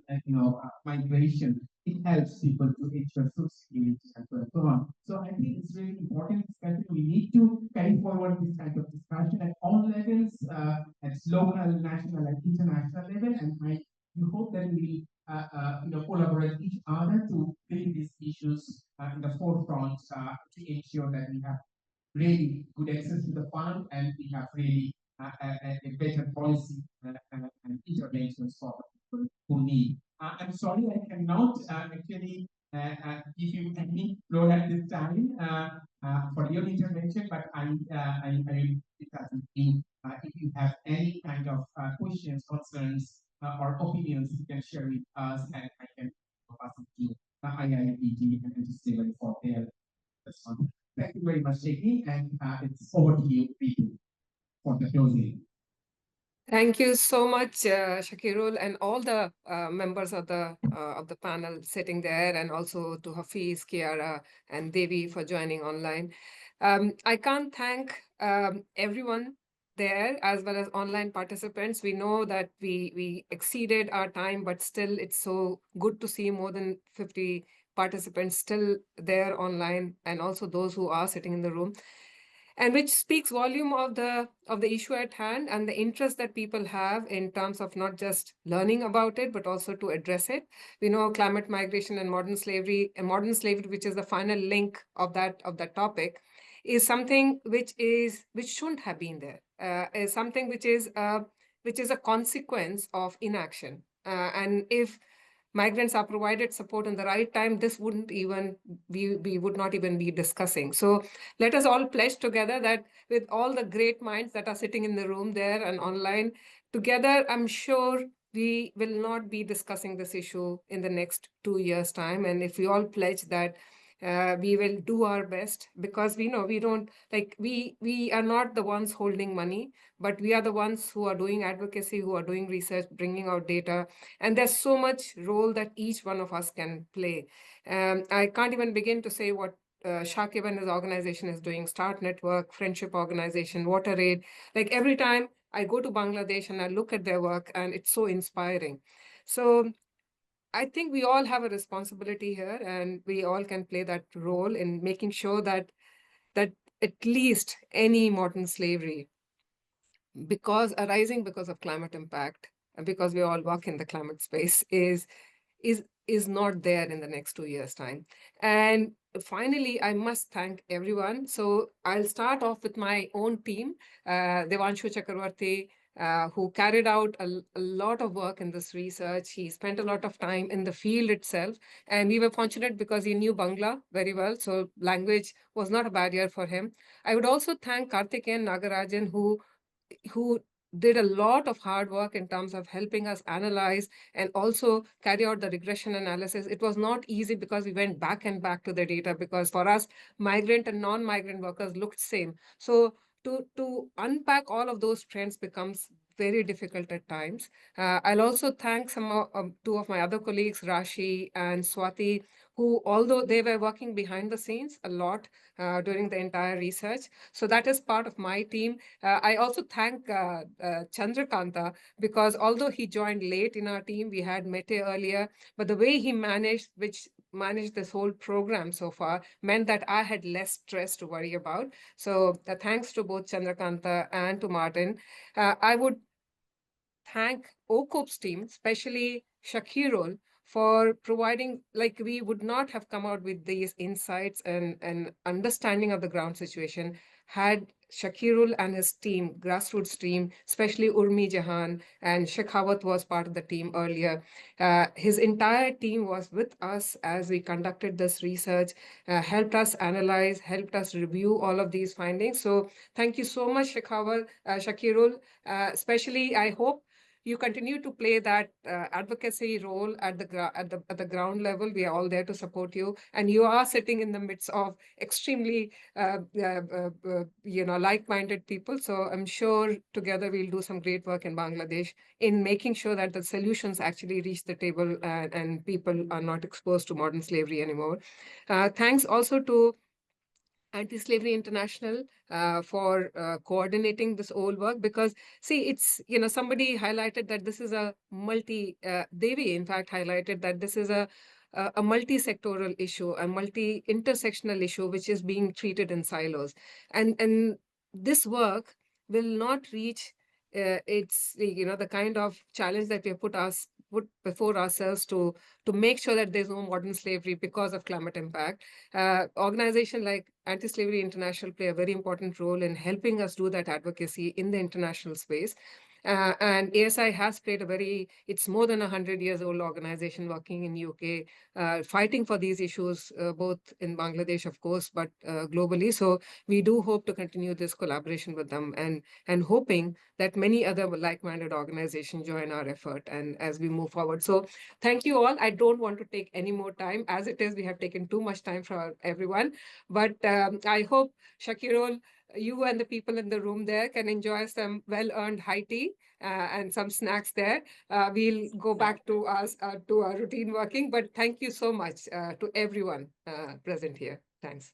migration. It helps people to ensure food security and so on. So I think it's really important, especially we need to carry forward this kind of discussion at all levels, at local, national, and international level. And I hope that we collaborate each other to bring these issues in the forefront to ensure that we have really good access to the fund and we have really a better policy and interventions for people who need. I'm sorry, I cannot actually give you any role at this time for your intervention, but I will discuss with you if you have any kind of questions, concerns, or opinions you can share with us, and I can pass it to IIED and to Stephen for their response. Thank you very much, Sheki, and it's over to you, Ritu, for the closing. Thank you so much, Shakirul, and all the members of the panel sitting there, and also to Hafiz, Kiara, and Devi for joining online. I can't thank everyone there as well as online participants. We know that we exceeded our time, but still it's so good to see more than 50 participants still there online, and also those who are sitting in the room, and which speaks volume of the issue at hand and the interest that people have in terms of not just learning about it, but also to address it. We know climate migration and modern slavery, which is the final link of that topic, is something which shouldn't have been there. Is something which is a consequence of inaction. And if migrants are provided support in the right time, this wouldn't even we would not even be discussing. So let us all pledge together that with all the great minds that are sitting in the room there and online, together, I'm sure we will not be discussing this issue in the next 2 years' time. And if we all pledge that we will do our best, because we know we are not the ones holding money, but we are the ones who are doing advocacy, who are doing research, bringing out data. And there's so much role that each one of us can play. I can't even begin to say what Shakib and his organization is doing, Start Network, Friendship Organization, Water Aid. Like every time I go to Bangladesh and I look at their work, and it's so inspiring. So I think we all have a responsibility here, and we all can play that role in making sure that at least any modern slavery, arising because of climate impact, and because we all work in the climate space, is not there in the next 2 years' time. And finally, I must thank everyone. So I'll start off with my own team, Devanshu Chakravarti, who carried out a lot of work in this research. He spent a lot of time in the field itself, and we were fortunate because he knew Bangla very well, so language was not a barrier for him. I would also thank Karthikeyan Nagarajan, who did a lot of hard work in terms of helping us analyze and also carry out the regression analysis. It was not easy because we went back and back to the data, because for us, migrant and non-migrant workers looked same. So to unpack all of those trends becomes very difficult at times. I'll also thank two of my other colleagues, Rashi and Swati, who, although they were working behind the scenes a lot during the entire research. So that is part of my team. I also thank Chandrakanta, because although he joined late in our team, we had Mete earlier, but the way he managed this whole program so far meant that I had less stress to worry about. So thanks to both Chandrakanta and to Martin. I would thank OKUP's team, especially Shakirul, for providing, we would not have come out with these insights and understanding of the ground situation had Shakirul and his team, grassroots team, especially Urmi Jahan, and Shekhawat was part of the team earlier. His entire team was with us as we conducted this research, helped us analyze, helped us review all of these findings. So thank you so much, Shakirul. Especially, I hope you continue to play that advocacy role at the ground level. We are all there to support you, and you are sitting in the midst of extremely like-minded people. So I'm sure together we'll do some great work in Bangladesh in making sure that the solutions actually reach the table, and people are not exposed to modern slavery anymore. Thanks also to Anti-Slavery International for coordinating this whole work, because see, it's, somebody highlighted that this is a Devi in fact highlighted that this is a multi-sectoral issue, a multi-intersectional issue, which is being treated in silos. And this work will not reach it's, the kind of challenge that we have put before ourselves to make sure that there's no modern slavery because of climate impact. Organization like Anti-Slavery International play a very important role in helping us do that advocacy in the international space. And ASI has played it's more than 100 years old organization working in UK, fighting for these issues, both in Bangladesh, of course, but globally. So we do hope to continue this collaboration with them, and hoping that many other like-minded organizations join our effort and as we move forward. So thank you all. I don't want to take any more time. As it is, we have taken too much time for everyone. But I hope, Shakirul, you and the people in the room there can enjoy some well-earned high tea and some snacks there. We'll go back to our routine working. But thank you so much to everyone present here. Thanks.